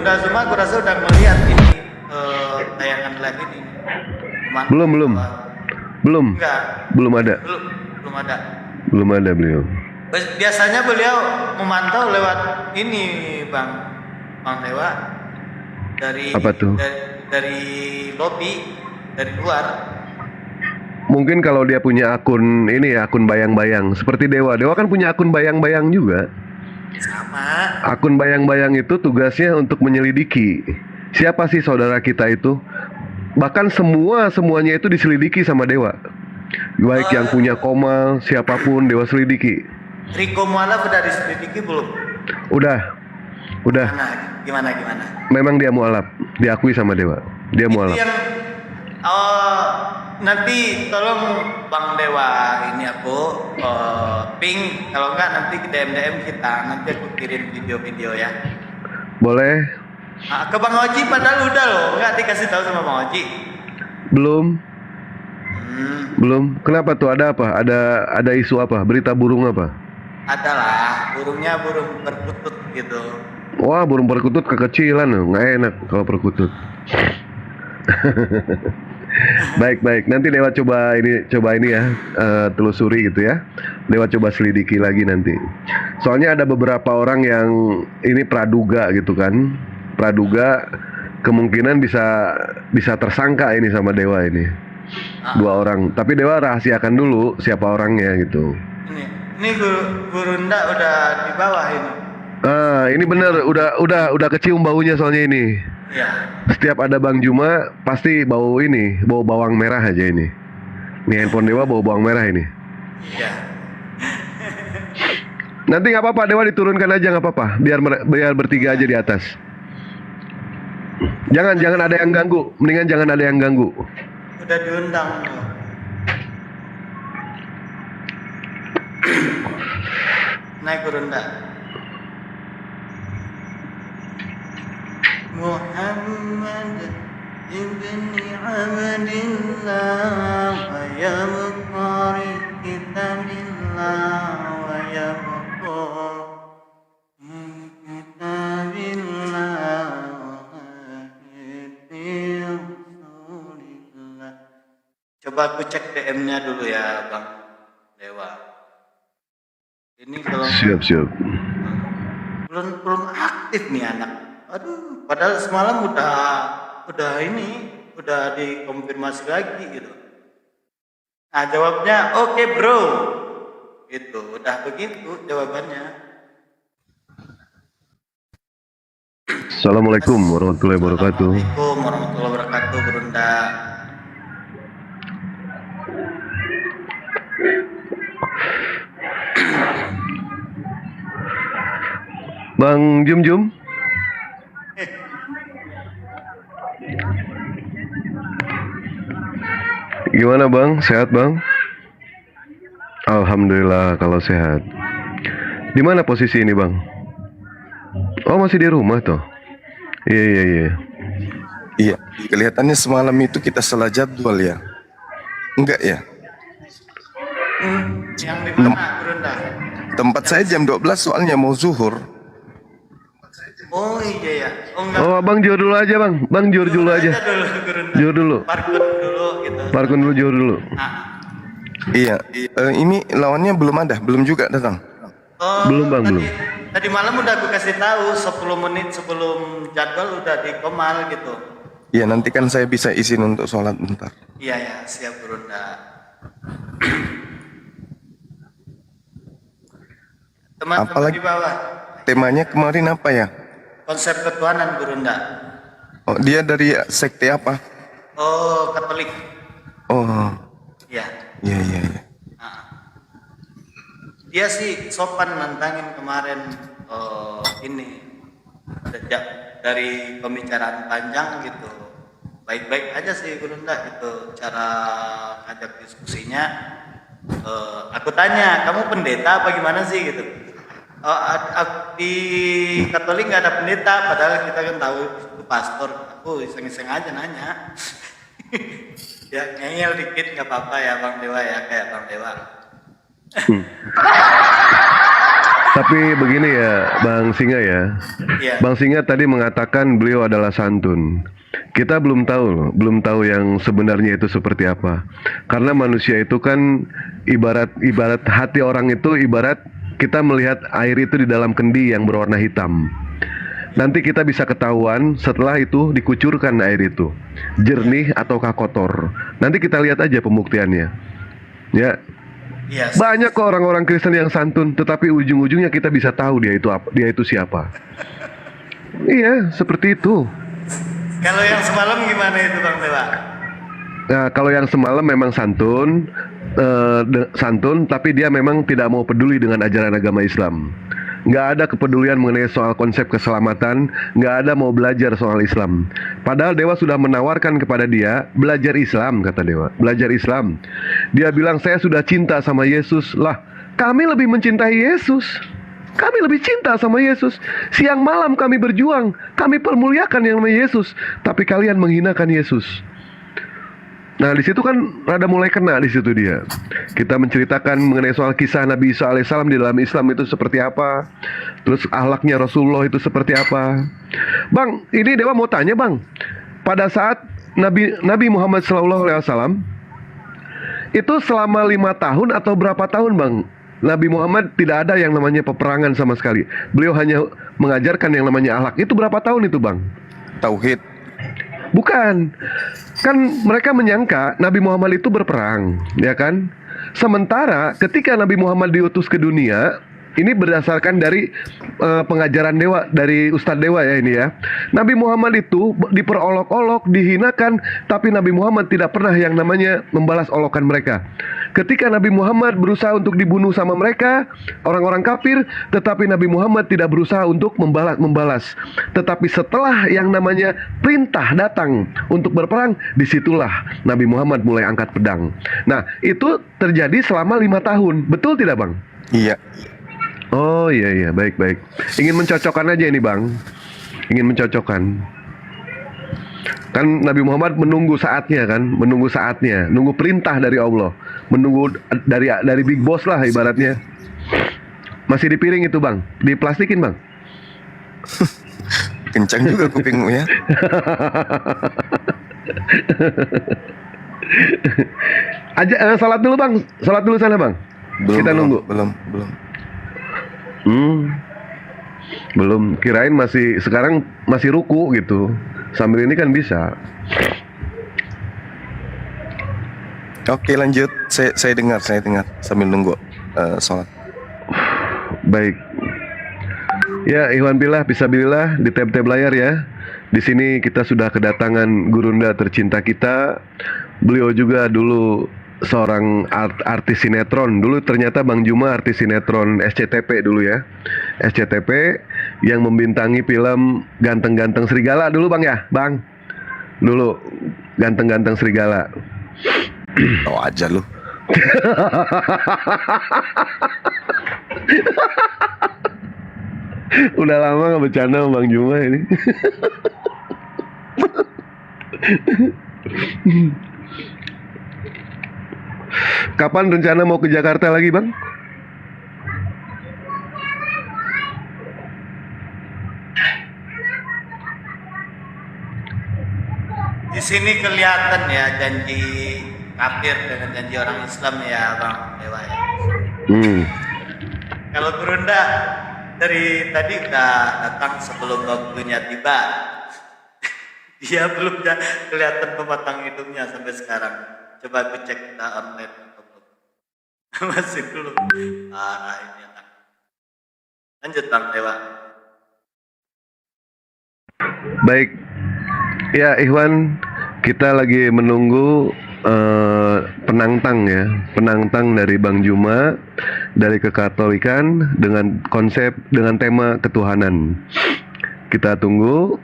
Gurunda semua aku rasa udah melihat ini tayangan live ini. Belum. Enggak. Belum ada. Belum ada. Belum ada beliau. Biasanya beliau memantau lewat ini, Bang Dewa. Dari Apa tuh? dari lobi, dari luar. Mungkin kalau dia punya akun ini ya, akun bayang-bayang seperti Dewa. Dewa kan punya akun bayang-bayang juga. Sama. Akun bayang-bayang itu tugasnya untuk menyelidiki siapa sih saudara kita itu. Bahkan semuanya itu diselidiki sama Dewa. Baik yang punya Komal, siapapun Dewa selidiki. Riko Mualaf udah diselidiki belum? Udah. Gimana? Memang dia mualaf, diakui sama Dewa. Dia mualaf. Itu yang nanti tolong Bang Dewa ini aku ping, kalau enggak nanti ke DM kita, nanti aku kirim video-video ya. Boleh? Ke Bang Oji padahal udah loh, enggak dikasih tahu sama Bang Oji. Belum. Kenapa tuh? Ada apa? Ada isu apa? Berita burung apa? Adalah burungnya burung perkutut gitu. Wah, burung perkutut kekecilan, nggak enak kalau perkutut. Baik. Nanti Dewa coba ini ya, telusuri gitu ya. Dewa coba selidiki lagi nanti. Soalnya ada beberapa orang yang ini praduga gitu kan. Praduga kemungkinan bisa tersangka ini sama Dewa ini. 2 orang. Tapi Dewa rahasiakan dulu siapa orangnya gitu. Ini Gurunda udah di bawah ini. Ini bener, udah kecium baunya soalnya ini. Iya. Setiap ada Bang Juma pasti bau bawang merah aja ini. Ini handphone Dewa bau bawang merah ini. Iya. Nanti nggak apa-apa, Dewa diturunkan aja nggak apa-apa. Biar bertiga aja di atas. Jangan ada yang ganggu. Mendingan jangan ada yang ganggu. Udah diundang. Naik Gurunda. Muhammad ibni Abdillah wa yabqari kitabillah wa yabqari kitabillah wa hadi rasulillah. Coba aku cek DM-nya dulu ya Bang Dewa. Ini kalau Siap. belum aktif nih anak. Aduh, padahal semalam udah dikonfirmasi lagi gitu. Nah jawabnya oke bro, gitu. Udah begitu jawabannya. Assalamualaikum warahmatullahi wabarakatuh. Assalamualaikum warahmatullahi wabarakatuh, Gurunda. Bang Jum. Gimana Bang? Sehat Bang? Alhamdulillah kalau sehat. Di mana posisi ini Bang? Oh masih di rumah toh? Iya. Iya, kelihatannya semalam itu kita salah jadwal ya. Enggak ya? Yang di mana Gurunda? Tempat saya jam 12 soalnya mau zuhur. Oh iya ya. Oh enggak. Oh Abang jujur dulu aja Bang. Bang jujur dulu aja. Gurunda. Jujur dulu. Parkun dulu gitu. Parkun dulu, jujur dulu. Iya, ini lawannya belum ada, belum juga datang. Oh, Belum Bang, belum. Tadi malam udah aku kasih tahu 10 menit sebelum jadwal udah di Komal gitu. Iya, nanti kan saya bisa izin untuk sholat bentar. Iya ya, siap Gurunda. Teman-teman Apalagi di bawah. temanya kemarin apa ya? Konsep ketuhanan Gurunda. Oh, dia dari sekte apa? Oh, Katolik. Oh, Iya. iya. Dia sih sopan nantangin kemarin ini sejak dari pembicaraan panjang gitu. Baik-baik aja sih Gurunda gitu cara ngajak diskusinya. Aku tanya, kamu pendeta apa gimana sih gitu? Di Katolik nggak ada pendeta, padahal kita kan tahu itu pastor. Aku iseng-iseng aja nanya. Ya ngeyel dikit nggak apa-apa ya Bang Dewa ya, kayak Bang Dewa. Tapi begini ya, Bang Singa ya. Iya. Bang Singa tadi mengatakan beliau adalah santun. Kita belum tahu loh, belum tahu yang sebenarnya itu seperti apa. Karena manusia itu kan ibarat ibarat hati orang itu ibarat kita melihat air itu di dalam kendi yang berwarna hitam. Nanti kita bisa ketahuan setelah itu dikucurkan air itu, jernih ataukah kotor. Nanti kita lihat aja pembuktiannya. Ya, Iya. banyak kok orang-orang Kristen yang santun, tetapi ujung-ujungnya kita bisa tahu dia itu apa, dia itu siapa. Iya, seperti itu. Kalau yang semalam gimana itu Bang Dewa? Nah, kalau yang semalam memang santun, santun, tapi dia memang tidak mau peduli dengan ajaran agama Islam. Nggak ada kepedulian mengenai soal konsep keselamatan, nggak ada mau belajar soal Islam. Padahal Dewa sudah menawarkan kepada dia belajar Islam, kata Dewa, belajar Islam. Dia bilang saya sudah cinta sama Yesus. Lah, kami lebih mencintai Yesus. Kami lebih cinta sama Yesus. Siang malam kami berjuang, kami permuliakan yang namanya Yesus, tapi kalian menghinakan Yesus. Nah, di situ kan rada mulai kena di situ dia. Kita menceritakan mengenai soal kisah Nabi Isa alaihissalam di dalam Islam itu seperti apa. Terus akhlaknya Rasulullah itu seperti apa. Bang, ini Dewa mau tanya, Bang. Pada saat Nabi Muhammad SAW itu selama 5 tahun atau berapa tahun, Bang? Nabi Muhammad tidak ada yang namanya peperangan sama sekali. Beliau hanya mengajarkan yang namanya akhlak. Itu berapa tahun itu, Bang? Tauhid. Bukan. Kan mereka menyangka Nabi Muhammad itu berperang, ya kan? Sementara ketika Nabi Muhammad diutus ke dunia, ini berdasarkan dari pengajaran Dewa, dari Ustadz Dewa ya ini ya. Nabi Muhammad itu diperolok-olok, dihinakan, tapi Nabi Muhammad tidak pernah yang namanya membalas olokan mereka. Ketika Nabi Muhammad berusaha untuk dibunuh sama mereka, orang-orang kafir, tetapi Nabi Muhammad tidak berusaha untuk membalas. Tetapi setelah yang namanya perintah datang untuk berperang, disitulah Nabi Muhammad mulai angkat pedang. Nah, itu terjadi selama 5 tahun. Betul tidak, Bang? Iya. Oh iya, baik. Ingin mencocokkan aja ini, Bang. Ingin mencocokkan. Kan Nabi Muhammad menunggu saatnya kan, nunggu perintah dari Allah, menunggu dari big boss lah ibaratnya. Masih di piring itu, Bang, diplastikin, Bang. Kencang juga kupingmu ya. Salat dulu, Bang. Salat dulu sana, Bang. Kita nunggu. Belum. Kirain sekarang masih ruku gitu. Sambil ini kan bisa. Oke, lanjut. Saya dengar sambil nunggu sholat. Baik. Ya, Ikhwan Billah, Fisabilillah, di tab-tab layar ya. Di sini kita sudah kedatangan gurunda tercinta kita. Beliau juga dulu seorang artis sinetron. Dulu ternyata Bang Juma artis sinetron SCTP dulu ya. SCTP yang membintangi film Ganteng-Ganteng Serigala dulu, Bang ya, Bang. Dulu Ganteng-Ganteng Serigala. Tahu aja lu. Udah lama nggak bercanda sama Bang Juma ini. Kapan rencana mau ke Jakarta lagi, Bang? Di sini kelihatan ya janji kafir dengan janji orang Islam ya Bang Dewa ya. Kalau Gurunda dari tadi udah datang sebelum waktunya tiba. Dia belum kelihatan pematang hidungnya sampai sekarang. Coba aku cek kita online atau belum. Masih belum. Parah ini anak. Lanjut Bang Dewa. Baik. Ya, Ikhwan, kita lagi menunggu penantang ya, penantang dari Bang Juma dari Kekatolikan dengan tema ketuhanan. Kita tunggu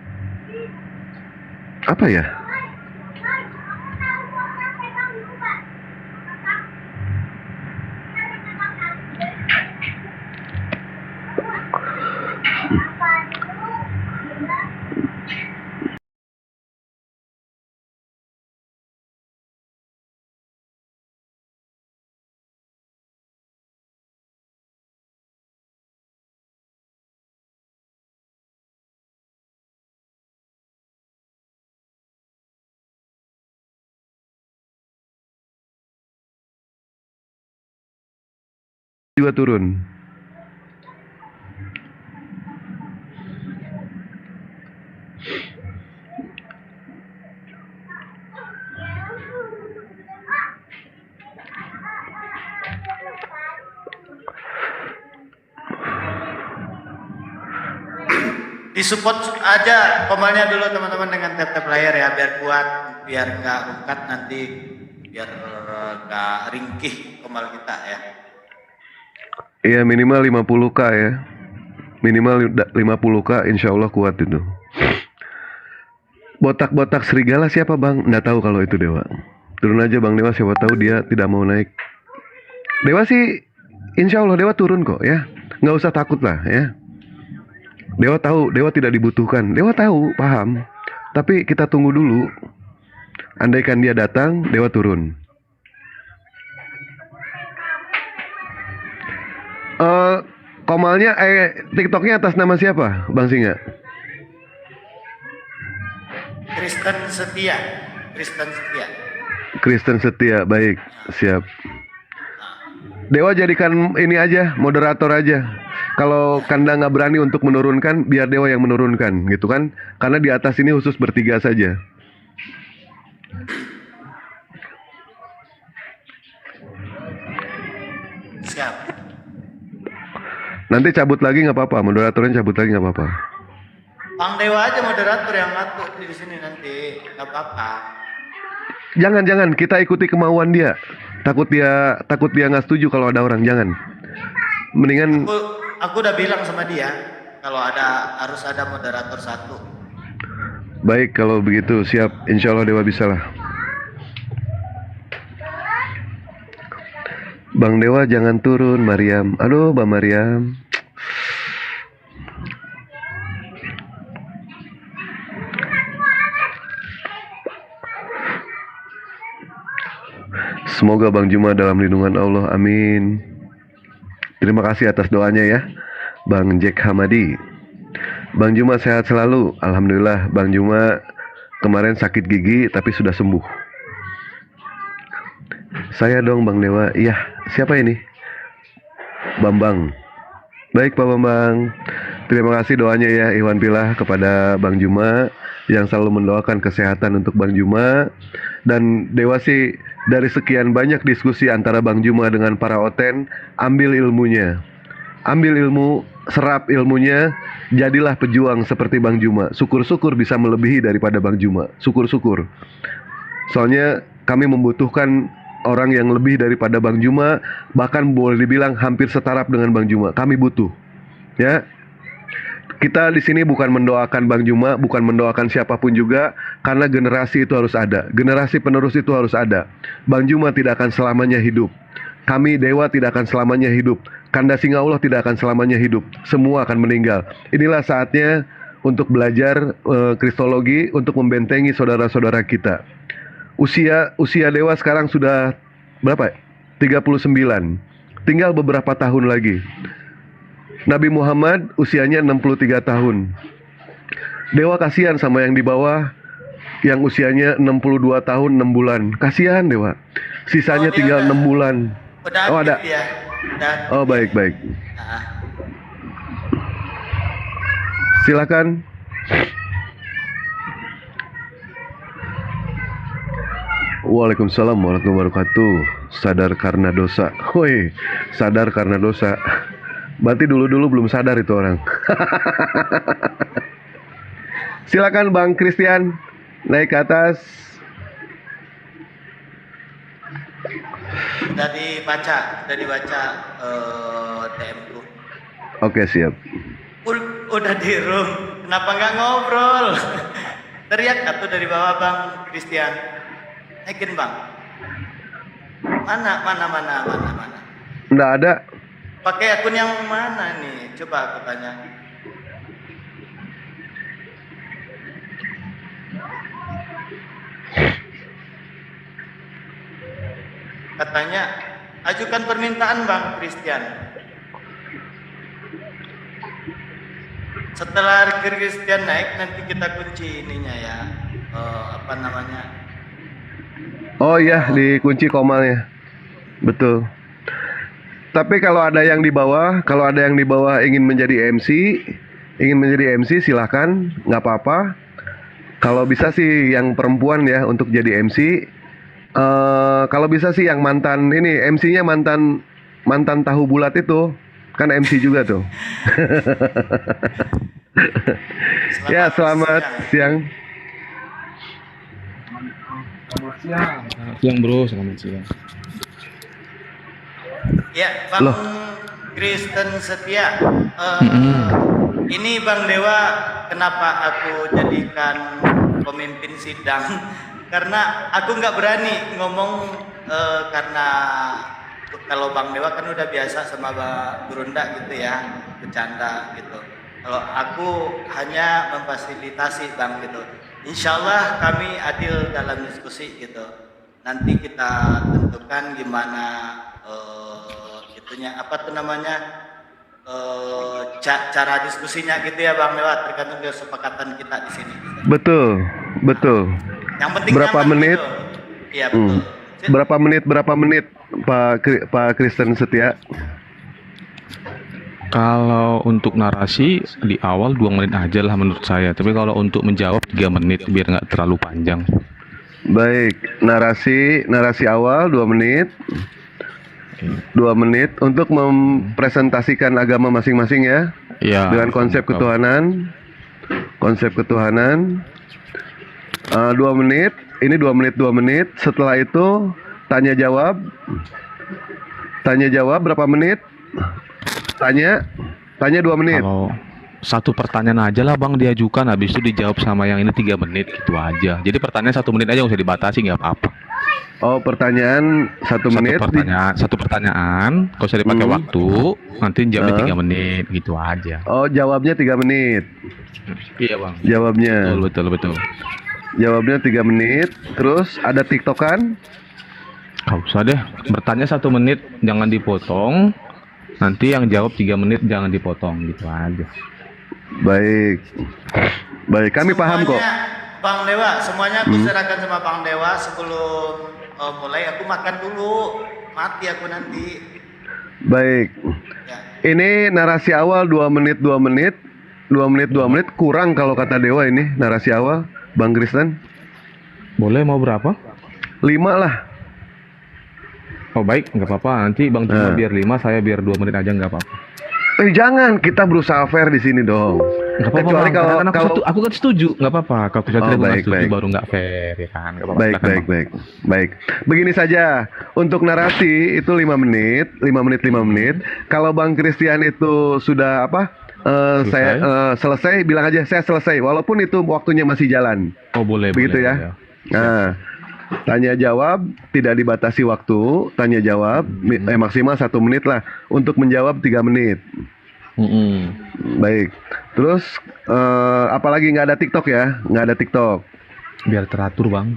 apa ya? juga turun. Disupport aja komalnya dulu teman-teman dengan tap-tap layar ya biar kuat, biar nggak rungkat nanti, biar nggak ringkih komal kita ya. Iya minimal 50k ya. Minimal 50k insya Allah kuat itu. Botak-botak serigala siapa bang? Nggak tahu kalau itu Dewa. Turun aja bang Dewa, siapa tahu dia tidak mau naik. Dewa sih insya Allah Dewa turun kok ya. Nggak usah takut lah ya. Dewa tahu, Dewa tidak dibutuhkan. Dewa tahu, paham. Tapi kita tunggu dulu. Andaikan dia datang, Dewa turun. Komalnya, TikToknya atas nama siapa, Bang Singa? Kristen Setia, Kristen Setia. Kristen Setia, baik, siap. Dewa jadikan ini aja, moderator aja. Kalau Kanda nggak berani untuk menurunkan, biar Dewa yang menurunkan, gitu kan? Karena di atas ini khusus bertiga saja. Siap. Nanti cabut lagi nggak apa-apa, moderatornya cabut lagi nggak apa-apa. Bang Dewa aja moderator yang ngatur di sini nanti, nggak apa-apa. Jangan, kita ikuti kemauan dia. Takut dia nggak setuju kalau ada orang, jangan. Mendingan. Aku udah bilang sama dia kalau harus ada moderator satu. Baik kalau begitu, siap. Insya Allah Dewa bisa lah. Bang Dewa jangan turun, Mariam. Aduh, Bang Mariam. Semoga Bang Juma dalam lindungan Allah, amin. Terima kasih atas doanya ya, Bang Jack Hamadi. Bang Juma sehat selalu, alhamdulillah. Bang Juma kemarin sakit gigi tapi sudah sembuh. Saya dong Bang Dewa. Iya, siapa ini? Bambang. Baik Pak Bambang. Terima kasih doanya ya Iwan Pilah kepada Bang Juma yang selalu mendoakan kesehatan untuk Bang Juma. Dan Dewa sih dari sekian banyak diskusi antara Bang Juma dengan para oten, ambil ilmunya. Ambil ilmu, serap ilmunya, jadilah pejuang seperti Bang Juma. Syukur-syukur bisa melebihi daripada Bang Juma. Syukur-syukur. Soalnya kami membutuhkan orang yang lebih daripada Bang Juma, bahkan boleh dibilang hampir setaraf dengan Bang Juma. Kami butuh. Ya. Kita di sini bukan mendoakan Bang Juma, bukan mendoakan siapapun juga, karena generasi itu harus ada. Generasi penerus itu harus ada. Bang Juma tidak akan selamanya hidup. Kami Dewa tidak akan selamanya hidup. Kanda Singa Allah tidak akan selamanya hidup. Semua akan meninggal. Inilah saatnya untuk belajar kristologi untuk membentengi saudara-saudara kita. Usia Dewa sekarang sudah berapa? 39. Tinggal beberapa tahun lagi. Nabi Muhammad usianya 63 tahun. Dewa kasihan sama yang di bawah yang usianya 62 tahun 6 bulan. Kasihan Dewa. Sisanya tinggal 6 bulan. Oh ada. Ya. Oh baik. Nah. Silakan. Waalaikumsalam warahmatullahi wabarakatuh. Sadar karena dosa. Woi, sadar karena dosa. Berarti dulu belum sadar itu orang. Silakan Bang Christian naik ke atas. Udah dibaca DM ku. Oke siap. Udah di room. Kenapa nggak ngobrol? Teriak atuh dari bawah Bang Christian. Naikin Bang. Mana? Nggak ada. Pakai akun yang mana nih? Coba aku tanya. Katanya ajukan permintaan Bang Christian. Setelah Christian naik nanti kita kunci ininya ya. Apa namanya? Oh iya, dikunci komalnya. Betul. Tapi kalau ada yang di bawah, ingin menjadi MC silahkan, nggak apa-apa. Kalau bisa sih yang perempuan ya untuk jadi MC. Kalau bisa sih yang mantan ini MC-nya mantan tahu bulat itu kan MC juga tuh. Ya, selamat siang. Siang bro, selamat siang. Ya, Bang Loh. Kristen Setia. Ini Bang Dewa, kenapa aku jadikan pemimpin sidang? Karena aku nggak berani ngomong karena kalau Bang Dewa kan udah biasa sama Bang Gurunda gitu ya, bercanda gitu. Kalau aku hanya memfasilitasi Bang gitu. Insya Allah kami adil dalam diskusi gitu. Nanti kita tentukan gimana itunya apa tuh namanya cara diskusinya gitu ya Bang Dewa, tergantung kesepakatan kita di sini. Gitu. Betul. Yang penting Berapa nyaman menit? gitu. Iya betul. Berapa menit Pak Kristen Setia? Kalau untuk narasi di awal 2 menit aja lah menurut saya. Tapi kalau untuk menjawab 3 menit biar nggak terlalu panjang. Baik, narasi awal 2 menit. 2 menit untuk mempresentasikan agama masing-masing ya. Ya. Dengan konsep ketuhanan. 2 menit. Ini 2 menit. Setelah itu tanya jawab berapa menit? Tanya 2 menit. Kalau satu pertanyaan aja lah Bang diajukan, habis itu dijawab sama yang ini 3 menit gitu aja. Jadi pertanyaan 1 menit aja, nggak usah dibatasi, nggak apa-apa. Oh, pertanyaan 1 menit. Satu pertanyaan, kalau usah dipakai waktu, nanti jawabnya 3 menit gitu aja. Oh, jawabnya 3 menit. Iya Bang. Jawabnya. Betul. Jawabnya 3 menit. Terus ada TikTokan? Gak usah deh, bertanya 1 menit jangan dipotong. Nanti yang jawab 3 menit jangan dipotong gitu aja. Baik, kami paham kok. Bang Dewa, semuanya aku serahkan sama Bang Dewa sebelum mulai. Aku makan dulu, mati aku nanti. Baik, Ya. ini narasi awal 2 menit kurang kalau kata Dewa ini narasi awal, Bang Kristen. Boleh mau berapa? 5 lah. Oh baik, nggak apa-apa. Nanti Bang Juma biar 5, saya biar 2 menit aja, nggak apa-apa. Jangan, kita berusaha fair di sini dong. Nggak apa-apa Kecuali Bang, karena aku kan setuju, nggak apa-apa. Kalau kita Oh, tidak baik, setuju baik. baru nggak fair ya kan? Nggak apa-apa. Silakan, Bang. Baik. Begini saja, untuk narasi itu 5 menit. Kalau Bang Christian itu sudah selesai, bilang aja saya selesai. Walaupun itu waktunya masih jalan. Oh boleh. Begitu boleh, ya. boleh. Nah, tanya jawab tidak dibatasi waktu. Tanya jawab maksimal 1 menit lah. Untuk menjawab 3 menit. Baik. Terus apalagi nggak ada TikTok ya? Nggak ada TikTok. Biar teratur Bang.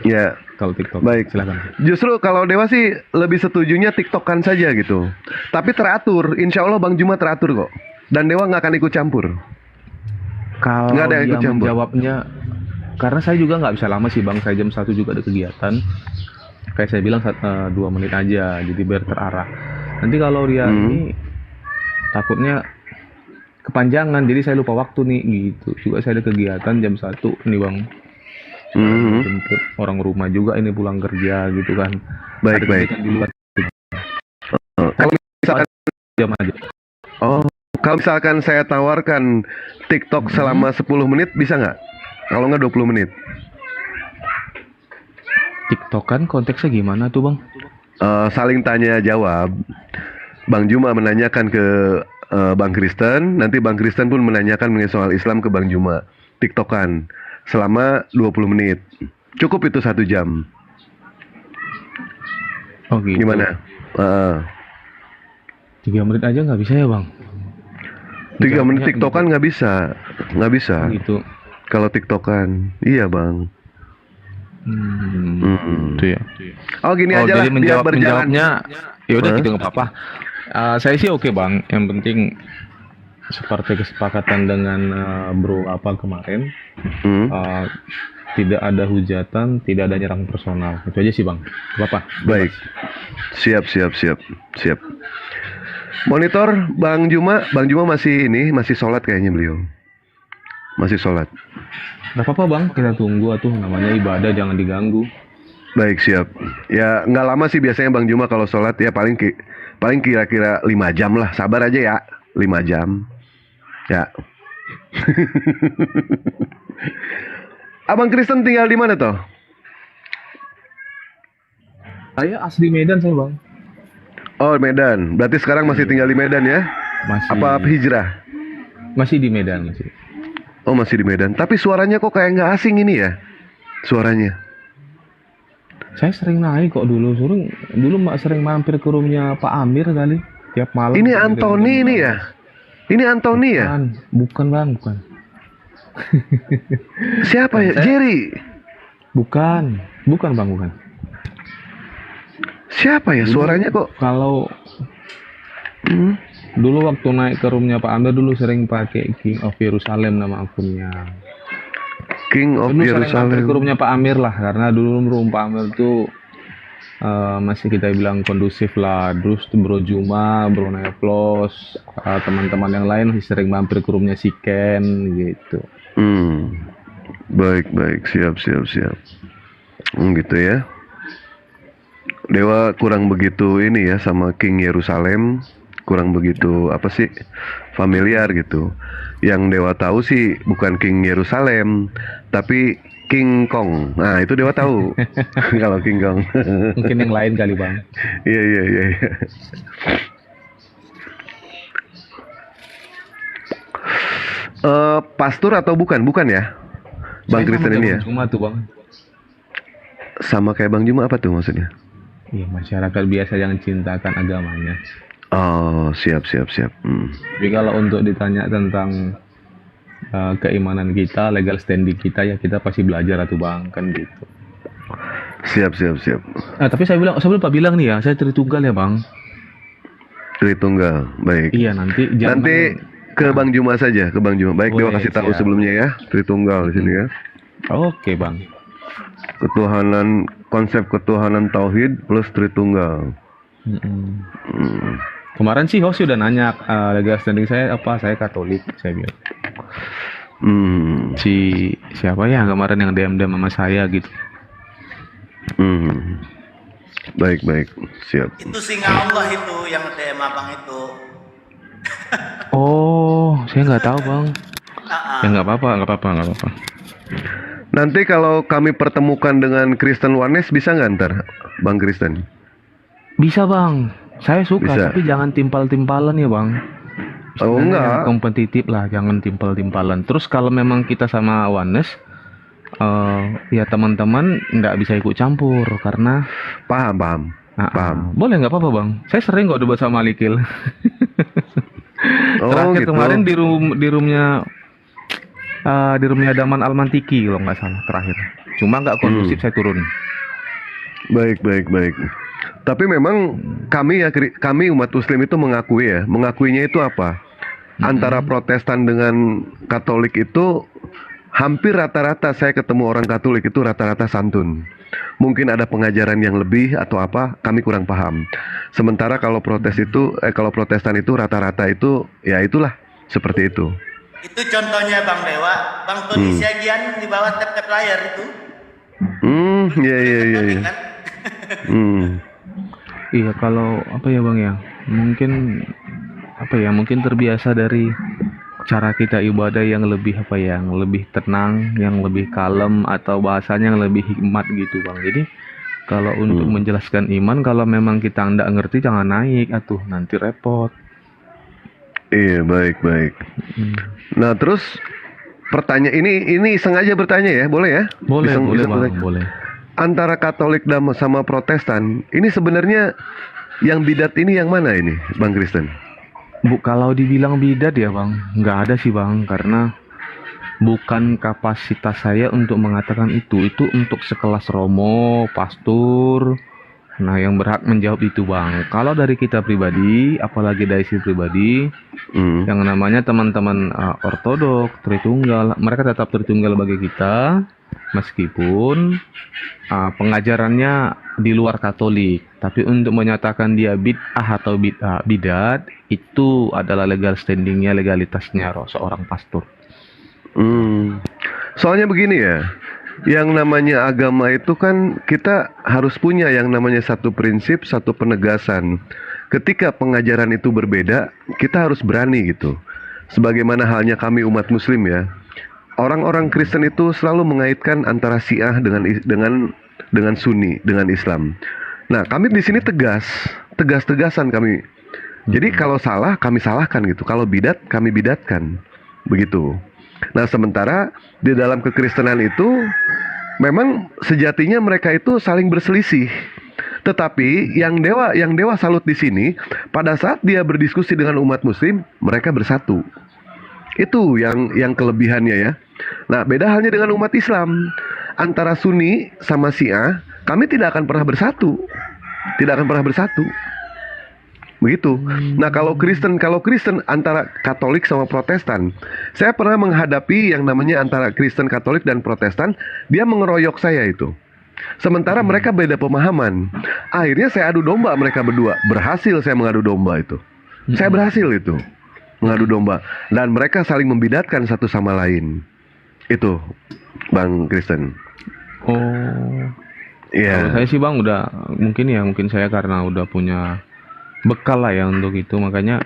Ya. Kalau TikTok. Baik. Silakan. Justru kalau Dewa sih lebih setujunya TikTokan saja gitu. Tapi teratur. Insya Allah Bang Juma teratur kok. Dan Dewa nggak akan ikut campur. Kalau Nggak ada yang dia ikut campur. menjawabnya, karena saya juga nggak bisa lama sih Bang. Saya jam 1 juga ada kegiatan. Kayak saya bilang 2 menit aja. Jadi biar terarah. Nanti kalau dia ini takutnya kepanjangan, jadi saya lupa waktu nih gitu. Juga saya ada kegiatan jam 1 nih Bang. Jemput orang rumah juga ini pulang kerja gitu kan. Baik. Ada kegiatan di luar Kalau misalkan jam aja. kalau misalkan saya tawarkan TikTok selama 10 menit bisa nggak? Kalau nggak 20 menit. TikTok kan konteksnya gimana tuh Bang? Saling tanya jawab. Bang Juma menanyakan ke Bang Kristen, nanti Bang Kristen pun menanyakan mengenai soal Islam ke Bang Juma. TikTokan selama 20 menit. Cukup itu 1 jam. Oh gitu. Gimana? 3 menit aja nggak bisa ya Bang? 3 menit Jawabnya TikTokan nggak bisa. gitu. Kalau TikTokan, iya Bang. Itu ya. Oh gini aja lah, jadi biar berjalan. menjawabnya ya udah gitu nggak apa-apa. Saya sih oke Bang, yang penting seperti kesepakatan dengan Bro apa kemarin, tidak ada hujatan, tidak ada nyerang personal. Itu aja sih bang. Apa? Baik. Siap, siap, siap, siap. Monitor Bang Juma, Bang Juma masih sholat kayaknya beliau. Masih sholat. Gak apa-apa bang, kita tunggu atuh, namanya ibadah jangan diganggu. Baik, siap. Ya nggak lama sih biasanya Bang Juma kalau sholat ya paling kira-kira 5 jam lah. Sabar aja ya, 5 jam. Ya. Abang Kristen tinggal di mana toh? Saya asli Medan saya bang. Oh, Medan. Berarti sekarang masih tinggal di Medan ya? Masih. Apa hijrah? Masih di Medan masih. Oh, masih di Medan. Tapi suaranya kok kayak nggak asing ini ya? Suaranya. Saya sering naik kok dulu sering mampir ke rumahnya Pak Amir kali tiap malam. Ini Anthony ini ya? Ini Anthony ya? Bukan bang, bukan. Siapa ya? Jerry. Bukan bang, bukan. Siapa ya? Suaranya kok? Kalau dulu waktu naik ke rumahnya Pak Amir dulu sering pakai King of Jerusalem nama akunnya. King of Dulu sering mampir ke Jerusalem. rumahnya Pak Amir lah, karena dulu rumah Pak Amir tuh masih kita bilang kondusif lah. Terus tuh Bro Juma, Bro Neplos, teman-teman yang lain masih sering mampir ke rumahnya si Ken gitu. Baik, baik. Siap, siap, siap. Gitu ya. Dewa kurang begitu ini ya sama King Yerusalem, kurang begitu apa sih familiar gitu. Yang Dewa tahu sih bukan King Yerusalem, tapi King Kong. Nah itu Dewa tahu. Kalau King Kong. Mungkin yang lain kali bang. Iya, iya, iya, iya. Pastor atau bukan? Bukan ya, Bang Saya Kristen namanya ini ya. Bang Juma tuh bang. Sama kayak Bang Juma apa tuh maksudnya? Iya, masyarakat biasa yang cintakan agamanya. Oh, siap, siap, siap. Tapi kalau untuk ditanya tentang keimanan kita, legal standing kita, ya kita pasti belajar atuh bang, kan gitu. Siap, siap, siap. Tapi saya lupa bilang nih ya, saya Tritunggal ya bang. Tritunggal, baik. Iya nanti jangan. Nanti ke Bang Juma saja, ke Bang Juma. Baik, Dewa Boleh, kasih tahu siap. sebelumnya ya, Tritunggal di sini ya. Oke bang. Ketuhanan, konsep ketuhanan tauhid plus Tritunggal. Kemarin sih host udah nanya legal standing saya apa, saya Katolik, saya bilang. Siapa ya kemarin yang DM sama saya gitu. Baik, baik, siap. Itu singa Allah itu yang DM abang itu. Oh, saya nggak tahu bang. Ya nggak apa-apa. Nanti kalau kami pertemukan dengan Kristen Wanes bisa nggak ntar, Bang Kristen? Bisa bang, saya suka, Bisa. tapi jangan timpal-timpalan ya bang. Oh, Istilahnya enggak. yang kompetitif lah, jangan timpal-timpalan. Terus kalau memang kita sama Wanes, ya teman-teman nggak bisa ikut campur karena Paham. boleh nggak apa-apa bang. Saya sering kok debat sama Alikil. Oh, Terakhir gitu. kemarin di roomnya Daman Almantiki kalau nggak salah terakhir. Cuma nggak kondusif, saya turun. Baik, baik, baik. Tapi memang kami umat Muslim itu mengakuinya itu apa? Antara Protestan dengan Katolik itu hampir rata-rata saya ketemu orang Katolik itu rata-rata santun. Mungkin ada pengajaran yang lebih atau apa, kami kurang paham. Sementara kalau kalau Protestan itu rata-rata itu ya itulah seperti itu. Itu contohnya Bang Dewa, Bang Tony Siagian di bawah tap-tap layar itu. Iya. Kan? Iya, kalau apa ya bang ya, mungkin terbiasa dari cara kita ibadah yang lebih yang lebih tenang, yang lebih kalem, atau bahasanya yang lebih hikmat gitu bang. Jadi kalau untuk menjelaskan iman, kalau memang kita nggak ngerti jangan naik atuh, nanti repot. Iya, baik. Nah, terus pertanyaan ini sengaja bertanya ya, boleh ya? Boleh Iseng bang, bertanya. boleh. Antara Katolik sama Protestan, ini sebenarnya yang bidat ini yang mana ini, Bang Kristen? Kalau dibilang bidat ya bang, nggak ada sih bang, karena bukan kapasitas saya untuk mengatakan itu untuk sekelas Romo, pastor, nah yang berhak menjawab itu bang. Kalau dari kita pribadi, apalagi dari si pribadi, yang namanya teman-teman ortodok, Tritunggal, mereka tetap Tritunggal bagi kita. Meskipun pengajarannya di luar Katolik, tapi untuk menyatakan dia bid'ah atau bidat itu adalah legal standingnya, legalitasnya seorang pastor. Soalnya begini ya, yang namanya agama itu kan kita harus punya yang namanya satu prinsip, satu penegasan. Ketika pengajaran itu berbeda, kita harus berani gitu. Sebagaimana halnya kami umat Muslim ya, orang-orang Kristen itu selalu mengaitkan antara Syiah dengan Sunni, dengan Islam. Nah, kami di sini tegas-tegasan kami. Jadi kalau salah kami salahkan gitu. Kalau bidat kami bidatkan. Begitu. Nah, sementara di dalam kekristenan itu memang sejatinya mereka itu saling berselisih. Tetapi yang dewa salut di sini, pada saat dia berdiskusi dengan umat Muslim, mereka bersatu. Itu yang kelebihannya ya. Nah, beda halnya dengan umat Islam. Antara Sunni sama Syiah, kami tidak akan pernah bersatu. Tidak akan pernah bersatu. Begitu. Nah, kalau Kristen antara Katolik sama Protestan, saya pernah menghadapi yang namanya antara Kristen, Katolik dan Protestan, dia mengeroyok saya itu. Sementara mereka beda pemahaman. Akhirnya saya adu domba mereka berdua. Berhasil saya mengadu domba itu. Saya berhasil itu mengadu domba, dan mereka saling membidatkan satu sama lain. Itu, Bang Kristen. Oh. Iya. Kalau saya sih Bang mungkin saya karena udah punya bekal lah ya untuk itu, makanya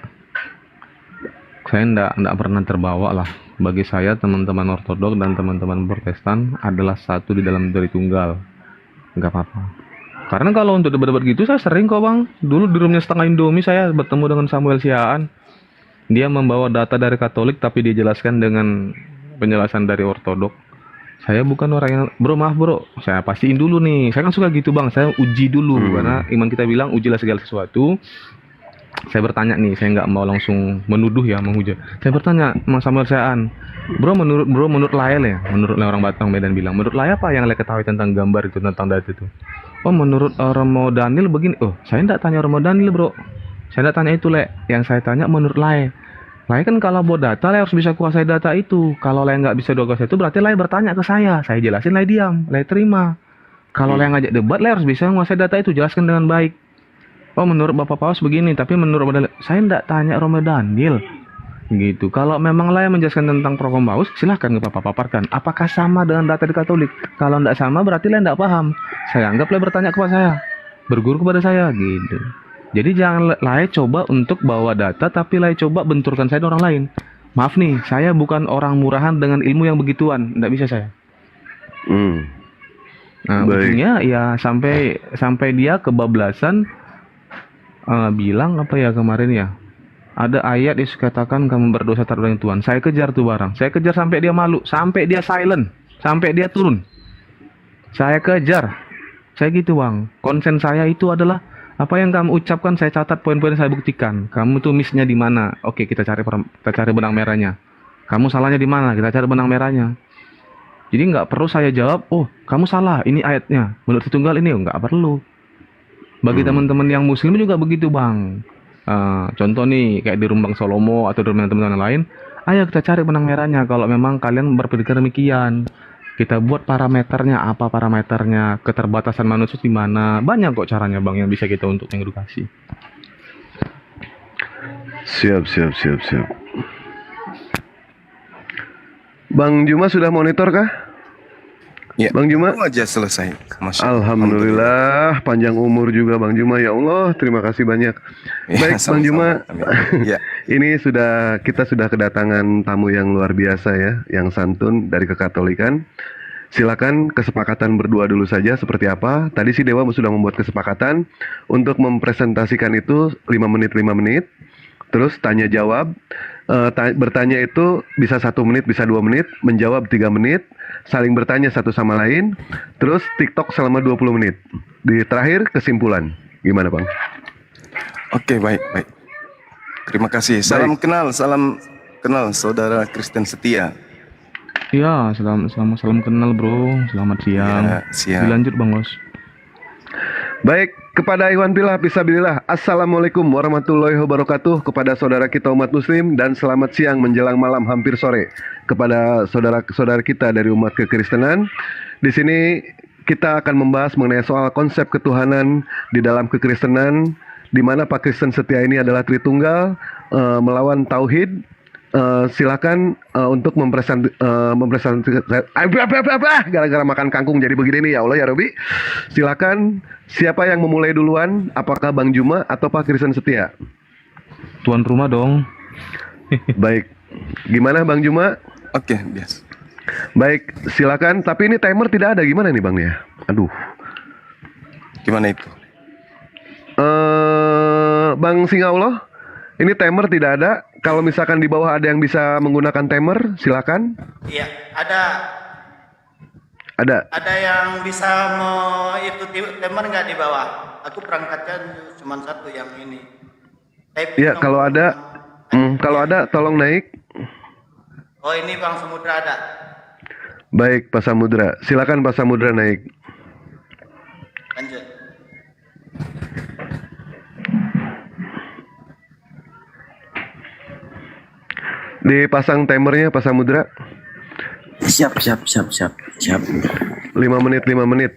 saya enggak pernah terbawa lah. Bagi saya teman-teman Ortodok dan teman-teman Protestan adalah satu di dalam dari tunggal. Enggak apa-apa. Karena kalau untuk debat-debat gitu saya sering kok Bang. Dulu di roomnya setengah Indomie saya bertemu dengan Samuel Siaan. Dia membawa data dari Katolik tapi dia jelaskan dengan penjelasan dari Ortodok. Saya bukan orang yang maaf bro, saya pastiin dulu nih. Saya kan suka gitu Bang, saya uji dulu karena iman kita bilang ujilah segala sesuatu. Saya bertanya nih, saya nggak mau langsung menuduh ya, menghujat. Saya bertanya Mas Samuel Sean, menurut Lael ya, menurut orang Batang Medan bilang, menurut Lael apa yang Lael ketahui tentang gambar itu, tentang data itu? Oh menurut Romo Daniel begini. Oh saya nggak tanya Romo Daniel bro, saya nggak tanya itu yang saya tanya menurut Lael. Lain kan kalau buat data, Lain harus bisa kuasai data itu. Kalau Lain nggak bisa kuasai itu, berarti Lain bertanya ke saya jelasin, Lain diam, Lain terima. Kalau Lain ngajak debat, Lain harus bisa menguasai data itu, jelaskan dengan baik. Oh menurut Bapak Paus begini, tapi menurut Bapak saya nggak tanya Romo Daniel. Gitu. Kalau memang Lain menjelaskan tentang program Paus, silahkan ke Bapak paparkan. Apakah sama dengan data di Katolik? Kalau nggak sama, berarti Lain nggak paham. Saya anggap Lain bertanya kepada saya, berguru kepada saya, gitu. Jadi jangan Lain coba untuk bawa data, tapi Lain coba benturkan saya dengan orang lain. Maaf nih, saya bukan orang murahan dengan ilmu yang begituan, nggak bisa saya. Nah, ujungnya ya sampai dia kebablasan, bilang apa ya kemarin ya? Ada ayat yang katakan kamu berdosa terhadap Tuhan. Saya kejar tuh barang, saya kejar sampai dia malu, sampai dia silent, sampai dia turun. Saya kejar, saya gitu Bang. Konsen saya itu adalah apa yang kamu ucapkan, saya catat poin-poin, saya buktikan. Kamu tuh miss-nya di mana? Oke, kita cari benang merahnya. Kamu salahnya di mana? Kita cari benang merahnya. Jadi nggak perlu saya jawab, oh kamu salah, ini ayatnya. Menurut Tritunggal ini, nggak perlu. Bagi teman-teman yang Muslim juga begitu Bang. Contoh nih, kayak di Rumbang Solomo atau di rumah teman-teman lain. Ayo kita cari benang merahnya. Kalau memang kalian berpikir demikian, kita buat parameternya, apa parameternya, keterbatasan manusia di mana, banyak kok caranya Bang yang bisa kita untuk mengedukasi. Siap. Bang Juma sudah monitor kah? Ya, Bang Juma? baru aja selesai. Alhamdulillah, panjang umur juga Bang Juma, ya Allah, terima kasih banyak. Ya, Baik Bang Juma, ya. ini kita sudah kedatangan tamu yang luar biasa ya, yang santun dari kekatolikan. Silakan kesepakatan berdua dulu saja seperti apa. Tadi si Dewa sudah membuat kesepakatan untuk mempresentasikan itu 5 menit. Terus tanya jawab. Bertanya itu bisa 1 menit, bisa 2 menit, menjawab 3 menit, saling bertanya satu sama lain, terus TikTok selama 20 menit. Di terakhir kesimpulan. Gimana Bang? Oke, baik. Terima kasih. Salam kenal saudara Kristen setia. Iya, salam kenal bro. Selamat siang. Ya, siang. Dilanjut Bang Bos. Baik, Kepada Iwan Pilah, Fisabilillah, Assalamualaikum warahmatullahi wabarakatuh. Kepada saudara kita umat muslim, dan selamat siang menjelang malam hampir sore. Kepada saudara-saudara kita dari umat kekristenan, di sini kita akan membahas mengenai soal konsep ketuhanan di dalam kekristenan, di mana Pak Kristen setia ini adalah Tritunggal, melawan Tauhid. Silakan untuk mempresentasikan gara-gara makan kangkung jadi begini nih, ya Allah ya Robi. Silakan, siapa yang memulai duluan? Apakah Bang Juma atau Pak Kristen setia? Tuan rumah dong. Baik, gimana Bang Juma? Oke, biasa. Baik, silakan. Tapi ini timer tidak ada, gimana nih Bang ya? Aduh. Gimana itu? Bang Singaullah, ini timer tidak ada. Kalau misalkan di bawah ada yang bisa menggunakan timer, silakan. Iya, ada Ada. yang bisa itu timer nggak di bawah? Aku perangkatnya cuma satu yang ini. Ya, kalau ada, tolong naik. Oh, ini Bang Samudra ada. Baik, Pak Samudra. Silakan Pak Samudra naik. Lanjut. Dipasang timernya Pak Samudra. Siap. 5 menit.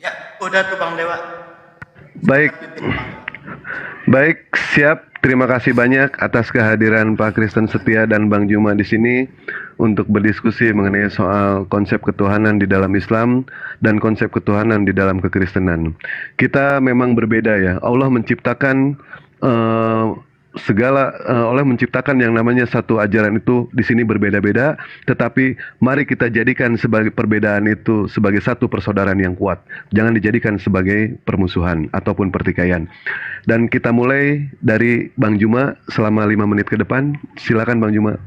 Ya, udah tuh Bang Dewa. Baik. Baik, siap. Terima kasih banyak atas kehadiran Pak Kristen Setia dan Bang Juma di sini untuk berdiskusi mengenai soal konsep ketuhanan di dalam Islam dan konsep ketuhanan di dalam kekristenan. Kita memang berbeda ya. Allah menciptakan Allah menciptakan yang namanya satu ajaran itu di sini berbeda-beda, tetapi mari kita jadikan sebagai perbedaan itu sebagai satu persaudaraan yang kuat. Jangan dijadikan sebagai permusuhan ataupun pertikaian. Dan kita mulai dari Bang Juma selama 5 menit ke depan. Silakan Bang Juma.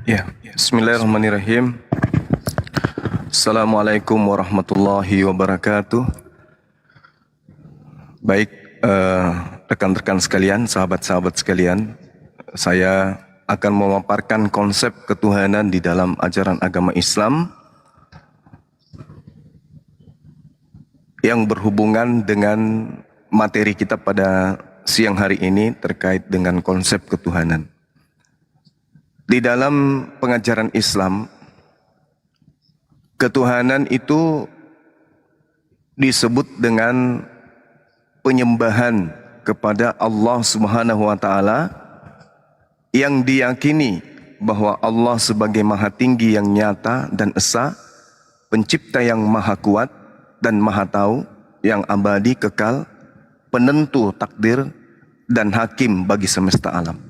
Ya, bismillahirrahmanirrahim. Assalamualaikum warahmatullahi wabarakatuh. Baik, rekan-rekan sekalian, sahabat-sahabat sekalian, saya akan memaparkan konsep ketuhanan di dalam ajaran agama Islam yang berhubungan dengan materi kita pada siang hari ini terkait dengan konsep ketuhanan. Di dalam pengajaran Islam, ketuhanan itu disebut dengan penyembahan kepada Allah Subhanahu wa taala yang diyakini bahwa Allah sebagai Maha Tinggi yang nyata dan esa, pencipta yang maha kuat dan maha tahu, yang abadi kekal, penentu takdir dan hakim bagi semesta alam.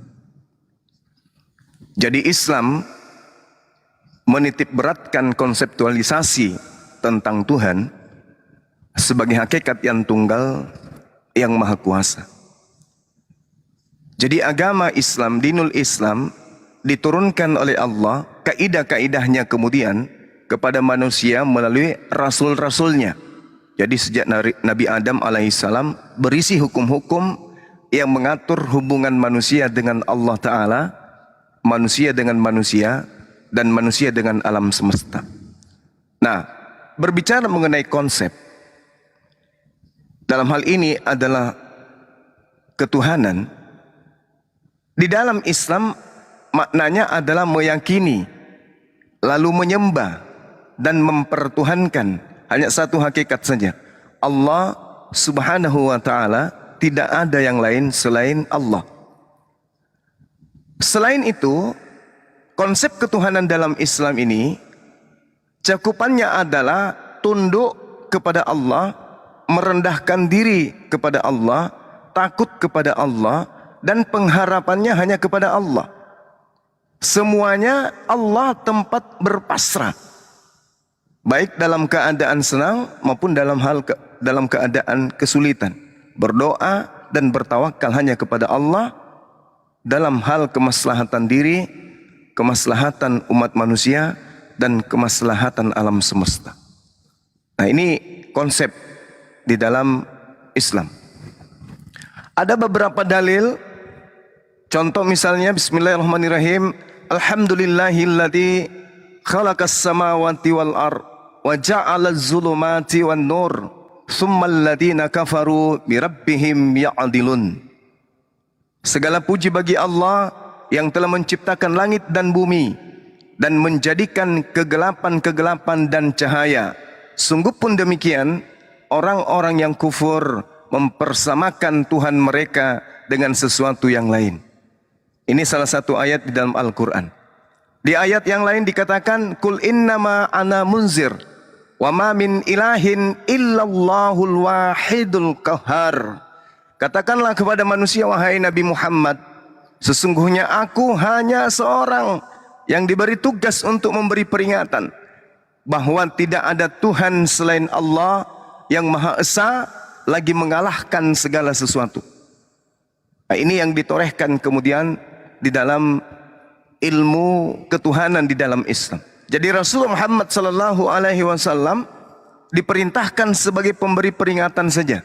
Jadi Islam menitik beratkan konseptualisasi tentang Tuhan sebagai hakikat yang tunggal, yang maha kuasa. Jadi agama Islam, dinul Islam, diturunkan oleh Allah, kaidah-kaidahnya kemudian kepada manusia melalui rasul-rasulnya. Jadi sejak Nabi Adam alaihissalam berisi hukum-hukum yang mengatur hubungan manusia dengan Allah Ta'ala, manusia dengan manusia, dan manusia dengan alam semesta. Nah, berbicara mengenai konsep, dalam hal ini adalah ketuhanan. Di dalam Islam maknanya adalah meyakini, lalu menyembah dan mempertuhankan hanya satu hakikat saja. Allah Subhanahu wa taala, tidak ada yang lain selain Allah. Selain itu, konsep ketuhanan dalam Islam ini Cakupannya adalah tunduk kepada Allah, merendahkan diri kepada Allah, takut kepada Allah, dan pengharapannya hanya kepada Allah. Semuanya Allah tempat berpasrah, baik dalam keadaan senang maupun dalam keadaan kesulitan. Berdoa dan bertawakal hanya kepada Allah dalam hal kemaslahatan diri, kemaslahatan umat manusia, dan kemaslahatan alam semesta. Nah, ini konsep di dalam Islam. Ada beberapa dalil. Contoh misalnya bismillahirrahmanirrahim. Alhamdulillahilladzi khalaqas samawati wal ard wa ja'alaz zulumati wan nur tsummal ladzina kafaru bi rabbihim ya'dilun. Segala puji bagi Allah yang telah menciptakan langit dan bumi dan menjadikan kegelapan-kegelapan dan cahaya. Sungguh pun demikian, orang-orang yang kufur mempersamakan Tuhan mereka dengan sesuatu yang lain. Ini salah satu ayat di dalam Al-Quran. Di ayat yang lain dikatakan, Kul innama ana munzir, wa ma min ilahin illallahul wahidul qahhar. Katakanlah kepada manusia, wahai Nabi Muhammad, sesungguhnya aku hanya seorang yang diberi tugas untuk memberi peringatan bahwa tidak ada Tuhan selain Allah yang Maha Esa lagi mengalahkan segala sesuatu. Nah, ini yang ditorehkan kemudian di dalam ilmu ketuhanan di dalam Islam. Jadi Rasulullah Muhammad SAW diperintahkan sebagai pemberi peringatan saja.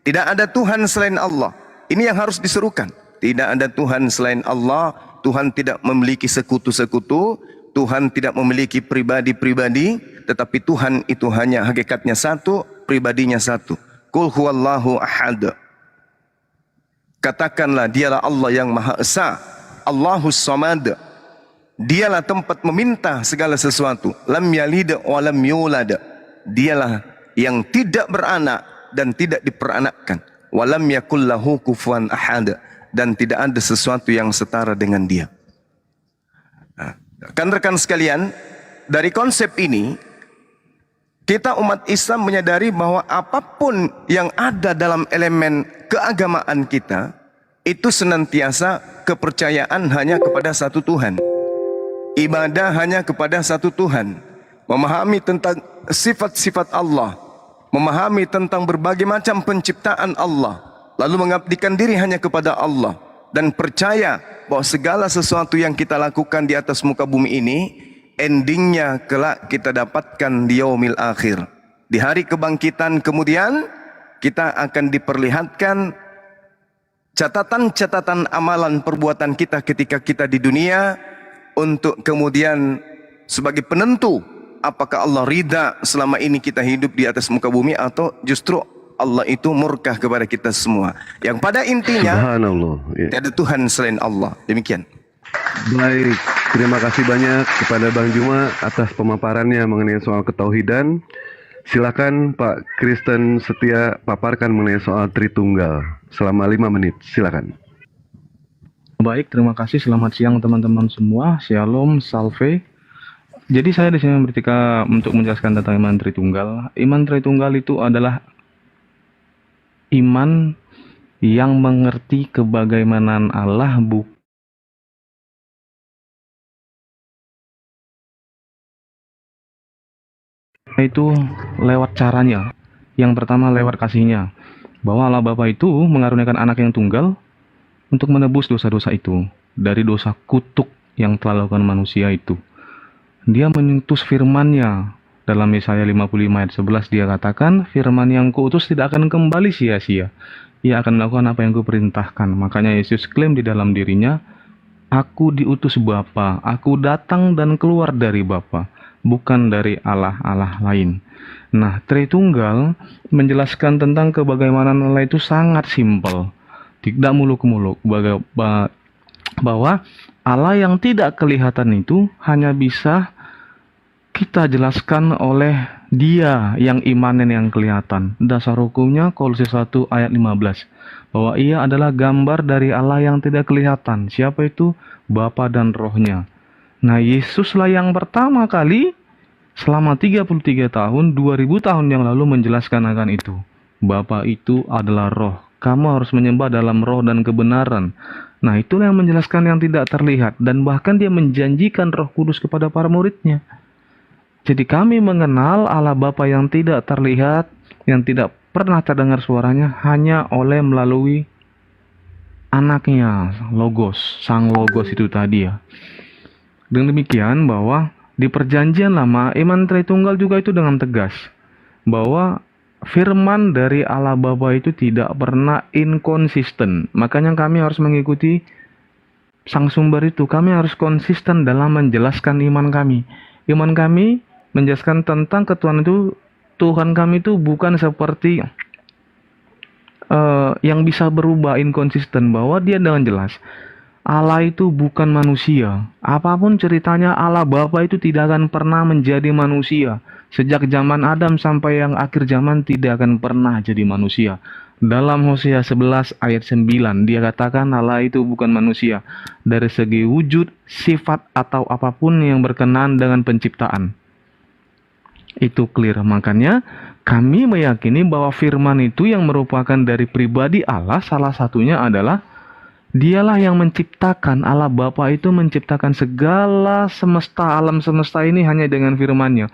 Tidak ada Tuhan selain Allah. Ini yang harus diserukan. Tidak ada Tuhan selain Allah. Tuhan tidak memiliki sekutu-sekutu, Tuhan tidak memiliki pribadi-pribadi, tetapi Tuhan itu hanya hakikatnya satu, pribadinya satu. Qul huwallahu ahad. Katakanlah dialah Allah yang Maha Esa, Allahus Samad. Dialah tempat meminta segala sesuatu. Lam yalid wa lam yulad. Dialah yang tidak beranak dan tidak diperanakkan. Wa lam yakul lahu kufuwan ahad. Dan tidak ada sesuatu yang setara dengan dia. Nah, rekan-rekan sekalian, dari konsep ini, kita umat Islam menyadari bahwa apapun yang ada dalam elemen keagamaan kita, itu senantiasa kepercayaan hanya kepada satu Tuhan. Ibadah hanya kepada satu Tuhan. Memahami tentang sifat-sifat Allah. Memahami tentang berbagai macam penciptaan Allah. Lalu mengabdikan diri hanya kepada Allah. Dan percaya bahwa segala sesuatu yang kita lakukan di atas muka bumi ini, endingnya kelak kita dapatkan di yaumil akhir. Di hari kebangkitan kemudian, kita akan diperlihatkan catatan-catatan amalan perbuatan kita ketika kita di dunia, untuk kemudian sebagai penentu apakah Allah ridha selama ini kita hidup di atas muka bumi, atau justru Allah itu murka kepada kita semua. Yang pada intinya Subhanallah. Ya. tidak ada Tuhan selain Allah. Demikian. Baik, terima kasih banyak kepada Bang Juma atas pemaparannya mengenai soal ketauhidan. Silakan Pak Kristen Setia paparkan mengenai soal Tritunggal selama 5 menit. Silakan. Baik, terima kasih. Selamat siang teman-teman semua. Shalom, salve. Jadi saya di sini bertika untuk menjelaskan tentang iman Tritunggal. Iman Tritunggal itu adalah iman yang mengerti kebagaimanaan Allah itu lewat caranya. Yang pertama lewat kasihnya, bahwa Allah Bapa itu mengaruniakan anak yang tunggal untuk menebus dosa-dosa itu dari dosa kutuk yang telah dilakukan manusia itu. Dia menyentuh firman-Nya. Dalam Yesaya 55 ayat 11 dia katakan, firman yang kuutus tidak akan kembali sia-sia. Ia akan melakukan apa yang kuperintahkan. Makanya Yesus klaim di dalam dirinya, aku diutus Bapa, aku datang dan keluar dari Bapa, bukan dari Allah-Allah lain. Nah, Tritunggal menjelaskan tentang kebagaimanaan Allah itu sangat simpel. Tidak muluk-muluk. Bahwa Allah yang tidak kelihatan itu hanya bisa kita jelaskan oleh Dia yang imanen yang kelihatan. Dasar hukumnya Kolose 1 ayat 15. Bahwa Ia adalah gambar dari Allah yang tidak kelihatan. Siapa itu? Bapa dan Rohnya. Nah, Yesuslah yang pertama kali selama 33 tahun, 2000 tahun yang lalu menjelaskan akan itu. Bapa itu adalah roh. Kamu harus menyembah dalam roh dan kebenaran. Nah, itulah yang menjelaskan yang tidak terlihat. Dan bahkan dia menjanjikan Roh Kudus kepada para muridnya. Jadi kami mengenal Allah Bapa yang tidak terlihat, yang tidak pernah terdengar suaranya, hanya melalui anaknya, Logos, Sang Logos itu tadi ya. Dengan demikian bahwa di perjanjian lama, iman Tritunggal juga itu dengan tegas. Bahwa firman dari Allah Bapa itu tidak pernah inkonsisten. Makanya kami harus mengikuti Sang Sumber itu. Kami harus konsisten dalam menjelaskan iman kami. Iman kami menjelaskan tentang ketuhanan itu, Tuhan kami itu bukan seperti yang bisa berubah, inkonsisten, bahwa dia dengan jelas Allah itu bukan manusia. Apapun ceritanya, Allah Bapa itu tidak akan pernah menjadi manusia. Sejak zaman Adam sampai yang akhir zaman tidak akan pernah jadi manusia. Dalam Hosea 11 ayat 9 dia katakan Allah itu bukan manusia dari segi wujud, sifat atau apapun yang berkenaan dengan penciptaan. Itu clear. Makanya kami meyakini bahwa firman itu yang merupakan dari pribadi Allah, salah satunya adalah dialah yang menciptakan. Allah Bapa itu menciptakan segala semesta, alam semesta ini hanya dengan firman-Nya.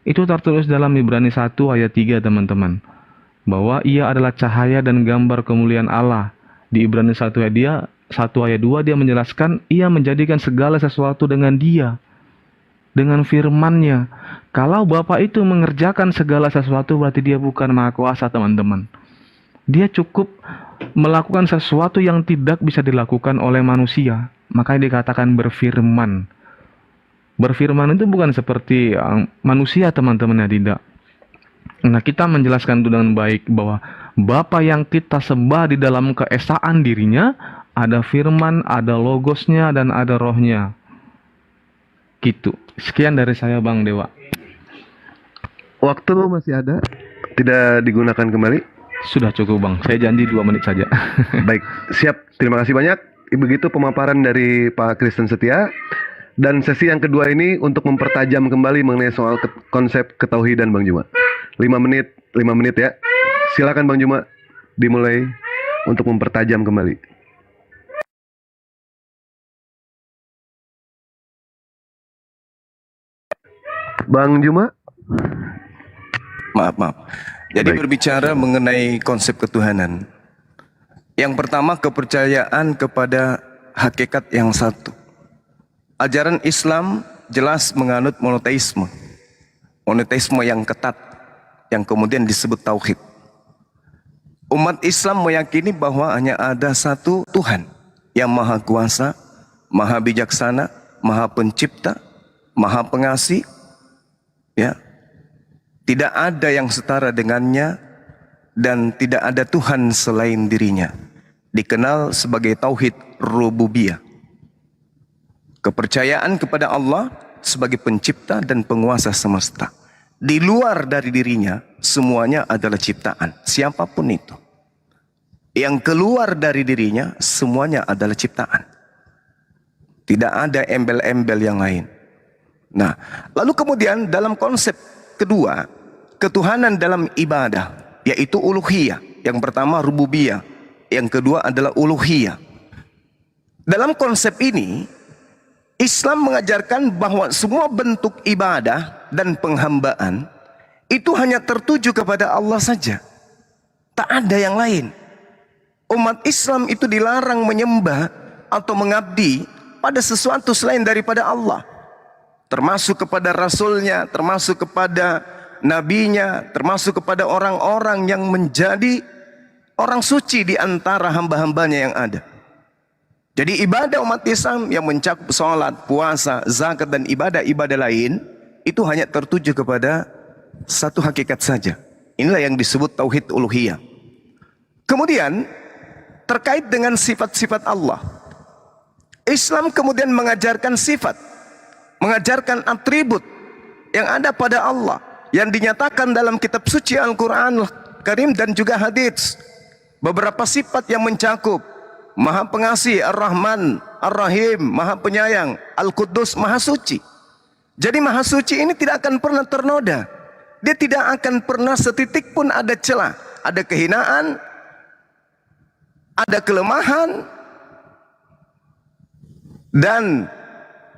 Itu tertulis dalam Ibrani 1 ayat 3 teman-teman. Bahwa ia adalah cahaya dan gambar kemuliaan Allah. Di Ibrani 1 ayat 2 dia menjelaskan ia menjadikan segala sesuatu dengan dia. Dengan firman-Nya. Kalau Bapa itu mengerjakan segala sesuatu berarti dia bukan maha kuasa teman-teman. Dia cukup melakukan sesuatu yang tidak bisa dilakukan oleh manusia. Makanya dikatakan berfirman. Berfirman itu bukan seperti manusia teman-teman, ya tidak. Nah, kita menjelaskan itu dengan baik bahwa Bapa yang kita sembah di dalam keesaan dirinya, ada firman, ada logosnya, dan ada rohnya. Gitu. Sekian dari saya Bang Dewa. Waktu masih ada? Tidak digunakan kembali? Sudah cukup Bang, saya janji 2 menit saja. Baik, siap. Terima kasih banyak. Begitu pemaparan dari Pak Kristen Setia. Dan sesi yang kedua ini untuk mempertajam kembali mengenai soal konsep ketauhidan Bang Juma. 5 menit ya. Silakan Bang Juma, dimulai untuk mempertajam kembali. Bang Juma? Maaf. Jadi Baik. berbicara mengenai konsep ketuhanan. Yang pertama, kepercayaan kepada hakikat yang satu. Ajaran Islam jelas menganut monoteisme. Monoteisme yang ketat, yang kemudian disebut tauhid. Umat Islam meyakini bahwa hanya ada satu Tuhan yang maha kuasa, maha bijaksana, maha pencipta, maha pengasih. Ya, tidak ada yang setara dengannya dan tidak ada Tuhan selain dirinya. Dikenal sebagai tauhid rububiyah. Kepercayaan kepada Allah sebagai pencipta dan penguasa semesta. Di luar dari dirinya semuanya adalah ciptaan, siapapun itu. Yang keluar dari dirinya semuanya adalah ciptaan. Tidak ada embel-embel yang lain. Nah, lalu kemudian dalam konsep kedua, ketuhanan dalam ibadah, yaitu uluhiyah. Yang pertama rububiyah, yang kedua adalah uluhiyah. Dalam konsep ini, Islam mengajarkan bahwa semua bentuk ibadah dan penghambaan itu hanya tertuju kepada Allah saja. Tak ada yang lain. Umat Islam itu dilarang menyembah atau mengabdi pada sesuatu selain daripada Allah. Termasuk kepada Rasulnya, termasuk kepada Nabinya, termasuk kepada orang-orang yang menjadi orang suci di antara hamba-hambanya yang ada. Jadi ibadah umat Islam yang mencakup sholat, puasa, zakat dan ibadah-ibadah lain itu hanya tertuju kepada satu hakikat saja. Inilah yang disebut tauhid uluhiyah. Kemudian terkait dengan sifat-sifat Allah, Islam kemudian mengajarkan sifat, mengajarkan atribut yang ada pada Allah yang dinyatakan dalam kitab suci Al-Quran Karim dan juga hadits. Beberapa sifat yang mencakup Maha Pengasih, Ar-Rahman, Ar-Rahim, Maha Penyayang, Al-Quddus, Maha Suci. Jadi Maha Suci ini tidak akan pernah ternoda. Dia tidak akan pernah setitik pun ada celah, ada kehinaan, ada kelemahan. Dan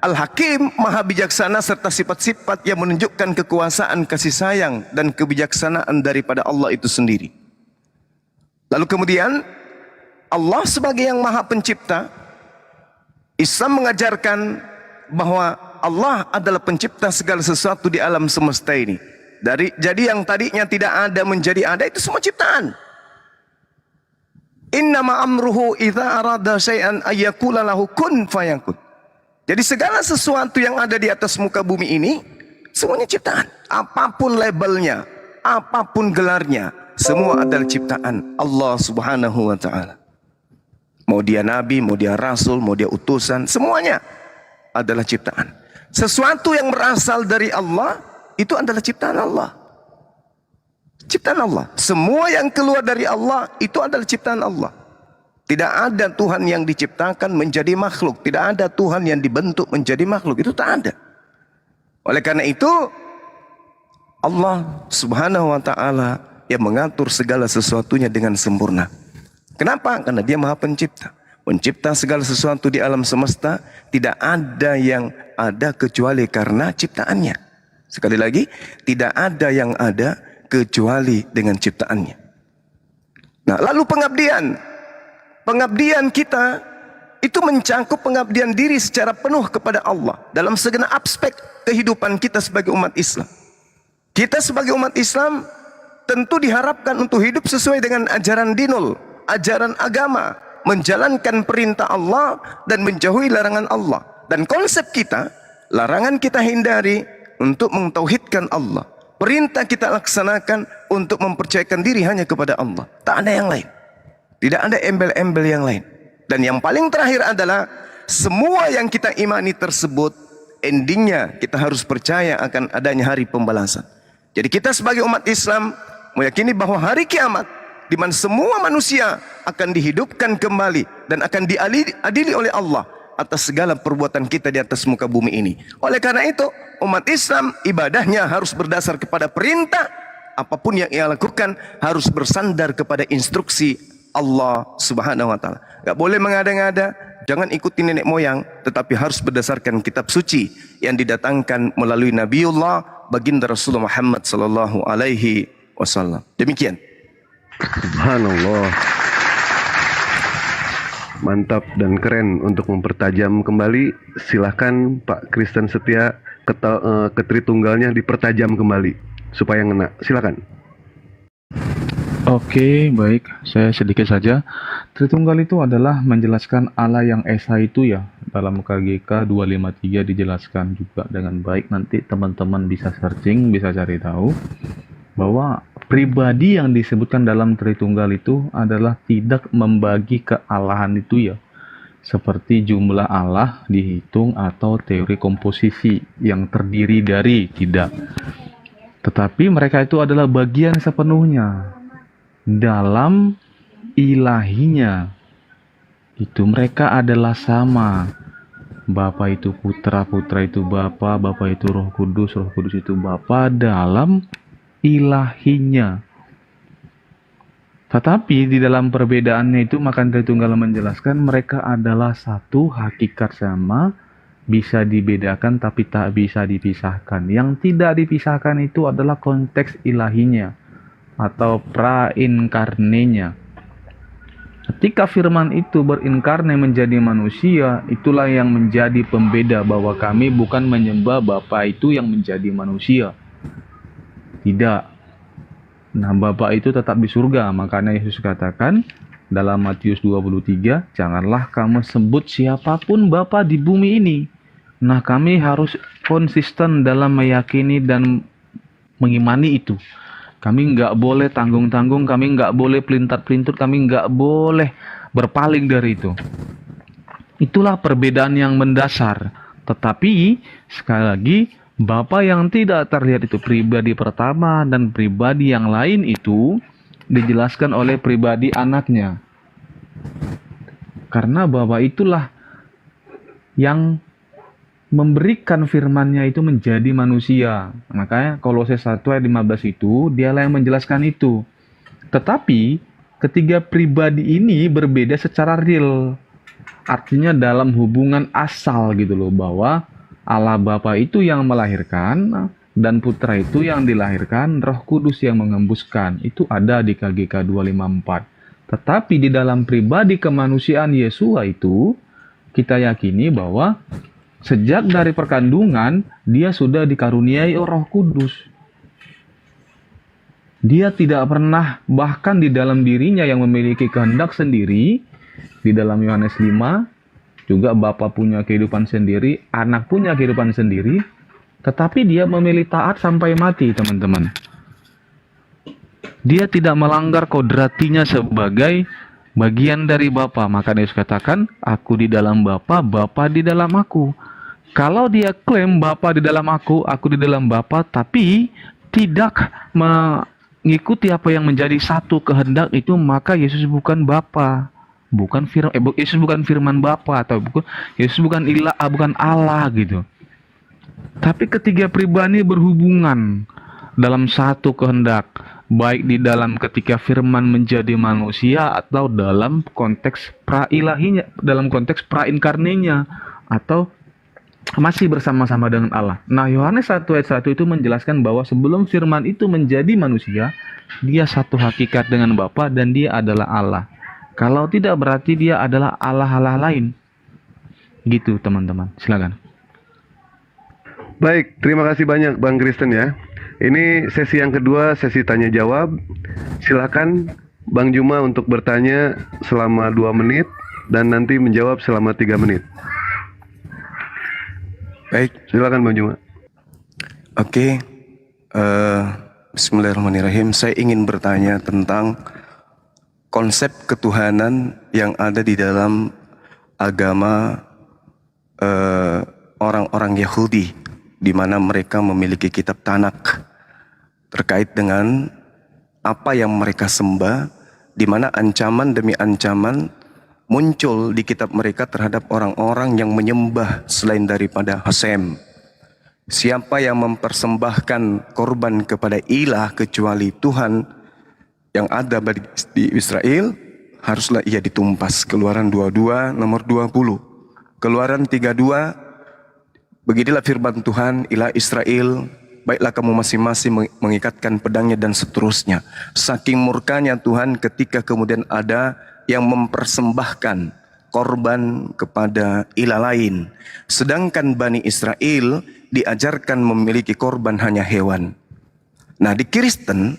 Al-Hakim, Maha Bijaksana serta sifat-sifat yang menunjukkan kekuasaan, kasih sayang dan kebijaksanaan daripada Allah itu sendiri. Lalu kemudian Allah sebagai yang Maha Pencipta, Islam mengajarkan bahwa Allah adalah pencipta segala sesuatu di alam semesta ini. Jadi yang tadinya tidak ada menjadi ada, itu semua ciptaan. Innama amruhu idza arada syai'an ayyakula lahu kun fayakun. Jadi segala sesuatu yang ada di atas muka bumi ini semuanya ciptaan. Apapun labelnya, apapun gelarnya, semua adalah ciptaan Allah Subhanahu wa taala. Mau dia nabi, mau dia rasul, mau dia utusan, semuanya adalah ciptaan. Sesuatu yang berasal dari Allah itu adalah ciptaan Allah. Ciptaan Allah. Semua yang keluar dari Allah itu adalah ciptaan Allah. Tidak ada Tuhan yang diciptakan menjadi makhluk. Tidak ada Tuhan yang dibentuk menjadi makhluk. Itu tak ada. Oleh karena itu, Allah Subhanahu wa ta'ala yang mengatur segala sesuatunya dengan sempurna. Kenapa? Karena dia Maha Pencipta. Mencipta segala sesuatu di alam semesta. Tidak ada yang ada kecuali karena ciptaannya. Sekali lagi, tidak ada yang ada kecuali dengan ciptaannya. Nah, lalu pengabdian. Pengabdian kita itu mencakup pengabdian diri secara penuh kepada Allah dalam segenap aspek kehidupan kita sebagai umat Islam. Kita sebagai umat Islam tentu diharapkan untuk hidup sesuai dengan ajaran dinul, ajaran agama, menjalankan perintah Allah dan menjauhi larangan Allah. Dan konsep kita, larangan kita hindari untuk mentauhidkan Allah. Perintah kita laksanakan untuk mempercayakan diri hanya kepada Allah. Tak ada yang lain. Tidak ada embel-embel yang lain. Dan yang paling terakhir adalah semua yang kita imani tersebut endingnya kita harus percaya akan adanya hari pembalasan. Jadi kita sebagai umat Islam meyakini bahwa hari kiamat di mana semua manusia akan dihidupkan kembali dan akan diadili oleh Allah atas segala perbuatan kita di atas muka bumi ini. Oleh karena itu, umat Islam ibadahnya harus berdasar kepada perintah. Apapun yang ia lakukan harus bersandar kepada instruksi Allah Subhanahu wa taala. Enggak boleh mengada-ngada, jangan ikuti nenek moyang, tetapi harus berdasarkan kitab suci yang didatangkan melalui Nabiullah baginda Rasulullah Muhammad sallallahu alaihi wasallam. Demikian. Subhanallah. Mantap dan keren. Untuk mempertajam kembali, silahkan Pak Kristen Setia ke Tritunggalnya dipertajam kembali supaya ngena. Silakan. Oke, baik. Saya sedikit saja. Tritunggal itu adalah menjelaskan Allah yang Esa itu ya. Dalam KGK 253 dijelaskan juga dengan baik. Nanti teman-teman bisa searching, bisa cari tahu bahwa pribadi yang disebutkan dalam Tritunggal itu adalah tidak membagi kealahan itu ya. Seperti jumlah Allah dihitung atau teori komposisi yang terdiri dari, tidak. Tetapi mereka itu adalah bagian sepenuhnya dalam ilahinya. Itu mereka adalah sama. Bapa itu putra, putra itu Bapa, Bapa itu Roh Kudus itu Bapa dalam ilahinya. Tetapi di dalam perbedaannya itu maka Tritunggal menjelaskan mereka adalah satu hakikat sama, bisa dibedakan tapi tak bisa dipisahkan. Yang tidak dipisahkan itu adalah konteks ilahinya atau prainkarnenya. Ketika firman itu berinkarne menjadi manusia, itulah yang menjadi pembeda bahwa kami bukan menyembah Bapa itu yang menjadi manusia. Tidak. Nah, Bapa itu tetap di surga. Makanya Yesus katakan dalam Matius 23, janganlah kamu sebut siapapun Bapa di bumi ini. Nah, kami harus konsisten dalam meyakini dan mengimani itu. Kami nggak boleh tanggung-tanggung, kami nggak boleh pelintat-pelintut, kami nggak boleh berpaling dari itu. Itulah perbedaan yang mendasar. Tetapi, sekali lagi, Bapa yang tidak terlihat itu pribadi pertama dan pribadi yang lain itu dijelaskan oleh pribadi anaknya. Karena Bapa itulah yang memberikan firman-Nya itu menjadi manusia. Makanya Kolose 1 ayat 15 itu dialah yang menjelaskan itu. Tetapi ketiga pribadi ini berbeda secara real. Artinya dalam hubungan asal gitu loh, bahwa Allah Bapa itu yang melahirkan dan Putra itu yang dilahirkan, Roh Kudus yang mengembuskan. Itu ada di KGK 254. Tetapi di dalam pribadi kemanusiaan Yesua itu kita yakini bahwa sejak dari perkandungan dia sudah dikaruniai Roh Kudus. Dia tidak pernah, bahkan di dalam dirinya yang memiliki kehendak sendiri. Di dalam Yohanes 5 juga Bapa punya kehidupan sendiri, Anak punya kehidupan sendiri, tetapi dia memilih taat sampai mati, teman-teman. Dia tidak melanggar kodratinya sebagai bagian dari Bapa. Maka Yesus katakan, aku di dalam Bapa, Bapa di dalam aku. Kalau dia klaim Bapa di dalam aku di dalam Bapa, tapi tidak mengikuti apa yang menjadi satu kehendak itu, maka Yesus bukan Bapa. Yesus bukan firman Bapa, atau Yesus bukan Allah gitu. Tapi ketiga pribadi berhubungan dalam satu kehendak, baik di dalam ketika firman menjadi manusia atau dalam konteks pra-ilahinya, dalam konteks pra-inkarnenya, atau masih bersama-sama dengan Allah. Nah, Yohanes 1 ayat 1 itu menjelaskan bahwa sebelum firman itu menjadi manusia, dia satu hakikat dengan Bapa dan dia adalah Allah. Kalau tidak, berarti dia adalah Allah-Allah lain. Gitu, teman-teman. Silakan. Baik, terima kasih banyak Bang Kristen ya. Ini sesi yang kedua, sesi tanya jawab. Silakan Bang Juma untuk bertanya selama 2 menit dan nanti menjawab selama 3 menit. Baik, Silakan Bang Juma. oke. Bismillahirrahmanirrahim. Saya ingin bertanya tentang konsep ketuhanan yang ada di dalam agama orang-orang Yahudi, di mana mereka memiliki kitab Tanakh terkait dengan apa yang mereka sembah, di mana ancaman demi ancaman muncul di kitab mereka terhadap orang-orang yang menyembah selain daripada Hasem. Siapa yang mempersembahkan korban kepada ilah kecuali Tuhan yang ada di Israel, haruslah ia ditumpas. Keluaran 22 nomor 20. Keluaran 32, beginilah firman Tuhan, ilah Israel, baiklah kamu masing-masing mengikatkan pedangnya, dan seterusnya. Saking murkanya Tuhan ketika kemudian ada yang mempersembahkan korban kepada ilah lain. Sedangkan Bani Israel diajarkan memiliki korban hanya hewan. Nah, di Kristen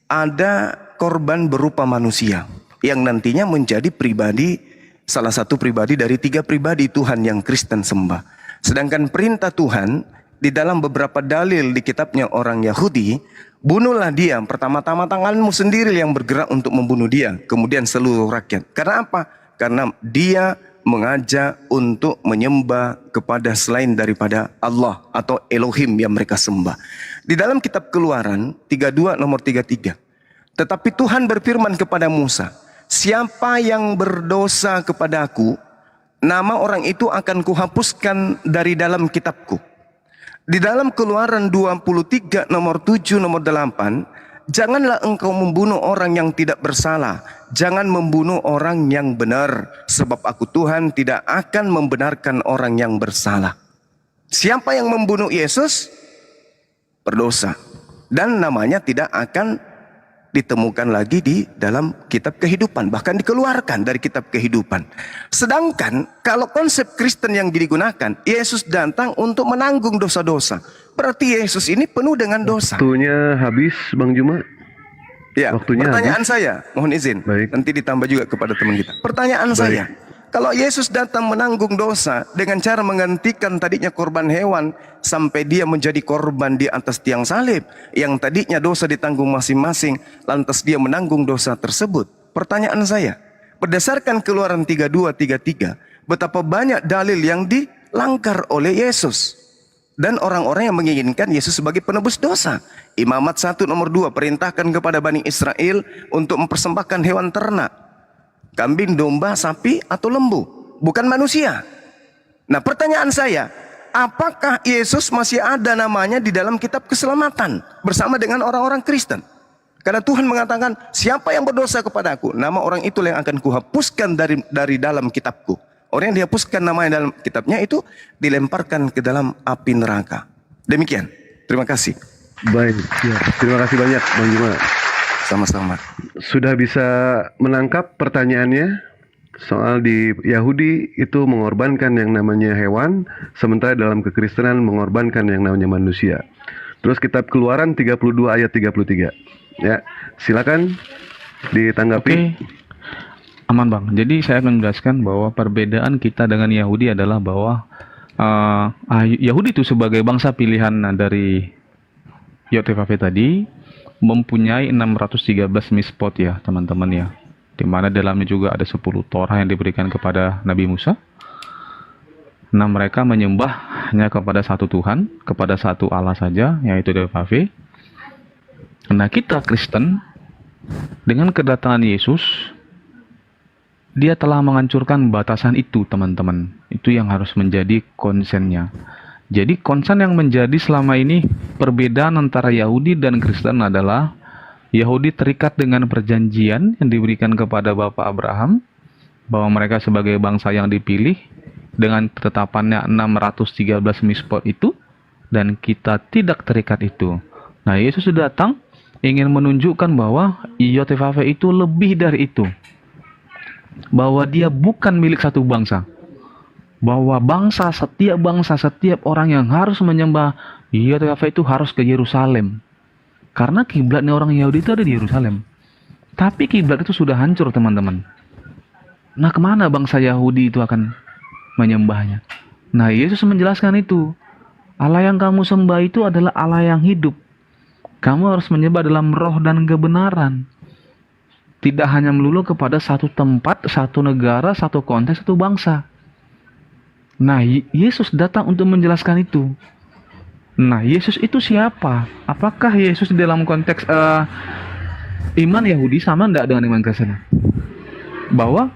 ada korban berupa manusia yang nantinya menjadi pribadi, salah satu pribadi dari 3 pribadi Tuhan yang Kristen sembah. Sedangkan perintah Tuhan di dalam beberapa dalil di kitabnya orang Yahudi, bunuhlah dia, pertama-tama tanganmu sendiri yang bergerak untuk membunuh dia, kemudian seluruh rakyat. Karena apa? Karena dia mengajak untuk menyembah kepada selain daripada Allah atau Elohim yang mereka sembah. Di dalam kitab Keluaran 32 nomor 33. Tetapi Tuhan berfirman kepada Musa, siapa yang berdosa kepadaku, nama orang itu akan kuhapuskan dari dalam kitabku. Di dalam Keluaran 23 nomor 7 nomor 8, janganlah engkau membunuh orang yang tidak bersalah, jangan membunuh orang yang benar, sebab aku Tuhan tidak akan membenarkan orang yang bersalah. Siapa yang membunuh Yesus berdosa, dan namanya tidak akan ditemukan lagi di dalam kitab kehidupan, bahkan dikeluarkan dari kitab kehidupan. Sedangkan kalau konsep Kristen yang digunakan, Yesus datang untuk menanggung dosa-dosa. Berarti Yesus ini penuh dengan dosa. Waktunya habis Bang Juma. Ya, Waktunya pertanyaan saya, mohon izin. Baik. Nanti ditambah juga kepada teman kita. Pertanyaan saya, kalau Yesus datang menanggung dosa dengan cara menggantikan tadinya korban hewan sampai dia menjadi korban di atas tiang salib, yang tadinya dosa ditanggung masing-masing, lantas dia menanggung dosa tersebut. Pertanyaan saya, berdasarkan Keluaran 32-33, betapa banyak dalil yang dilanggar oleh Yesus dan orang-orang yang menginginkan Yesus sebagai penebus dosa. Imamat 1 nomor 2 perintahkan kepada Bani Israel untuk mempersembahkan hewan ternak, kambing, domba, sapi, atau lembu, bukan manusia. Nah, pertanyaan saya, apakah Yesus masih ada namanya di dalam kitab keselamatan bersama dengan orang-orang Kristen? Karena Tuhan mengatakan, siapa yang berdosa kepadaku, nama orang itulah yang akan kuhapuskan dari dalam kitabku. Orang yang dihapuskan namanya dalam kitabnya itu dilemparkan ke dalam api neraka. Demikian. Terima kasih. Baik, ya. Terima kasih banyak Bang Juma. Sama-sama. Sudah bisa menangkap pertanyaannya? Soal di Yahudi itu mengorbankan yang namanya hewan, sementara dalam kekristenan mengorbankan yang namanya manusia. Terus kitab Keluaran 32 ayat 33. Ya, silakan ditanggapi. Oke, aman Bang. Jadi saya akan menjelaskan bahwa perbedaan kita dengan Yahudi adalah bahwa Yahudi itu sebagai bangsa pilihan dari YTVV tadi mempunyai 613 mispot ya teman-teman ya. Di mana dalamnya juga ada 10 Torah yang diberikan kepada Nabi Musa. Nah, mereka menyembah hanya kepada satu Tuhan, kepada satu Allah saja, yaitu YHWH. Nah, kita Kristen, dengan kedatangan Yesus, dia telah menghancurkan batasan itu, teman-teman. Itu yang harus menjadi konsennya. Jadi, konsen yang menjadi selama ini perbedaan antara Yahudi dan Kristen adalah Yahudi terikat dengan perjanjian yang diberikan kepada Bapak Abraham bahwa mereka sebagai bangsa yang dipilih dengan ketetapannya 613 mispot itu, dan kita tidak terikat itu. Nah, Yesus datang ingin menunjukkan bahwa YHWH itu lebih dari itu. Bahwa dia bukan milik satu bangsa. Bahwa setiap orang yang harus menyembah YHWH itu harus ke Yerusalem. Karena kiblatnya orang Yahudi itu ada di Yerusalem. Tapi kiblat itu sudah hancur, teman-teman. Nah, kemana bangsa Yahudi itu akan menyembahnya? Nah, Yesus menjelaskan itu. Allah yang kamu sembah itu adalah Allah yang hidup. Kamu harus menyembah dalam roh dan kebenaran. Tidak hanya melulu kepada satu tempat, satu negara, satu konteks, satu bangsa. Nah, Yesus datang untuk menjelaskan itu. Nah, Yesus itu siapa? Apakah Yesus dalam konteks iman Yahudi sama enggak dengan iman Kristen? Bahwa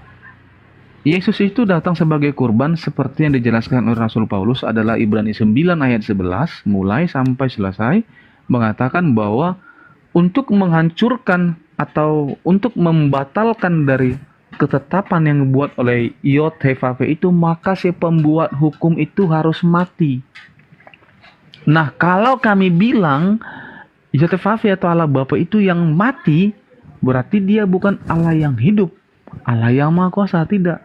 Yesus itu datang sebagai kurban seperti yang dijelaskan oleh Rasul Paulus adalah Ibrani 9 ayat 11 mulai sampai selesai mengatakan bahwa untuk menghancurkan atau untuk membatalkan dari ketetapan yang dibuat oleh YHWH itu, maka si pembuat hukum itu harus mati. Nah, kalau kami bilang YHWH atau Allah Bapa itu yang mati, berarti dia bukan Allah yang hidup, Allah yang Maha Kuasa, tidak.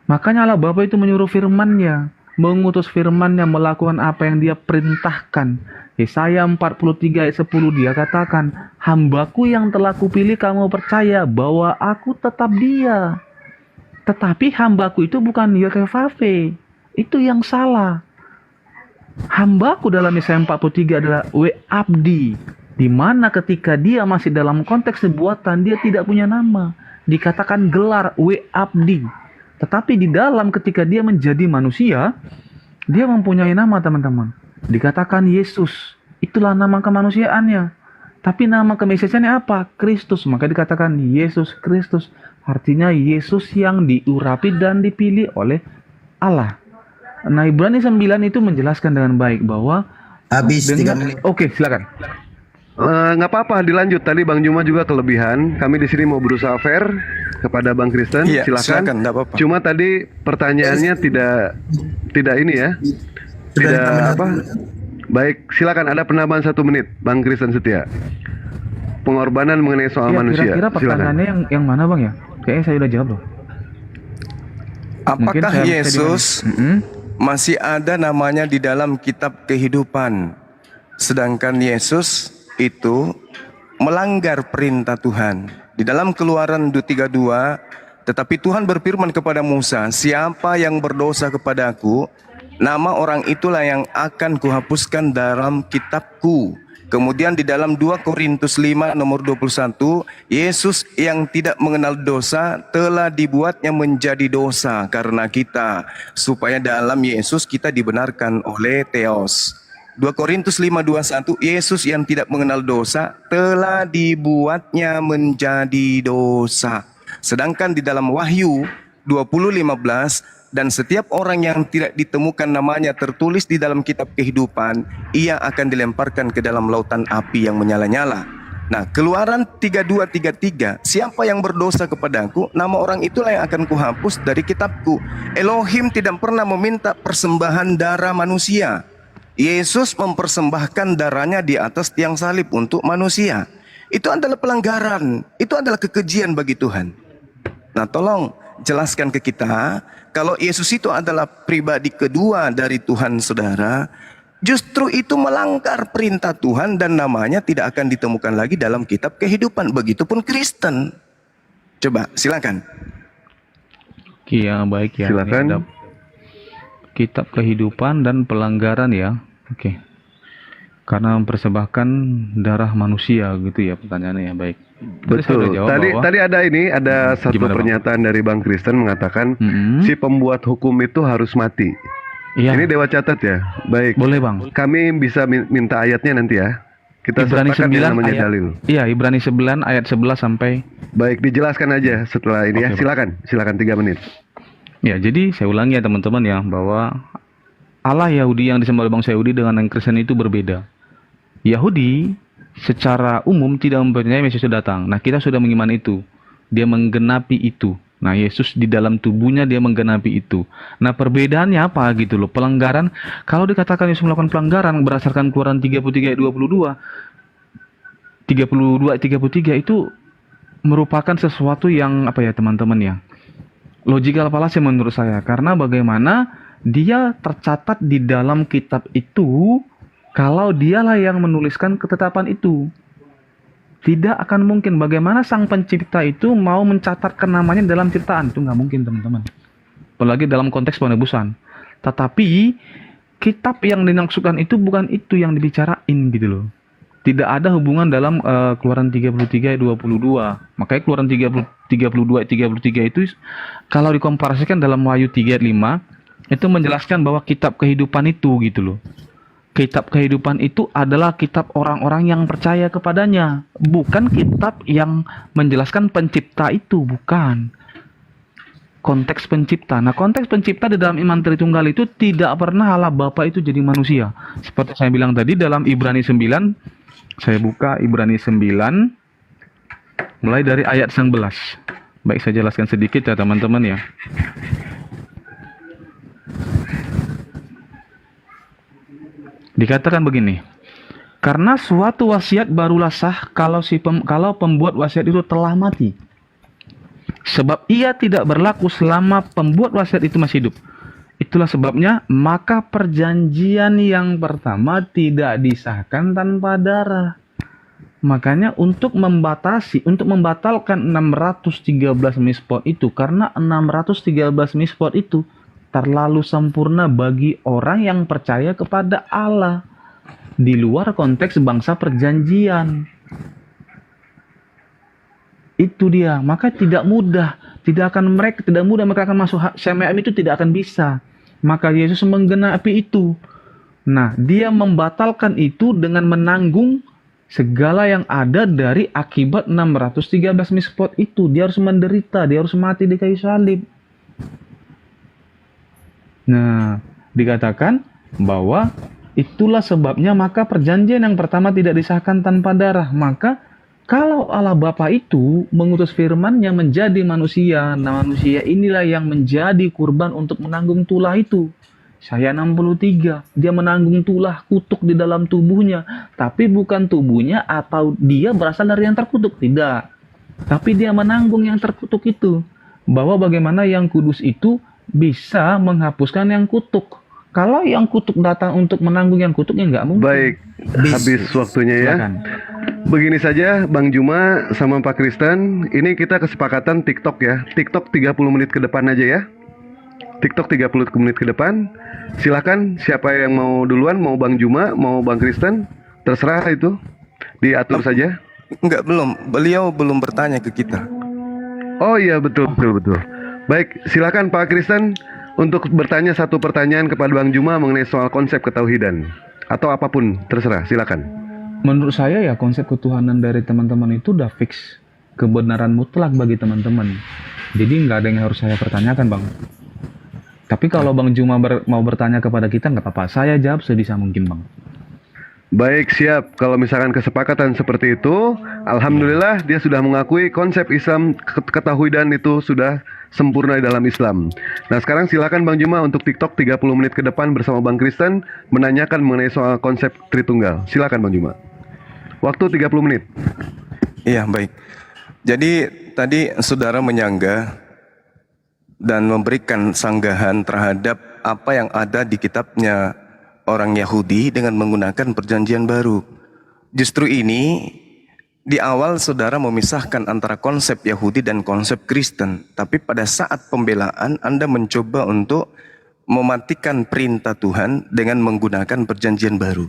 Makanya Allah Bapa itu menyuruh firman-Nya, mengutus firman-Nya melakukan apa yang dia perintahkan. Yesaya 43 ayat 10 dia katakan, hambaku yang telah kupilih kamu percaya bahwa aku tetap dia. Tetapi hambaku itu bukan YHWH, itu yang salah. Hambaku dalam Yesaya 43 adalah Abdi, di mana ketika dia masih dalam konteks sebuatan dia tidak punya nama, dikatakan gelar Abdi. Tetapi di dalam ketika dia menjadi manusia, dia mempunyai nama, teman-teman. Dikatakan Yesus, itulah nama kemanusiaannya. Tapi nama kemesiasannya apa? Kristus. Maka dikatakan Yesus Kristus. Artinya Yesus yang diurapi dan dipilih oleh Allah. Nah, Ibrani 9 itu menjelaskan dengan baik bahwa Habis 3 menit. Oke, silakan. Nggak apa-apa, dilanjut. Tadi Bang Juma juga kelebihan. Kami di sini mau berusaha fair kepada Bang Kristen. Iya, silakan. nggak apa-apa. Cuma tadi pertanyaannya tidak ini ya. Tidak apa? Baik, silakan, ada penambahan 1 menit, Bang Kristen Setia. Pengorbanan mengenai soal ya, manusia. Kira-kira pertanyaannya yang mana, Bang ya? Kayaknya saya udah jawab loh. Apakah Yesus masih ada namanya di dalam kitab kehidupan? Sedangkan Yesus itu melanggar perintah Tuhan. Di dalam Keluaran 32, tetapi Tuhan berfirman kepada Musa, siapa yang berdosa kepadaku, nama orang itulah yang akan kuhapuskan dalam kitabku. Kemudian di dalam 2 Korintus 5 nomor 21, Yesus yang tidak mengenal dosa telah dibuatnya menjadi dosa karena kita, supaya dalam Yesus kita dibenarkan oleh Theos. 2 Korintus 5:21, Yesus yang tidak mengenal dosa telah dibuatnya menjadi dosa. Sedangkan di dalam Wahyu 20:15, dan setiap orang yang tidak ditemukan namanya tertulis di dalam kitab kehidupan, ia akan dilemparkan ke dalam lautan api yang menyala-nyala. Nah, Keluaran 32:33, siapa yang berdosa kepadaku, nama orang itulah yang akan kuhapus dari kitabku. Elohim tidak pernah meminta persembahan darah manusia. Yesus mempersembahkan darahnya di atas tiang salib untuk manusia. Itu adalah pelanggaran, itu adalah kekejian bagi Tuhan. Nah, tolong jelaskan ke kita, kalau Yesus itu adalah pribadi kedua dari Tuhan saudara, justru itu melanggar perintah Tuhan dan namanya tidak akan ditemukan lagi dalam kitab kehidupan. Begitupun Kristen. Coba, silakan. Iya, baik ya. Silakan. Ini ada kitab kehidupan dan pelanggaran ya. Oke. Karena mempersembahkan darah manusia gitu ya pertanyaannya ya. Baik. Tadi saya udah Betul. jawab Tadi bahwa- tadi ada satu Gimana, Bang? pernyataan dari Bang Kristen mengatakan Mm-mm. si pembuat hukum itu harus mati. Iya. Ini Dewa catat ya. Baik. Boleh, Bang. Kami bisa minta ayatnya nanti ya. Kita Ibrani sertakan yang 9 namanya ayat. dalil. Iya, Ibrani 9 ayat 11 sampai. Baik, dijelaskan aja setelah ini ya. Oke, Bang. Silakan 3 menit. Ya, jadi saya ulangi ya teman-teman ya, bahwa Allah Yahudi yang disembah oleh bangsa Yahudi dengan yang Kristen itu berbeda. Yahudi secara umum tidak mempercayai Mesias itu datang. Nah, kita sudah mengimani itu. Dia menggenapi itu. Nah, Yesus di dalam tubuhnya dia menggenapi itu. Nah, perbedaannya apa gitu loh? Pelanggaran, kalau dikatakan Yesus melakukan pelanggaran berdasarkan Keluaran 33 ayat 33 itu merupakan sesuatu yang apa ya teman-teman ya? Logical fallacy menurut saya, karena bagaimana dia tercatat di dalam kitab itu kalau dialah yang menuliskan ketetapan itu. Tidak akan mungkin bagaimana sang pencipta itu mau mencatatkan namanya dalam ciptaan. Itu nggak mungkin teman-teman. Apalagi dalam konteks penebusan. Tetapi kitab yang dimaksudkan itu bukan itu yang dibicarain gitu loh. Tidak ada hubungan dalam Keluaran 33 ayat 22. Makanya Keluaran 32 ayat 33 itu kalau dikomparasikan dalam Wahyu 3 ayat 5 itu menjelaskan bahwa kitab kehidupan itu gitu loh. Kitab kehidupan itu adalah kitab orang-orang yang percaya kepadanya, bukan kitab yang menjelaskan pencipta itu, bukan. Konteks pencipta. Nah, konteks pencipta di dalam iman Tritunggal itu tidak pernah Allah Bapa itu jadi manusia. Seperti saya bilang tadi dalam Ibrani 9, saya buka Ibrani 9 mulai dari ayat 11. Baik, saya jelaskan sedikit ya teman-teman ya. Dikatakan begini, karena suatu wasiat barulah sah kalau pembuat wasiat itu telah mati. Sebab ia tidak berlaku selama pembuat wasiat itu masih hidup. Itulah sebabnya maka perjanjian yang pertama tidak disahkan tanpa darah. Makanya untuk membatalkan 613 mispot itu, karena 613 mispot itu terlalu sempurna bagi orang yang percaya kepada Allah di luar konteks bangsa perjanjian. Itu dia. Maka tidak mudah mereka akan masuk Syama'im itu tidak akan bisa. Maka Yesus menggenapi itu. Nah, dia membatalkan itu dengan menanggung segala yang ada dari akibat 613 mispot itu. Dia harus menderita, dia harus mati di kayu salib. Nah, dikatakan bahwa itulah sebabnya maka perjanjian yang pertama tidak disahkan tanpa darah. Maka kalau Allah Bapa itu mengutus firman-Nya menjadi manusia, nah manusia inilah yang menjadi kurban untuk menanggung tulah itu. Saya 63, dia menanggung tulah kutuk di dalam tubuhnya, tapi bukan tubuhnya atau dia berasal dari yang terkutuk, tidak. Tapi dia menanggung yang terkutuk itu. Bahwa bagaimana yang kudus itu bisa menghapuskan yang kutuk. Kalau yang kutuk datang untuk menanggung yang kutuknya nggak mungkin. Baik, habis waktunya ya. Silakan. Begini saja Bang Juma sama Pak Kristen, ini kita kesepakatan TikTok ya. TikTok 30 menit ke depan aja ya. TikTok 30 menit ke depan. Silakan siapa yang mau duluan, mau Bang Juma, mau Bang Kristen, terserah itu. Diatur saja. Enggak, belum. Beliau belum bertanya ke kita. Oh iya, betul. Baik, silakan Pak Kristen untuk bertanya satu pertanyaan kepada Bang Juma mengenai soal konsep ketauhidan atau apapun, terserah, silakan. Menurut saya ya konsep ketuhanan dari teman-teman itu udah fix, kebenaran mutlak bagi teman-teman. Jadi nggak ada yang harus saya pertanyakan, Bang. Tapi kalau Bang Juma mau bertanya kepada kita nggak apa-apa. Saya jawab sebisa mungkin, Bang. Baik, siap. Kalau misalkan kesepakatan seperti itu, alhamdulillah dia sudah mengakui konsep Islam ketauhidan itu sudah sempurna di dalam Islam. Nah, sekarang silakan Bang Juma untuk TikTok 30 menit ke depan bersama Bang Kristen menanyakan mengenai soal konsep Tritunggal. Silakan Bang Juma. Waktu 30 menit. Iya, baik. Jadi tadi saudara menyanggah dan memberikan sanggahan terhadap apa yang ada di kitabnya orang Yahudi dengan menggunakan perjanjian baru. Justru ini di awal saudara memisahkan antara konsep Yahudi dan konsep Kristen. Tapi pada saat pembelaan Anda mencoba untuk mematikan perintah Tuhan dengan menggunakan perjanjian baru.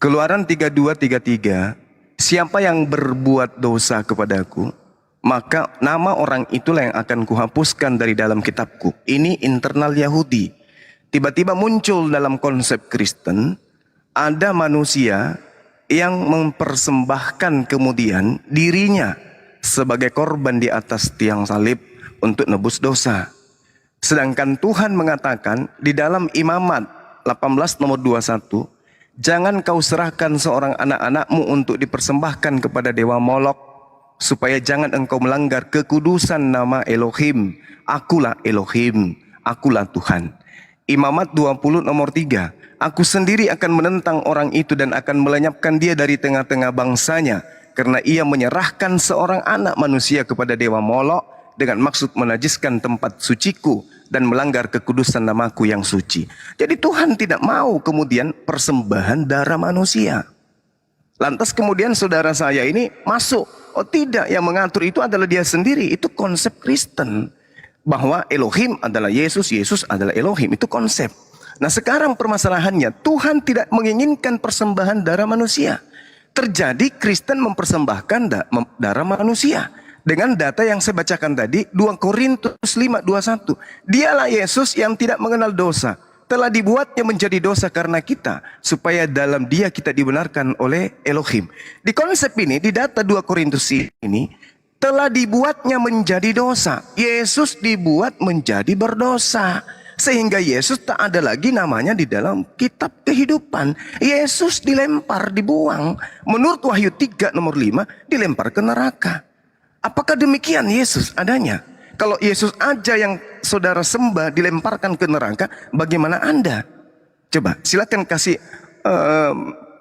Keluaran 32:33, siapa yang berbuat dosa kepadaku, maka nama orang itulah yang akan kuhapuskan dari dalam kitabku. Ini internal Yahudi. Tiba-tiba muncul dalam konsep Kristen, ada manusia yang mempersembahkan kemudian dirinya sebagai korban di atas tiang salib untuk nebus dosa. Sedangkan Tuhan mengatakan di dalam Imamat 18 nomor 21, jangan kau serahkan seorang anak-anakmu untuk dipersembahkan kepada dewa Molok, supaya jangan engkau melanggar kekudusan nama Elohim. Akulah Elohim, akulah Tuhan. Imamat 20 nomor 3, aku sendiri akan menentang orang itu dan akan melenyapkan dia dari tengah-tengah bangsanya, karena ia menyerahkan seorang anak manusia kepada dewa Molok dengan maksud menajiskan tempat suciku dan melanggar kekudusan namaku yang suci. Jadi Tuhan tidak mau kemudian persembahan darah manusia. Lantas kemudian saudara saya ini masuk, oh tidak, yang mengatur itu adalah dia sendiri. Itu konsep Kristen, bahwa Elohim adalah Yesus, Yesus adalah Elohim. Itu konsep. Nah sekarang permasalahannya, Tuhan tidak menginginkan persembahan darah manusia. Terjadi Kristen mempersembahkan darah manusia. Dengan data yang saya bacakan tadi, 2 Korintus 5:21. Dialah Yesus yang tidak mengenal dosa, telah dibuatnya menjadi dosa karena kita, supaya dalam dia kita dibenarkan oleh Elohim. Di konsep ini, di data 2 Korintus ini, telah dibuatnya menjadi dosa. Yesus dibuat menjadi berdosa, sehingga Yesus tak ada lagi namanya di dalam kitab kehidupan. Yesus dilempar, dibuang. Menurut Wahyu 3 nomor 5, dilempar ke neraka. Apakah demikian Yesus adanya? Kalau Yesus aja yang saudara sembah dilemparkan ke neraka, bagaimana Anda? Coba silakan kasih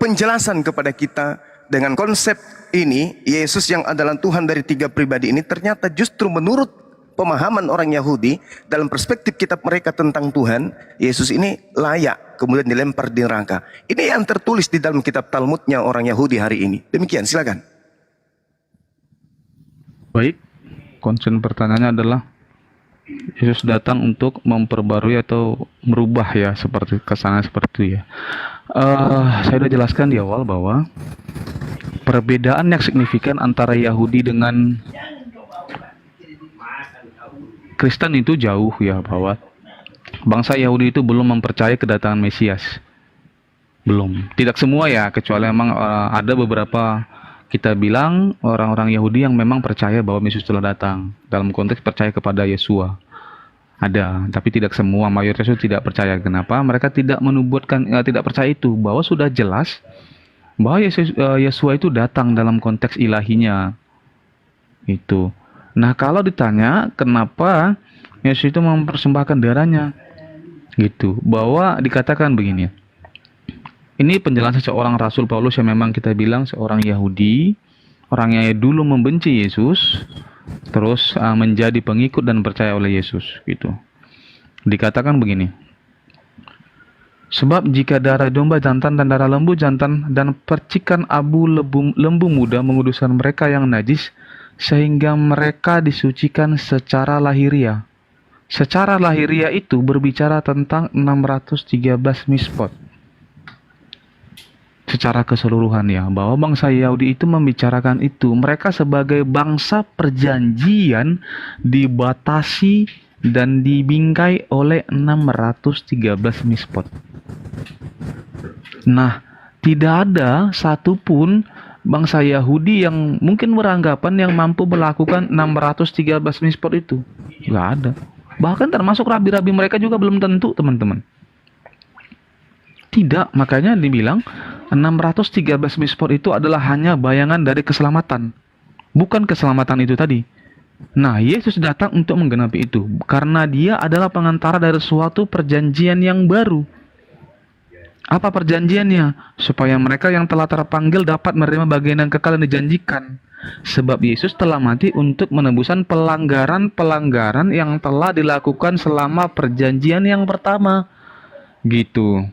penjelasan kepada kita dengan konsep ini. Yesus yang adalah Tuhan dari 3 pribadi ini ternyata justru menurut pemahaman orang Yahudi, dalam perspektif kitab mereka tentang Tuhan, Yesus ini layak kemudian dilempar di neraka. Ini yang tertulis di dalam kitab Talmudnya orang Yahudi hari ini. Demikian, silakan. Baik, concern pertanyaannya adalah Yesus datang untuk memperbarui atau merubah ya, seperti kesannya seperti itu ya. Saya sudah jelaskan di awal bahwa perbedaan yang signifikan antara Yahudi dengan Kristen itu jauh ya, bahwa bangsa Yahudi itu belum mempercayai kedatangan Mesias. Belum. Tidak semua ya, kecuali memang ada beberapa, kita bilang orang-orang Yahudi yang memang percaya bahwa Mesias telah datang, dalam konteks percaya kepada Yesua. Ada, tapi tidak semua, mayoritas itu tidak percaya. Kenapa? Mereka tidak menubuatkan, tidak percaya itu, bahwa sudah jelas bahwa Yesua itu datang dalam konteks ilahinya. Itu. Nah, kalau ditanya kenapa Yesus itu mempersembahkan darahnya, gitu, bahwa dikatakan begini. Ini penjelasan seorang Rasul Paulus yang memang kita bilang seorang Yahudi, orang yang dulu membenci Yesus, terus menjadi pengikut dan percaya oleh Yesus, gitu. Dikatakan begini. Sebab jika darah domba jantan dan darah lembu jantan dan percikan abu lembu muda menguduskan mereka yang najis, sehingga mereka disucikan secara lahiriah. Secara lahiriah itu berbicara tentang 613 mispot. Secara keseluruhan ya, bahwa bangsa Yahudi itu membicarakan itu. Mereka sebagai bangsa perjanjian dibatasi dan dibingkai oleh 613 mispot. Nah, tidak ada satupun bangsa Yahudi yang mungkin beranggapan yang mampu melakukan 613 mispot itu. Nggak ada. Bahkan termasuk rabi-rabi mereka juga belum tentu, teman-teman. Tidak, makanya dibilang 613 mispor itu adalah hanya bayangan dari keselamatan. Bukan keselamatan itu tadi. Nah, Yesus datang untuk menggenapi itu. Karena dia adalah pengantara dari suatu perjanjian yang baru. Apa perjanjiannya? Supaya mereka yang telah terpanggil dapat menerima bagian yang kekal yang dijanjikan. Sebab Yesus telah mati untuk menebusan pelanggaran-pelanggaran yang telah dilakukan selama perjanjian yang pertama. Gitu.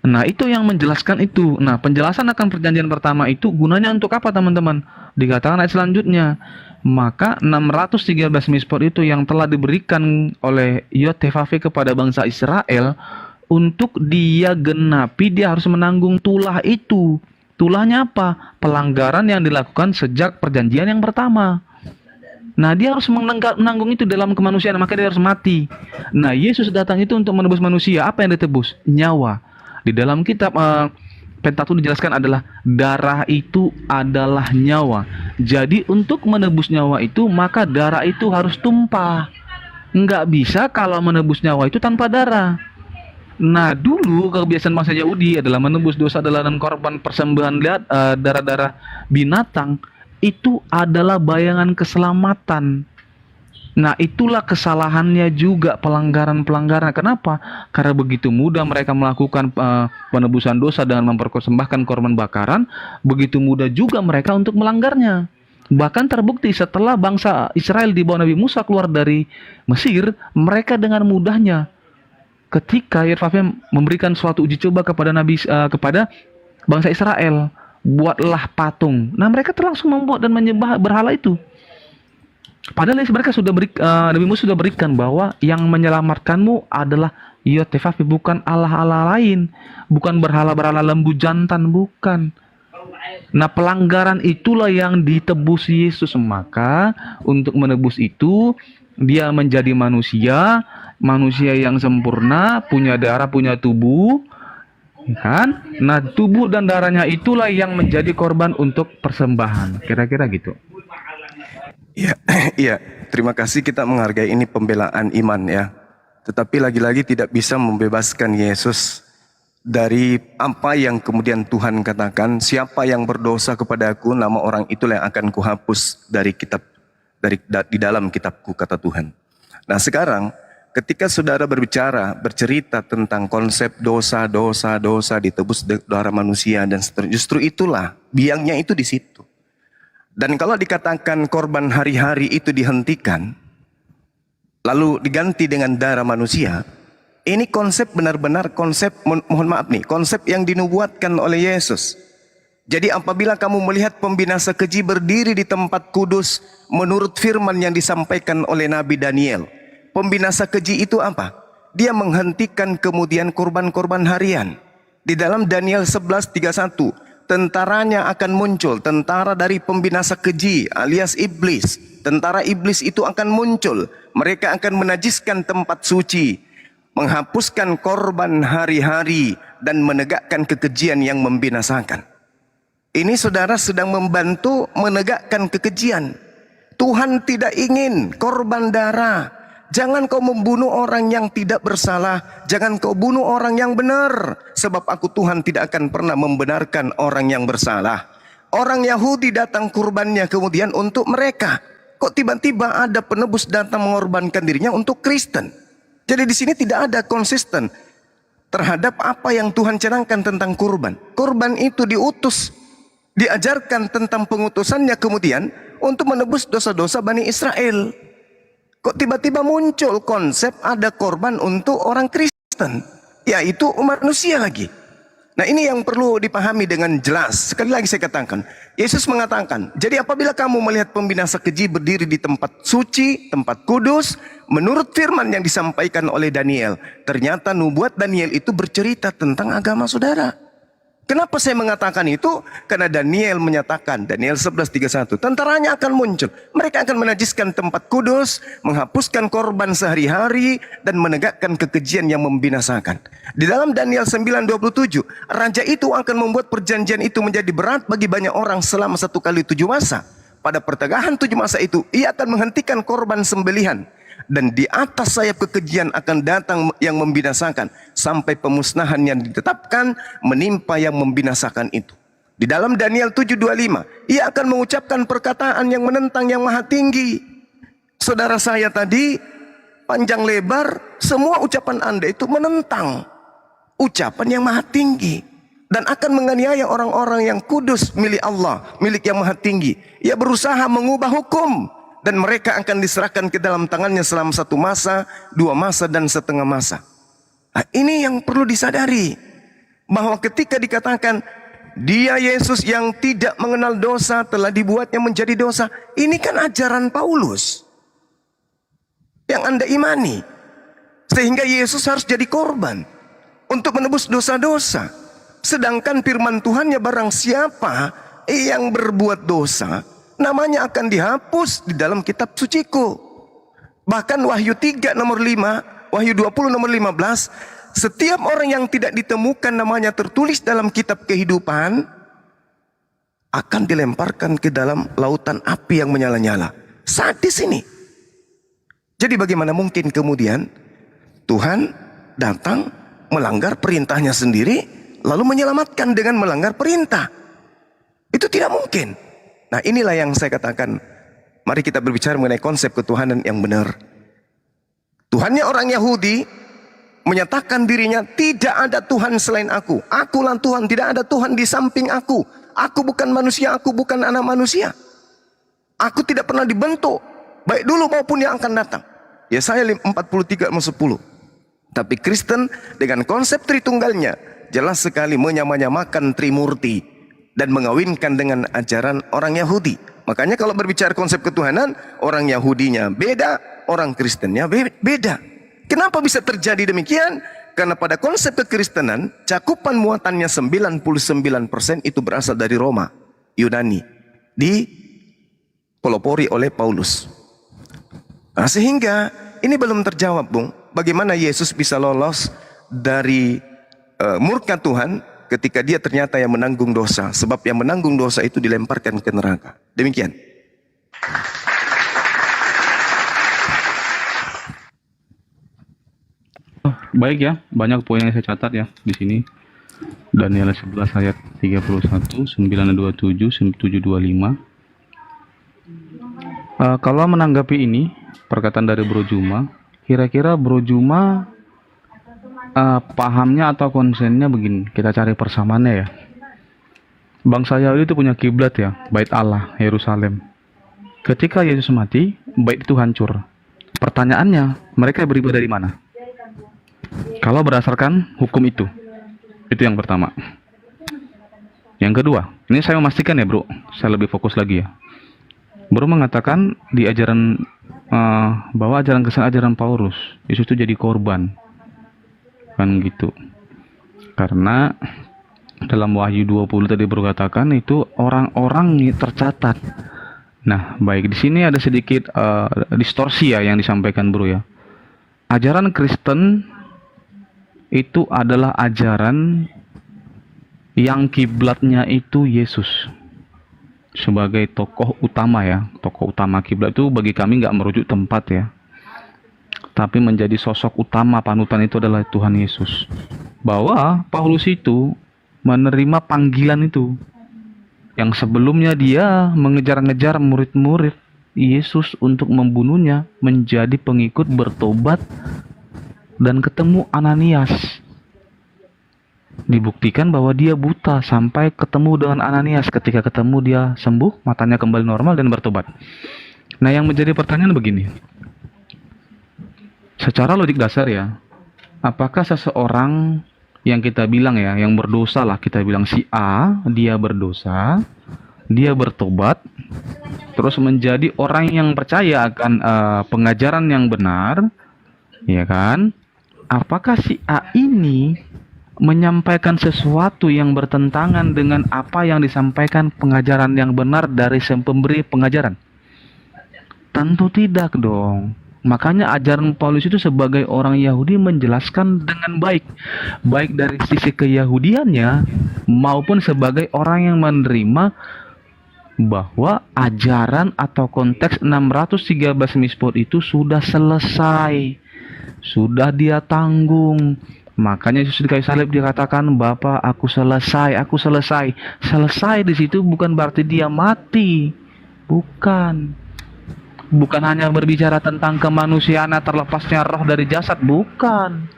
Nah, itu yang menjelaskan itu. Nah, penjelasan akan perjanjian pertama itu gunanya untuk apa, teman-teman? Dikatakan ayat selanjutnya. Maka 613 mispor itu yang telah diberikan oleh Yotevave kepada bangsa Israel, untuk dia genapi, dia harus menanggung tulah itu. Tulahnya apa? Pelanggaran yang dilakukan sejak perjanjian yang pertama. Nah, dia harus menanggung itu dalam kemanusiaan, maka dia harus mati. Nah, Yesus datang itu untuk menebus manusia. Apa yang ditebus? Nyawa. Di dalam kitab Pentateuch dijelaskan adalah darah itu adalah nyawa. Jadi untuk menebus nyawa itu, maka darah itu harus tumpah. Nggak bisa kalau menebus nyawa itu tanpa darah. Nah, dulu kebiasaan bangsa Yahudi adalah menebus dosa dalam korban persembahan darah-darah binatang. Itu adalah bayangan keselamatan. Nah, itulah kesalahannya juga, pelanggaran-pelanggaran. Kenapa? Karena begitu mudah mereka melakukan penebusan dosa dengan mempersembahkan korban bakaran, begitu mudah juga mereka untuk melanggarnya. Bahkan terbukti setelah bangsa Israel di bawah Nabi Musa keluar dari Mesir, mereka dengan mudahnya ketika Yotevave memberikan suatu uji coba kepada kepada bangsa Israel, buatlah patung. Nah, mereka langsung membuat dan menyembah berhala itu. Padahal mereka sudah Nabi Musa sudah berikan bahwa yang menyelamatkanmu adalah Yotevave, bukan Allah-Allah lain, bukan berhala-berhala lembu jantan, bukan. Nah, pelanggaran itulah yang ditebus Yesus. Maka untuk menebus itu dia menjadi manusia yang sempurna, punya darah, punya tubuh, kan? Nah, tubuh dan darahnya itulah yang menjadi korban untuk persembahan. Kira-kira gitu. Iya, iya. Terima kasih, kita menghargai ini pembelaan iman ya. Tetapi lagi-lagi tidak bisa membebaskan Yesus dari apa yang kemudian Tuhan katakan, siapa yang berdosa kepadaku, nama orang itulah yang akan kuhapus dari di dalam kitabku, kata Tuhan. Nah, sekarang ketika saudara bercerita tentang konsep dosa ditebus darah manusia dan seterusnya, justru itulah biangnya itu di situ. Dan kalau dikatakan korban hari-hari itu dihentikan, lalu diganti dengan darah manusia, ini konsep benar-benar konsep, konsep yang dinubuatkan oleh Yesus. Jadi apabila kamu melihat pembinasa keji berdiri di tempat kudus, menurut firman yang disampaikan oleh Nabi Daniel, pembinasa keji itu apa? Dia menghentikan kemudian korban-korban harian. Di dalam Daniel 11:31, tentaranya akan muncul, tentara dari pembinasa keji alias iblis. Tentara iblis itu akan muncul. Mereka akan menajiskan tempat suci, menghapuskan korban hari-hari, dan menegakkan kekejian yang membinasakan. Ini saudara sedang membantu menegakkan kekejian. Tuhan tidak ingin korban darah. Jangan kau membunuh orang yang tidak bersalah. Jangan kau bunuh orang yang benar. Sebab aku Tuhan tidak akan pernah membenarkan orang yang bersalah. Orang Yahudi datang kurbannya kemudian untuk mereka. Kok tiba-tiba ada penebus datang mengorbankan dirinya untuk Kristen? Jadi di sini tidak ada konsisten terhadap apa yang Tuhan canangkan tentang kurban. Kurban itu diutus, diajarkan tentang pengutusannya kemudian untuk menebus dosa-dosa Bani Israel. Kok tiba-tiba muncul konsep ada korban untuk orang Kristen, yaitu umat manusia lagi. Nah, ini yang perlu dipahami dengan jelas. Sekali lagi saya katakan, Yesus mengatakan, jadi apabila kamu melihat pembinasa keji berdiri di tempat suci, tempat kudus, menurut firman yang disampaikan oleh Daniel, ternyata nubuat Daniel itu bercerita tentang agama saudara. Kenapa saya mengatakan itu? Karena Daniel menyatakan, Daniel 11:31, tentaranya akan muncul. Mereka akan menajiskan tempat kudus, menghapuskan korban sehari-hari, dan menegakkan kekejian yang membinasakan. Di dalam Daniel 9:27, raja itu akan membuat perjanjian itu menjadi berat bagi banyak orang selama 1 kali 7 masa. Pada pertengahan 7 masa itu, ia akan menghentikan korban sembelihan. dan di atas sayap kekejian akan datang yang membinasakan sampai pemusnahan yang ditetapkan menimpa yang membinasakan itu. Di dalam Daniel 7:25, ia akan mengucapkan perkataan yang menentang yang maha tinggi. Saudara saya tadi, panjang lebar, semua ucapan Anda itu menentang ucapan yang maha tinggi. Dan akan menganiaya orang-orang yang kudus milik Allah, milik yang maha tinggi. Ia berusaha mengubah hukum. Dan mereka akan diserahkan ke dalam tangannya selama 1 masa, 2 masa, dan setengah masa. Nah, ini yang perlu disadari. Bahwa ketika dikatakan, dia Yesus yang tidak mengenal dosa telah dibuatnya menjadi dosa. Ini kan ajaran Paulus yang Anda imani. Sehingga Yesus harus jadi korban untuk menebus dosa-dosa. Sedangkan firman Tuhannya, barang siapa yang berbuat dosa, namanya akan dihapus di dalam kitab suciku. Bahkan Wahyu 3 nomor 5, Wahyu 20 nomor 15, setiap orang yang tidak ditemukan namanya tertulis dalam kitab kehidupan akan dilemparkan ke dalam lautan api yang menyala-nyala. Sadis ini. Jadi bagaimana mungkin kemudian Tuhan datang melanggar perintahnya sendiri lalu menyelamatkan dengan melanggar perintah? Itu tidak mungkin. Nah, inilah yang saya katakan, mari kita berbicara mengenai konsep ketuhanan yang benar. Tuhannya orang Yahudi menyatakan dirinya, tidak ada Tuhan selain aku. Akulah Tuhan, tidak ada Tuhan di samping aku. Aku bukan manusia, aku bukan anak manusia. Aku tidak pernah dibentuk, baik dulu maupun yang akan datang. Yesaya 43 ayat 10. Tapi Kristen dengan konsep Tritunggalnya jelas sekali menyamakan Trimurti dan mengawinkan dengan ajaran orang Yahudi. Makanya kalau berbicara konsep ketuhanan, orang Yahudinya beda, orang Kristennya beda. Kenapa bisa terjadi demikian? Karena pada konsep kekristenan, cakupan muatannya 99% itu berasal dari Roma, Yunani, dipelopori oleh Paulus. Nah, sehingga ini belum terjawab, Bung. Bagaimana Yesus bisa lolos dari murka Tuhan ketika dia ternyata yang menanggung dosa. Sebab yang menanggung dosa itu dilemparkan ke neraka. Demikian. Baik ya, banyak poin yang saya catat ya di sini. Daniel 11 ayat 31, 927, 725. Kalau menanggapi ini perkataan dari Bro Juma, kira-kira Bro Juma pahamnya atau konsennya begini, kita cari persamaannya ya. Bangsa Yahudi itu punya kiblat ya, Bait Allah, Yerusalem. Ketika Yesus mati, bait itu hancur. Pertanyaannya, mereka beribadah di mana? Kalau berdasarkan hukum itu yang pertama. Yang kedua, ini saya memastikan ya bro, saya lebih fokus lagi ya. Bro mengatakan di ajaran bahwa ajaran Kristen, ajaran Paulus, Yesus itu jadi korban, kan gitu. Karena dalam Wahyu 20 tadi bro katakan itu orang-orang tercatat. Nah, baik di sini ada sedikit distorsi ya yang disampaikan bro ya. Ajaran Kristen itu adalah ajaran yang kiblatnya itu Yesus sebagai tokoh utama ya. Tokoh utama kiblat itu bagi kami nggak merujuk tempat ya, tapi menjadi sosok utama panutan itu adalah Tuhan Yesus. Bahwa Paulus itu menerima panggilan itu, yang sebelumnya dia mengejar-ngejar murid-murid Yesus untuk membunuhnya, menjadi pengikut, bertobat, dan ketemu Ananias. Dibuktikan bahwa dia buta sampai ketemu dengan Ananias. Ketika ketemu dia sembuh, matanya kembali normal dan bertobat. Nah, yang menjadi pertanyaan begini. Secara logik dasar ya, apakah seseorang yang kita bilang ya, yang berdosa lah, kita bilang si A, dia berdosa, dia bertobat, terus menjadi orang yang percaya akan pengajaran yang benar, ya kan? Apakah si A ini menyampaikan sesuatu yang bertentangan dengan apa yang disampaikan pengajaran yang benar dari pemberi pengajaran? Tentu tidak dong. Makanya ajaran Paulus itu sebagai orang Yahudi menjelaskan dengan baik, baik dari sisi keyahudiannya maupun sebagai orang yang menerima bahwa ajaran atau konteks 613 misbot itu sudah selesai, sudah dia tanggung. Makanya Yesus di kayu salib dikatakan, Bapa, aku selesai, aku selesai. Selesai di situ bukan berarti dia mati, bukan. Bukan hanya berbicara tentang kemanusiaan terlepasnya roh dari jasad, bukan.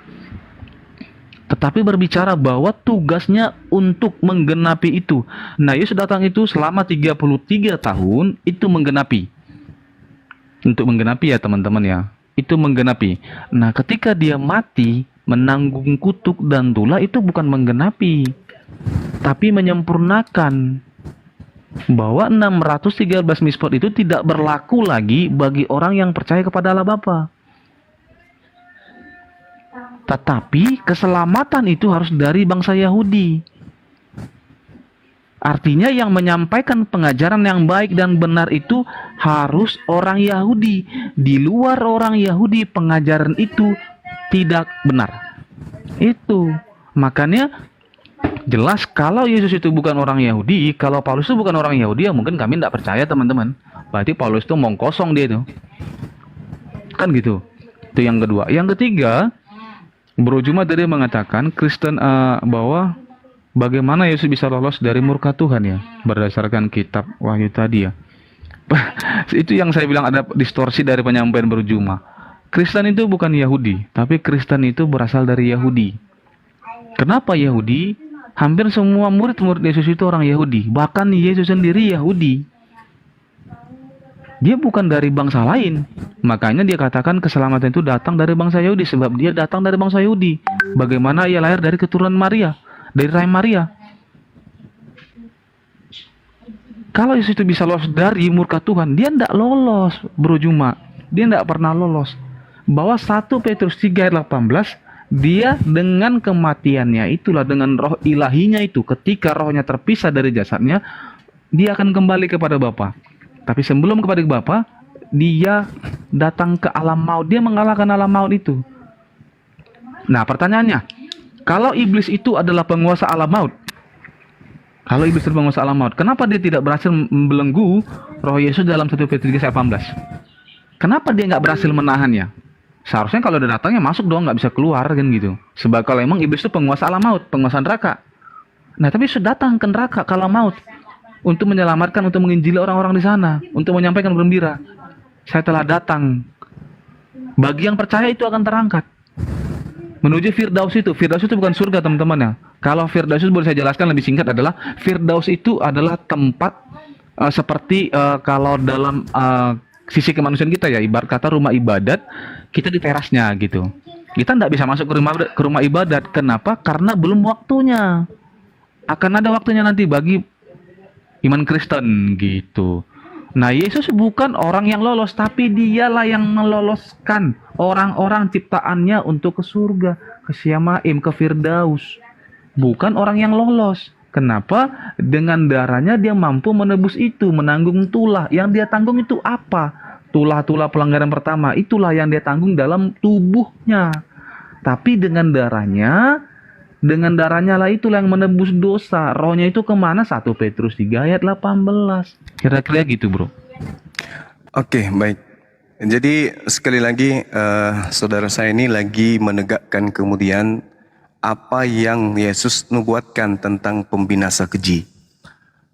Tetapi berbicara bahwa tugasnya untuk menggenapi itu. Nah, Yesus datang itu selama 33 tahun, itu menggenapi. Untuk menggenapi ya teman-teman ya. Itu menggenapi. Nah, ketika dia mati, menanggung kutuk dan tulah, itu bukan menggenapi, tapi menyempurnakan. Bahwa 613 misbot itu tidak berlaku lagi bagi orang yang percaya kepada Allah Bapa. Tetapi keselamatan itu harus dari bangsa Yahudi. Artinya yang menyampaikan pengajaran yang baik dan benar itu harus orang Yahudi. Di luar orang Yahudi pengajaran itu tidak benar. Itu makanya jelas kalau Yesus itu bukan orang Yahudi, kalau Paulus itu bukan orang Yahudi, ya mungkin kami tidak percaya teman-teman. Berarti Paulus itu omong kosong dia itu. Kan gitu. Itu yang kedua. Yang ketiga, Bro Juma tadi mengatakan Kristen bahwa bagaimana Yesus bisa lolos dari murka Tuhan ya, berdasarkan kitab Wahyu tadi ya. Itu yang saya bilang ada distorsi dari penyampaian Bro Juma. Kristen itu bukan Yahudi, tapi Kristen itu berasal dari Yahudi. Kenapa Yahudi? Hampir semua murid-murid Yesus itu orang Yahudi. Bahkan Yesus sendiri Yahudi. Dia bukan dari bangsa lain. Makanya dia katakan keselamatan itu datang dari bangsa Yahudi. Sebab dia datang dari bangsa Yahudi. Bagaimana ia lahir dari keturunan Maria, dari rahim Maria. Kalau Yesus itu bisa lolos dari murka Tuhan, dia tidak lolos, Bro Juma. Dia tidak pernah lolos. Bahwa 1 Petrus 3 ayat 18, dia dengan kematiannya itulah, dengan roh ilahinya itu, ketika rohnya terpisah dari jasadnya, dia akan kembali kepada Bapa. Tapi sebelum kepada Bapa, dia datang ke alam maut. Dia mengalahkan alam maut itu. Nah, pertanyaannya, kalau iblis itu adalah penguasa alam maut, kalau iblis itu penguasa alam maut, kenapa dia tidak berhasil membelenggu roh Yesus dalam 1 Petrus 3 ayat 18? Kenapa dia nggak berhasil menahannya? Seharusnya kalau udah datangnya masuk dong, nggak bisa keluar kan gitu. Sebab kalau emang iblis itu penguasa alam maut, penguasa neraka. Nah, tapi sudah datang ke neraka, ke alam maut, untuk menyelamatkan, untuk menginjili orang-orang di sana, untuk menyampaikan gembira. Saya telah datang. Bagi yang percaya itu akan terangkat menuju Firdaus itu. Firdaus itu bukan surga teman-teman ya. Kalau Firdaus itu boleh saya jelaskan lebih singkat adalah, Firdaus itu adalah tempat seperti kalau dalam sisi kemanusiaan kita ya, ibarat kata rumah ibadat, kita di terasnya gitu. Kita tidak bisa masuk ke rumah ibadat. Kenapa? Karena belum waktunya. Akan ada waktunya nanti bagi iman Kristen gitu. Nah, Yesus bukan orang yang lolos, tapi dialah yang meloloskan orang-orang ciptaannya untuk ke surga, ke Syamaim, ke Firdaus. Bukan orang yang lolos. Kenapa? Dengan darahnya dia mampu menebus itu, menanggung tulah. Yang dia tanggung itu apa? Tulah-tulah pelanggaran pertama, itulah yang dia tanggung dalam tubuhnya. Tapi dengan darahnya lah itulah yang menebus dosa. Rohnya itu kemana? 1 Petrus 3 ayat 18. Kira-kira gitu, bro. Oke, baik. Jadi sekali lagi saudara saya ini lagi menegakkan kemudian apa yang Yesus nubuatkan tentang pembinasa keji.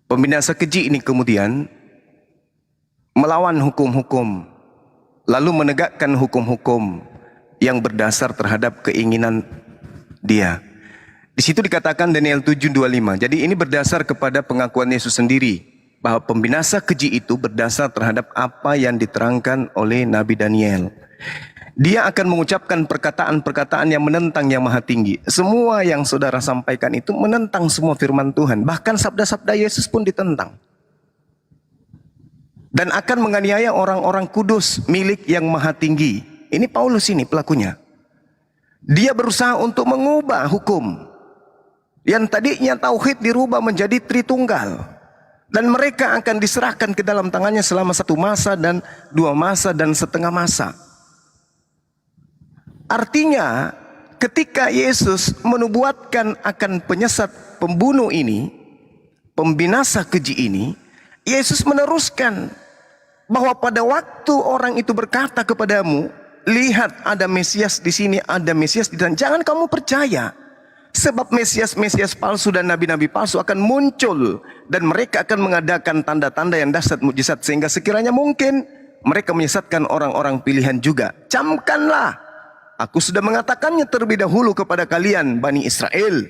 Pembinasa keji ini kemudian melawan hukum-hukum, lalu menegakkan hukum-hukum yang berdasar terhadap keinginan dia. Di situ dikatakan Daniel 7:25. Jadi ini berdasar kepada pengakuan Yesus sendiri bahwa pembinasa keji itu berdasar terhadap apa yang diterangkan oleh Nabi Daniel. Dia akan mengucapkan perkataan-perkataan yang menentang Yang Maha Tinggi. Semua yang saudara sampaikan itu menentang semua firman Tuhan. Bahkan sabda-sabda Yesus pun ditentang. Dan akan menganiaya orang-orang kudus milik Yang Maha Tinggi. Ini Paulus ini pelakunya. Dia berusaha untuk mengubah hukum. Yang tadinya tauhid dirubah menjadi Tritunggal. Dan mereka akan diserahkan ke dalam tangannya selama 1 masa dan 2 masa dan setengah masa. Artinya ketika Yesus menubuatkan akan penyesat pembunuh ini, pembinasa keji ini, Yesus meneruskan bahwa pada waktu orang itu berkata kepadamu, lihat ada Mesias di sini, ada Mesias di sana, jangan kamu percaya. Sebab Mesias-Mesias palsu dan nabi-nabi palsu akan muncul, dan mereka akan mengadakan tanda-tanda yang dahsyat mujizat, sehingga sekiranya mungkin mereka menyesatkan orang-orang pilihan juga. Camkanlah, aku sudah mengatakannya terlebih dahulu kepada kalian Bani Israel.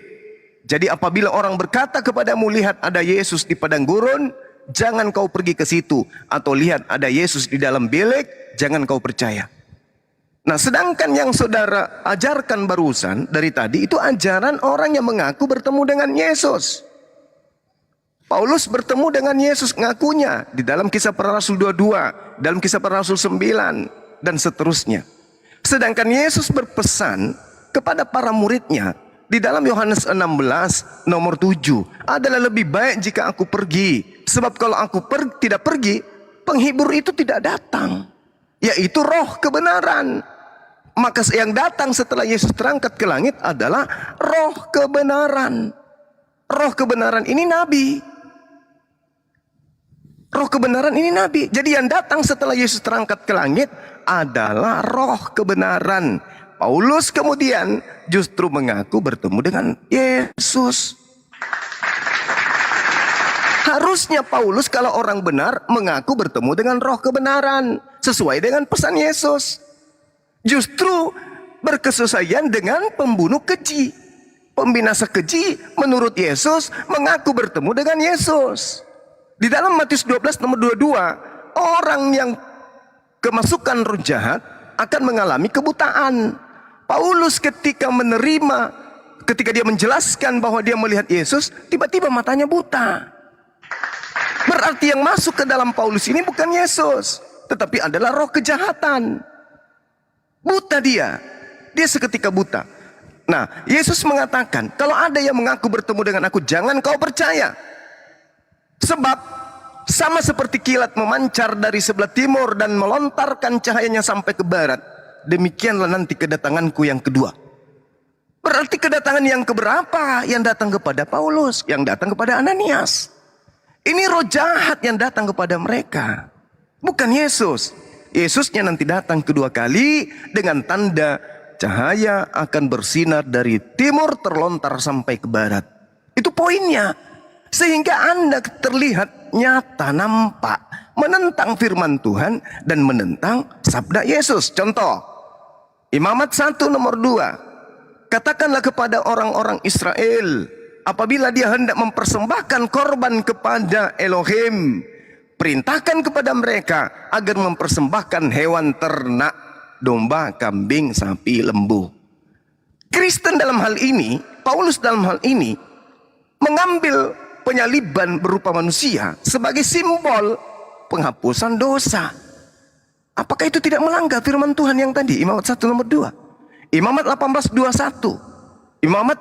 Jadi apabila orang berkata kepadamu, lihat ada Yesus di padang gurun, jangan kau pergi ke situ. Atau lihat ada Yesus di dalam bilik, jangan kau percaya. Nah, sedangkan yang saudara ajarkan barusan dari tadi itu ajaran orang yang mengaku bertemu dengan Yesus. Paulus bertemu dengan Yesus, ngakunya di dalam Kisah Para Rasul 22, dalam Kisah Para Rasul 9, dan seterusnya. Sedangkan Yesus berpesan kepada para muridnya di dalam Yohanes 16 nomor 7, adalah lebih baik jika aku pergi, sebab kalau aku tidak pergi, penghibur itu tidak datang, yaitu roh kebenaran. Maka yang datang setelah Yesus terangkat ke langit adalah roh kebenaran. Roh kebenaran ini nabi. Roh kebenaran ini nabi. Jadi yang datang setelah Yesus terangkat ke langit adalah roh kebenaran. Paulus kemudian justru mengaku bertemu dengan Yesus. Harusnya Paulus kalau orang benar mengaku bertemu dengan roh kebenaran sesuai dengan pesan Yesus. Justru berkesesuaian dengan pembunuh keji, pembinasa keji menurut Yesus mengaku bertemu dengan Yesus. Di dalam Matius 12 nomor 22, orang yang kemasukan roh jahat akan mengalami kebutaan. Paulus ketika dia menjelaskan bahwa dia melihat Yesus, tiba-tiba matanya buta. Berarti yang masuk ke dalam Paulus ini bukan Yesus, tetapi adalah roh kejahatan. Buta dia seketika buta. Nah, Yesus mengatakan, kalau ada yang mengaku bertemu dengan aku, jangan kau percaya. Sebab sama seperti kilat memancar dari sebelah timur dan melontarkan cahayanya sampai ke barat, demikianlah nanti kedatanganku yang kedua. Berarti kedatangan yang keberapa yang datang kepada Paulus, yang datang kepada Ananias? Ini roh jahat yang datang kepada mereka, bukan Yesus. Yesusnya nanti datang kedua kali dengan tanda cahaya akan bersinar dari timur terlontar sampai ke barat. Itu poinnya. Sehingga Anda terlihat nyata, nampak menentang firman Tuhan dan menentang sabda Yesus. Contoh, Imamat 1 nomor 2. Katakanlah kepada orang-orang Israel, apabila dia hendak mempersembahkan korban kepada Elohim, perintahkan kepada mereka agar mempersembahkan hewan ternak, domba, kambing, sapi, lembu. Kristen dalam hal ini, Paulus dalam hal ini, mengambil penyaliban berupa manusia sebagai simbol penghapusan dosa. Apakah itu tidak melanggar firman Tuhan yang tadi? Imamat 1 nomor 2. Imamat 18:21. Imamat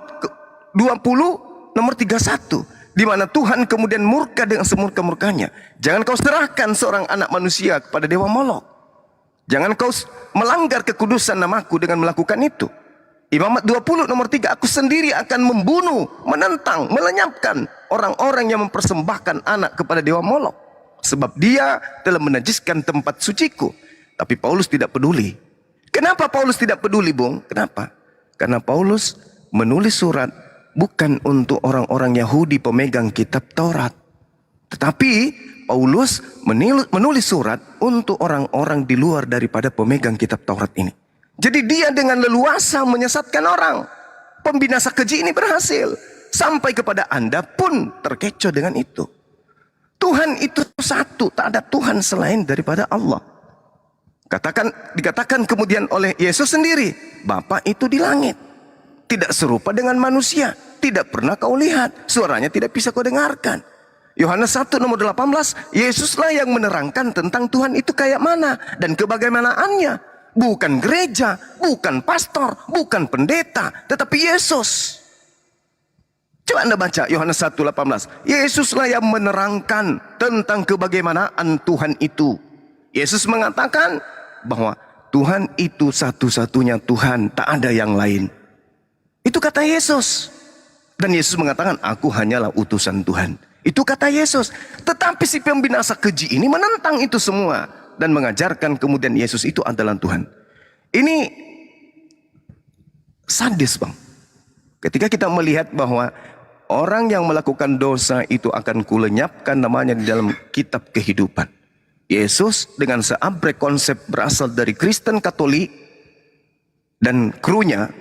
20 nomor 31. Di mana Tuhan kemudian murka dengan semurka-murkanya. Jangan kau serahkan seorang anak manusia kepada dewa Molok. Jangan kau melanggar kekudusan namaku dengan melakukan itu. Imamat 20 nomor 3. Aku sendiri akan membunuh, menentang, melenyapkan orang-orang yang mempersembahkan anak kepada dewa Molok. Sebab dia telah menajiskan tempat suciku. Tapi Paulus tidak peduli. Kenapa Paulus tidak peduli, Bung? Kenapa? Karena Paulus menulis surat bukan untuk orang-orang Yahudi pemegang kitab Taurat. Tetapi Paulus menulis surat untuk orang-orang di luar daripada pemegang kitab Taurat ini. Jadi dia dengan leluasa menyesatkan orang. Pembinasa keji ini berhasil. Sampai kepada Anda pun terkecoh dengan itu. Tuhan itu satu, tak ada Tuhan selain daripada Allah. Dikatakan kemudian oleh Yesus sendiri, Bapa itu di langit. Tidak serupa dengan manusia. Tidak pernah kau lihat. Suaranya tidak bisa kau dengarkan. Yohanes 1 nomor 18. Yesuslah yang menerangkan tentang Tuhan itu kayak mana. Dan kebagaimanaannya. Bukan gereja. Bukan pastor. Bukan pendeta. Tetapi Yesus. Coba Anda baca Yohanes 1:18. Yesuslah yang menerangkan tentang kebagaimanaan Tuhan itu. Yesus mengatakan bahwa Tuhan itu satu-satunya Tuhan. Tak ada yang lain. Itu kata Yesus. Dan Yesus mengatakan, aku hanyalah utusan Tuhan. Itu kata Yesus. Tetapi si pembinasa keji ini menentang itu semua dan mengajarkan kemudian Yesus itu adalah Tuhan. Ini sadis, Bang. Ketika kita melihat bahwa orang yang melakukan dosa itu akan kulenyapkan namanya di dalam kitab kehidupan. Yesus dengan seabrek konsep berasal dari Kristen Katolik dan krunya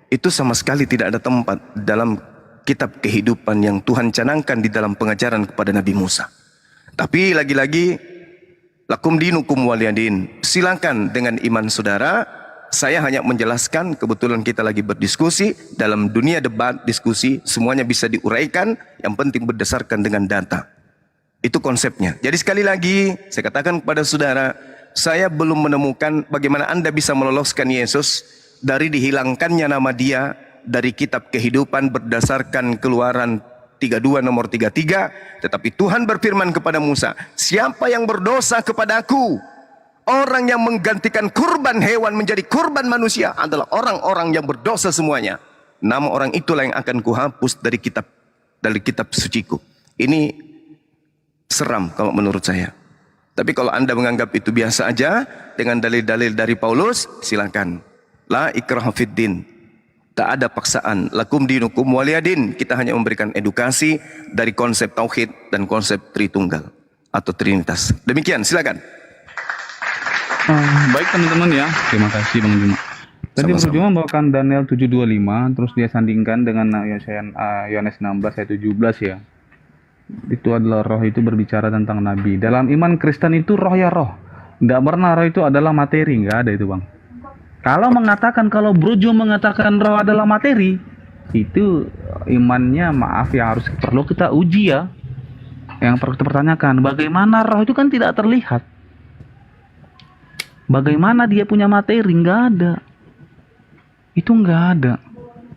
itu sama sekali tidak ada tempat dalam kitab kehidupan yang Tuhan canangkan di dalam pengajaran kepada Nabi Musa. Tapi lagi-lagi lakum dinukum waliyadin. Silakan dengan iman saudara. Saya hanya menjelaskan, kebetulan kita lagi berdiskusi dalam dunia debat, diskusi semuanya bisa diuraikan, yang penting berdasarkan dengan data. Itu konsepnya. Jadi sekali lagi saya katakan kepada saudara, saya belum menemukan bagaimana Anda bisa meloloskan Yesus dari dihilangkannya nama dia dari kitab kehidupan berdasarkan Keluaran 32 nomor 33. Tetapi Tuhan berfirman kepada Musa, siapa yang berdosa kepadaku, orang yang menggantikan kurban hewan menjadi kurban manusia adalah orang-orang yang berdosa semuanya. Nama orang itulah yang akan kuhapus dari kitab suciku. Ini seram kalau menurut saya. Tapi kalau Anda menganggap itu biasa aja dengan dalil-dalil dari Paulus, silakan. La ikraha fiddin. Tak ada paksaan. Lakum dinukum waliyadin. Kita hanya memberikan edukasi dari konsep tauhid dan konsep Tritunggal atau Trinitas. Demikian, silakan. Baik teman-teman ya, terima kasih Bang Juma. Tadi Bang Juma membawakan Daniel 7:25, terus dia sandingkan dengan Yohanes 16 ayat 17 ya. Itu adalah roh itu berbicara tentang nabi. Dalam iman Kristen itu roh ya roh. Tidak pernah roh itu adalah materi, nggak ada itu Bang. Kalau Brojo mengatakan roh adalah materi, itu imannya maaf ya harus perlu kita uji ya. Yang perlu kita pertanyakan, bagaimana roh itu kan tidak terlihat. Bagaimana dia punya materi? Nggak ada. Itu nggak ada.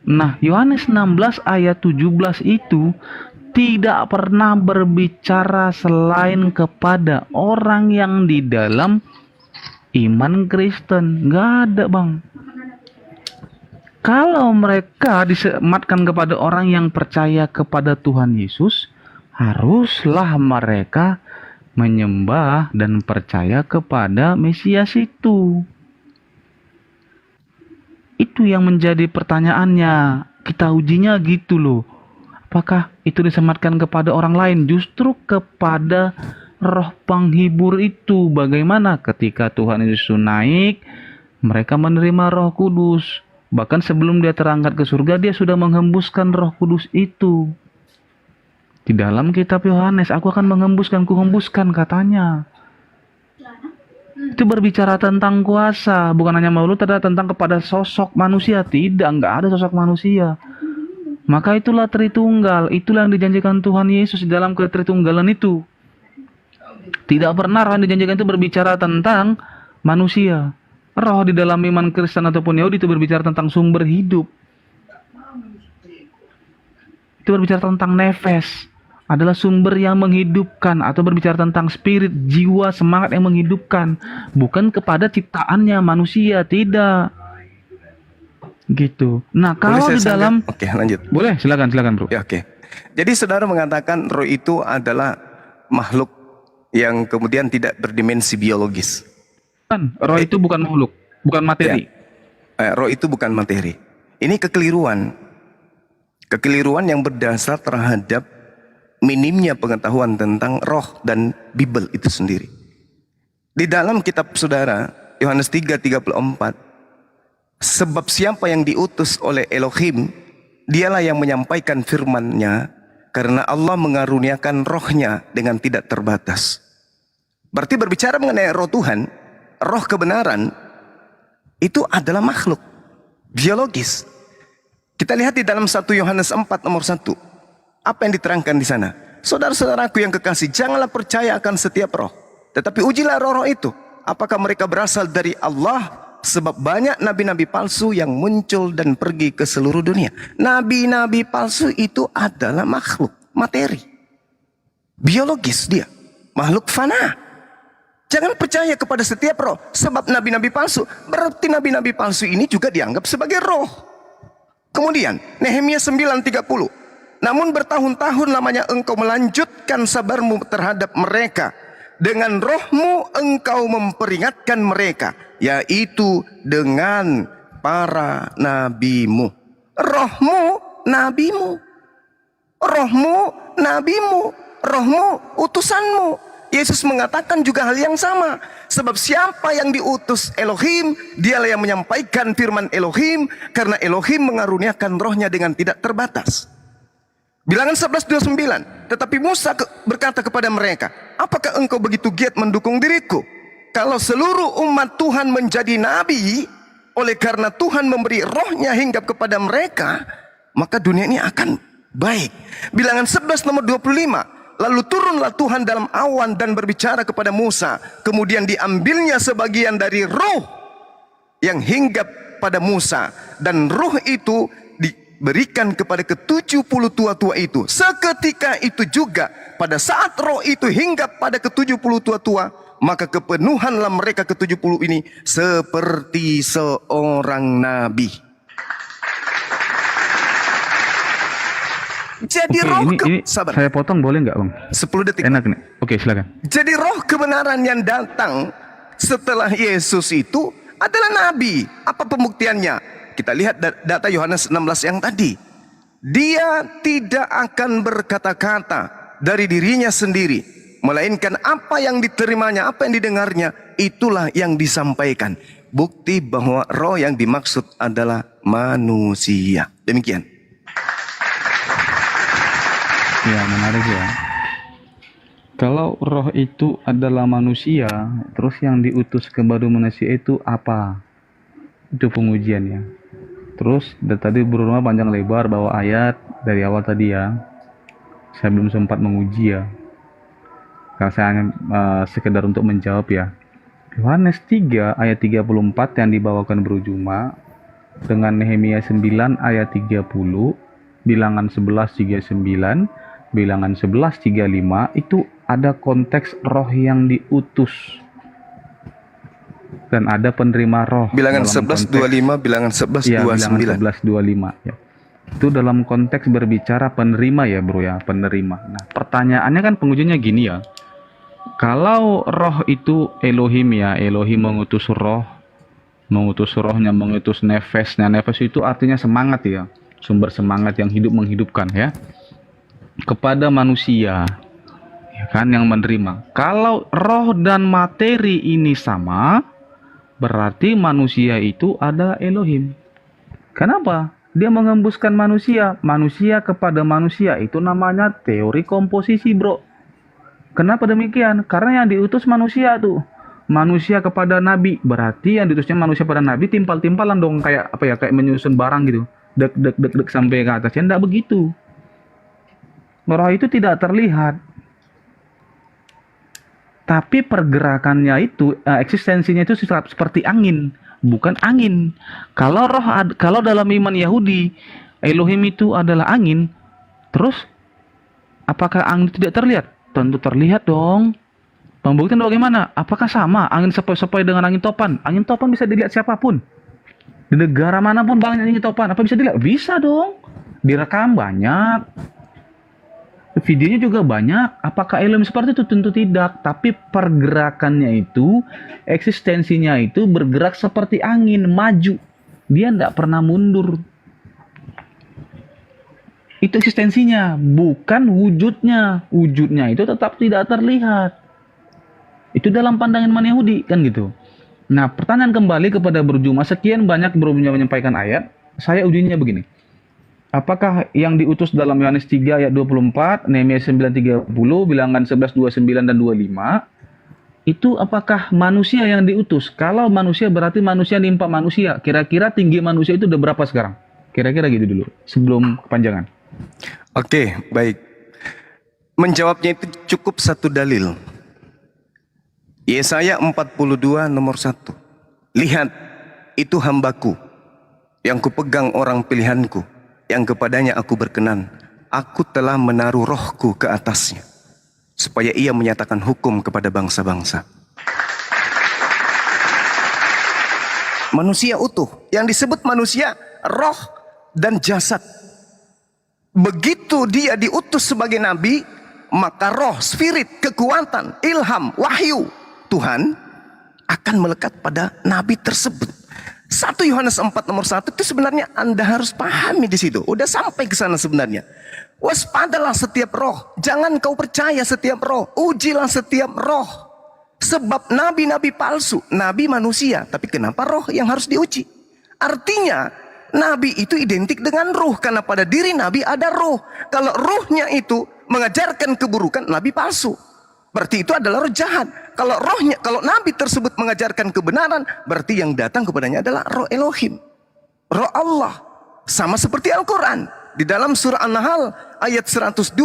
Nah, Yohanes 16 ayat 17 itu tidak pernah berbicara selain kepada orang yang di dalam iman Kristen. Nggak ada Bang. Kalau mereka disematkan kepada orang yang percaya kepada Tuhan Yesus, haruslah mereka menyembah dan percaya kepada Mesias itu. Itu yang menjadi pertanyaannya. Kita ujinya gitu loh. Apakah itu disematkan kepada orang lain? Justru kepada roh penghibur itu. Bagaimana ketika Tuhan Yesus naik, mereka menerima Roh Kudus. Bahkan sebelum dia terangkat ke surga, dia sudah menghembuskan Roh Kudus itu. Di dalam kitab Yohanes, aku akan kuhembuskan katanya. Itu berbicara tentang kuasa, bukan hanya Maulud ada tentang kepada sosok manusia. Tidak, nggak ada sosok manusia. Maka itulah Tritunggal, itulah yang dijanjikan Tuhan Yesus di dalam ketritunggalan itu. Tidak pernah roh yang dijanjikan itu berbicara tentang manusia. Roh di dalam iman Kristen ataupun Yahudi itu berbicara tentang sumber hidup. Itu berbicara tentang nefes, adalah sumber yang menghidupkan, atau berbicara tentang spirit, jiwa, semangat yang menghidupkan, bukan kepada ciptaannya manusia, tidak. Gitu. Nah, kalau di dalam Oke, lanjut. Boleh, silakan Bro. Ya, oke. Jadi saudara mengatakan roh itu adalah makhluk yang kemudian tidak berdimensi biologis. Kan, roh itu bukan makhluk, bukan materi. Ya. Roh itu bukan materi. Ini kekeliruan. Kekeliruan yang berdasar terhadap minimnya pengetahuan tentang roh dan Bible itu sendiri. Di dalam kitab saudara, Yohanes 3:34, sebab siapa yang diutus oleh Elohim, dialah yang menyampaikan firman-Nya, karena Allah mengaruniakan rohnya dengan tidak terbatas. Berarti berbicara mengenai roh Tuhan, roh kebenaran, itu adalah makhluk biologis. Kita lihat di dalam 1 Yohanes 4 nomor 1. Apa yang diterangkan di sana? Saudara-saudaraku yang kekasih, janganlah percaya akan setiap roh, tetapi ujilah roh-roh itu, apakah mereka berasal dari Allah, sebab banyak nabi-nabi palsu yang muncul dan pergi ke seluruh dunia. Nabi-nabi palsu itu adalah makhluk materi, biologis dia, makhluk fana. Jangan percaya kepada setiap roh, sebab nabi-nabi palsu, berarti nabi-nabi palsu ini juga dianggap sebagai roh. Kemudian Nehemia 9:30, Namun bertahun-tahun lamanya engkau melanjutkan sabarmu terhadap mereka. Dengan rohmu engkau memperingatkan mereka, yaitu dengan para nabimu. Rohmu, nabimu. Rohmu, nabimu. Rohmu, utusanmu. Yesus mengatakan juga hal yang sama. Sebab siapa yang diutus Elohim, dialah yang menyampaikan firman Elohim, karena Elohim mengaruniakan rohnya dengan tidak terbatas. Bilangan 11:29. Tetapi Musa berkata kepada mereka, apakah engkau begitu giat mendukung diriku? Kalau seluruh umat Tuhan menjadi nabi, oleh karena Tuhan memberi rohnya hinggap kepada mereka, maka dunia ini akan baik. Bilangan 11 nomor 25. Lalu turunlah Tuhan dalam awan dan berbicara kepada Musa. Kemudian diambilnya sebagian dari roh yang hinggap pada Musa. Dan roh itu diberikan kepada ke-70 tua-tua itu. Seketika itu juga pada saat roh itu hinggap pada ke-70 tua-tua, maka kepenuhanlah mereka ke-70 ini seperti seorang nabi. Jadi Oke, roh ini sabar. saya potong boleh nggak, Bang? 10 detik. Enak nih. Oke, silakan. Jadi roh kebenaran yang datang setelah Yesus itu adalah nabi. Apa pembuktiannya? Kita lihat data Yohanes 16 yang tadi. Dia tidak akan berkata-kata dari dirinya sendiri, melainkan apa yang diterimanya, apa yang didengarnya, itulah yang disampaikan. Bukti bahwa roh yang dimaksud adalah manusia. Demikian. Ya, menarik ya. Kalau roh itu adalah manusia, terus yang diutus kepada manusia itu apa? Itu pengujiannya. Terus tadi Bro Roma panjang lebar bawa ayat dari awal tadi ya. Saya belum sempat menguji ya. Karena saya hanya sekedar untuk menjawab ya. Yohanes 3 ayat 34 yang dibawakan Bro Juma dengan Nehemia 9 ayat 30, Bilangan 11:39, Bilangan 11:35 itu ada konteks roh yang diutus dan ada penerima roh. Bilangan dalam 11:25, Bilangan 11:29. Bilangan 11:25 ya. Itu dalam konteks berbicara penerima ya, Bro ya, penerima. Nah, pertanyaannya kan pengujiannya gini ya. Kalau roh itu Elohim ya, Elohim mengutus rohnya, mengutus nefesnya. Nefes itu artinya semangat ya, sumber semangat yang hidup menghidupkan ya. Kepada manusia ya kan yang menerima. Kalau roh dan materi ini sama, berarti manusia itu adalah Elohim. Kenapa? Dia mengembuskan manusia kepada manusia, itu namanya teori komposisi, Bro. Kenapa demikian? Karena yang diutus manusia tuh, manusia kepada nabi, berarti yang diutusnya manusia pada nabi timpal-timpalan dong, kayak apa ya, kayak menyusun barang gitu, dek sampai ke atasnya. Enggak begitu. Roh itu tidak terlihat, tapi pergerakannya itu, eksistensinya itu seperti angin, bukan angin. Kalau dalam iman Yahudi, Elohim itu adalah angin, terus apakah angin tidak terlihat? Tentu terlihat dong. Pembuktian bagaimana? Apakah sama angin sepoi-sepoi dengan angin topan? Angin topan bisa dilihat siapapun. Di negara manapun banyak angin topan, apa bisa dilihat? Bisa dong. Direkam banyak. Videonya juga banyak. Apakah Elohim seperti itu? Tentu tidak. Tapi pergerakannya itu, eksistensinya itu bergerak seperti angin, maju. Dia tidak pernah mundur. Itu eksistensinya, bukan wujudnya. Wujudnya itu tetap tidak terlihat. Itu dalam pandangan iman Yahudi, kan gitu. Nah, pertanyaan kembali kepada Bro Juma. Sekian banyak Bro Juma menyampaikan ayat. Saya ujinya begini. Apakah yang diutus dalam Yohanes 3 ayat 24, Nehemia 9:30, Bilangan 11:29 dan 25, itu apakah manusia yang diutus? Kalau manusia berarti manusia nimpa manusia. Kira-kira tinggi manusia itu udah berapa sekarang? Kira-kira gitu dulu, sebelum kepanjangan. Oke, baik. Menjawabnya itu cukup satu dalil. Yesaya 42 nomor 1. Lihat, itu hambaku, yang kupegang orang pilihanku, yang kepadanya aku berkenan. Aku telah menaruh rohku ke atasnya, supaya ia menyatakan hukum kepada bangsa-bangsa. Manusia utuh, yang disebut manusia, roh dan jasad. begitu dia diutus sebagai nabi, maka roh, spirit, kekuatan, ilham, wahyu Tuhan akan melekat pada nabi tersebut. 1 Yohanes 4 nomor 1 itu sebenarnya Anda harus pahami di situ. Udah sampai ke sana sebenarnya. Waspadalah setiap roh, jangan kau percaya setiap roh, ujilah setiap roh. Sebab nabi-nabi palsu, nabi manusia, tapi kenapa roh yang harus diuji? Artinya nabi itu identik dengan ruh, karena pada diri nabi ada ruh. Kalau ruhnya itu mengajarkan keburukan, nabi palsu. Berarti itu adalah roh jahat. Kalau nabi tersebut mengajarkan kebenaran, berarti yang datang kepadanya adalah roh Elohim, roh Allah. Sama seperti Al-Quran. Di dalam surah An-Nahl ayat 102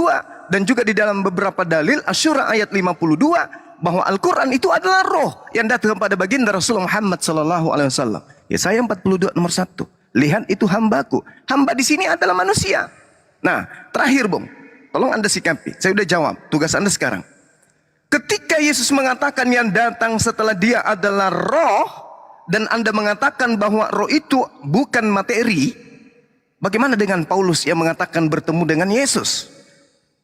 dan juga di dalam beberapa dalil Asy-Syura ayat 52 bahwa Al-Quran itu adalah roh yang datang kepada baginda Rasulullah Muhammad SAW. Yesaya 42 nomor 1. Lihat itu hambaku. Hamba di sini adalah manusia. Nah, terakhir Bung, tolong Anda sikapi. Saya udah jawab. Tugas Anda sekarang. Ketika Yesus mengatakan yang datang setelah dia adalah roh, dan Anda mengatakan bahwa roh itu bukan materi, bagaimana dengan Paulus yang mengatakan bertemu dengan Yesus?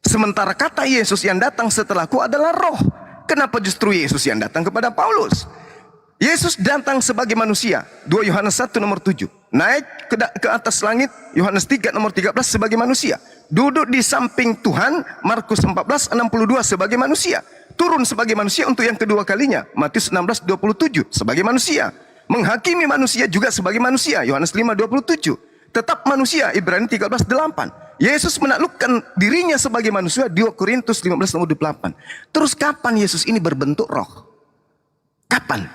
Sementara kata Yesus yang datang setelahku adalah roh. Kenapa justru Yesus yang datang kepada Paulus? Yesus datang sebagai manusia. 2 Yohanes 1 nomor 7. Naik ke atas langit. Yohanes 3 nomor 13 sebagai manusia. Duduk di samping Tuhan. Markus 14:62 sebagai manusia. Turun sebagai manusia untuk yang kedua kalinya. Matius 16:27 sebagai manusia. Menghakimi manusia juga sebagai manusia. Yohanes 5:27. Tetap manusia. Ibrani 13:8. Yesus menaklukkan dirinya sebagai manusia. 2 Korintus 15:28. Terus kapan Yesus ini berbentuk roh? Kapan?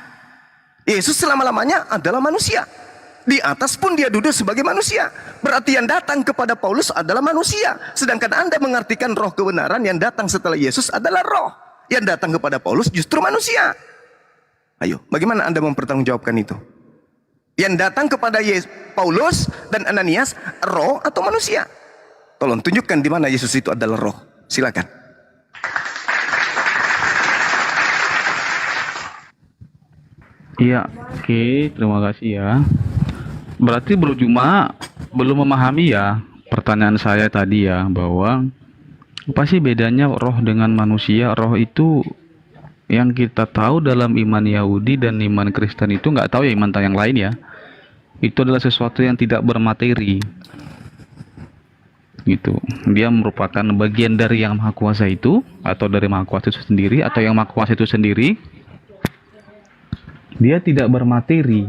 Yesus selama-lamanya adalah manusia. Di atas pun dia duduk sebagai manusia. Berarti yang datang kepada Paulus adalah manusia. Sedangkan Anda mengartikan roh kebenaran yang datang setelah Yesus adalah roh. Yang datang kepada Paulus justru manusia. Ayo, bagaimana Anda mempertanggungjawabkan itu? Yang datang kepada Paulus dan Ananias, roh atau manusia? Tolong tunjukkan di mana Yesus itu adalah roh. Silakan. Iya, oke, terima kasih ya. Berarti Bro Juma belum memahami ya pertanyaan saya tadi ya, bahwa apa sih bedanya roh dengan manusia? Roh itu yang kita tahu dalam iman Yahudi dan iman Kristen itu, nggak tahu ya iman yang lain ya. Itu adalah sesuatu yang tidak bermateri. Gitu. Dia merupakan bagian dari yang Maha Kuasa itu, atau dari Maha Kuasa itu sendiri, atau yang Maha Kuasa itu sendiri. Dia tidak bermateri.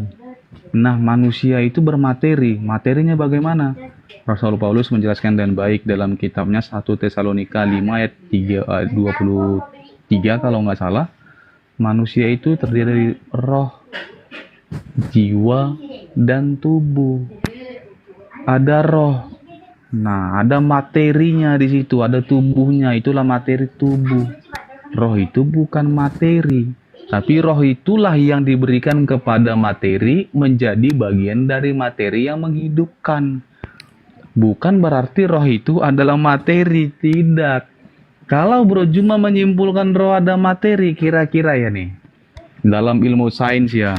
Nah, manusia itu bermateri. Materinya bagaimana? Rasul Paulus menjelaskan dengan baik dalam kitabnya 1 Tesalonika 5 ayat 23 kalau nggak salah. Manusia itu terdiri dari roh, jiwa, dan tubuh. Ada roh. Nah, ada materinya di situ, ada tubuhnya. Itulah materi tubuh. Roh itu bukan materi. Tapi roh itulah yang diberikan kepada materi menjadi bagian dari materi yang menghidupkan. Bukan berarti roh itu adalah materi, tidak. Kalau Bro Juma menyimpulkan roh ada materi, kira-kira ya nih. Dalam ilmu sains ya,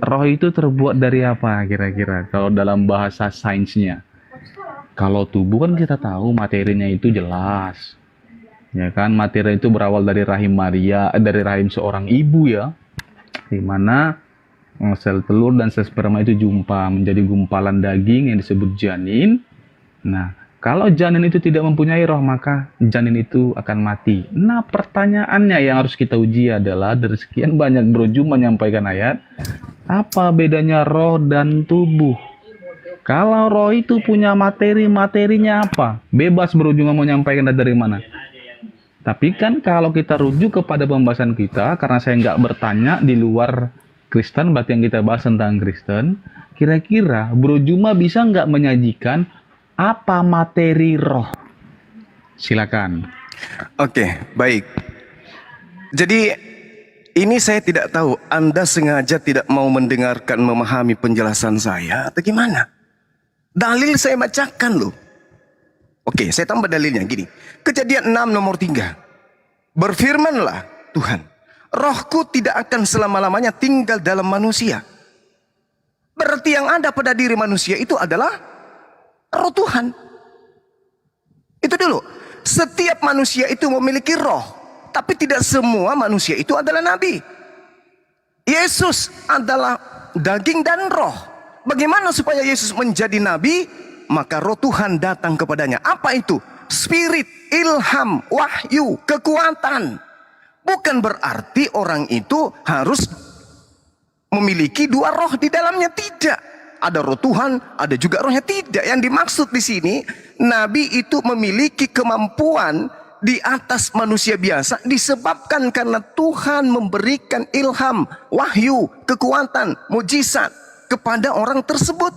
roh itu terbuat dari apa kira-kira? Kalau dalam bahasa sainsnya. Kalau tubuh kan kita tahu materinya itu jelas. Ya kan, materi itu berawal dari rahim Maria, dari rahim seorang ibu ya, di mana sel telur dan sel sperma itu jumpa menjadi gumpalan daging yang disebut janin. Nah, kalau janin itu tidak mempunyai roh, maka janin itu akan mati. Nah, pertanyaannya yang harus kita uji adalah, dari sekian banyak Bro Juma menyampaikan ayat, apa bedanya roh dan tubuh? Kalau roh itu punya materi, materinya apa? Bebas Bro Juma mau menyampaikan dari mana. Tapi kan kalau kita rujuk kepada pembahasan kita, karena saya nggak bertanya di luar Kristen, berarti yang kita bahas tentang Kristen, kira-kira Bro Juma bisa nggak menyajikan apa materi roh? Silakan. Oke, baik. Jadi ini saya tidak tahu, Anda sengaja tidak mau mendengarkan, memahami penjelasan saya atau gimana? Dalil saya bacakan loh. Oke, saya tambah dalilnya gini. Kejadian 6 nomor 3. Berfirmanlah Tuhan, rohku tidak akan selama-lamanya tinggal dalam manusia. Berarti yang ada pada diri manusia itu adalah roh Tuhan. Itu dulu. Setiap manusia itu memiliki roh, tapi tidak semua manusia itu adalah nabi. Yesus adalah daging dan roh. Bagaimana supaya Yesus menjadi nabi? Maka roh Tuhan datang kepadanya. Apa itu? Spirit, ilham, wahyu, kekuatan. Bukan berarti orang itu harus memiliki dua roh di dalamnya, tidak. Ada roh Tuhan, ada juga rohnya, tidak. Yang dimaksud di sini, nabi itu memiliki kemampuan di atas manusia biasa disebabkan karena Tuhan memberikan ilham, wahyu, kekuatan, mujizat kepada orang tersebut.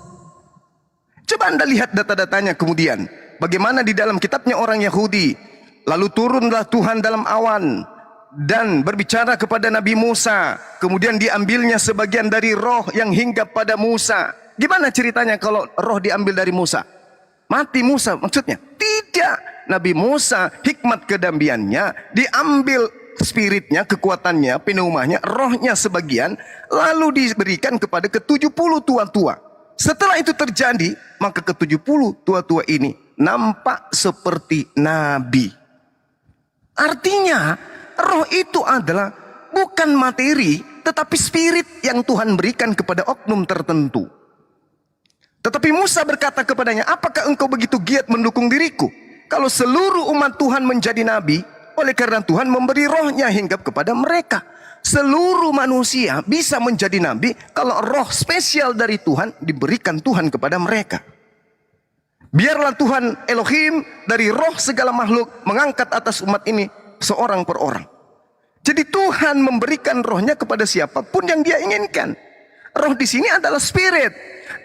Coba Anda lihat data-datanya kemudian. Bagaimana di dalam kitabnya orang Yahudi. Lalu turunlah Tuhan dalam awan dan berbicara kepada Nabi Musa. Kemudian diambilnya sebagian dari roh yang hinggap pada Musa. Gimana ceritanya kalau roh diambil dari Musa? Mati Musa maksudnya? Tidak. Nabi Musa, hikmat kedambiannya, diambil spiritnya, kekuatannya, pneumanya, rohnya sebagian, lalu diberikan kepada ke-70 tua-tua. Setelah itu terjadi, maka ke-70 tua-tua ini nampak seperti nabi. Artinya, roh itu adalah bukan materi, tetapi spirit yang Tuhan berikan kepada oknum tertentu. Tetapi Musa berkata kepadanya, apakah engkau begitu giat mendukung diriku? Kalau seluruh umat Tuhan menjadi nabi, oleh karena Tuhan memberi rohnya hinggap kepada mereka. Seluruh manusia bisa menjadi nabi kalau roh spesial dari Tuhan diberikan Tuhan kepada mereka. Biarlah Tuhan Elohim dari roh segala makhluk mengangkat atas umat ini seorang per orang. Jadi Tuhan memberikan rohnya kepada siapapun yang dia inginkan. Roh di sini adalah spirit.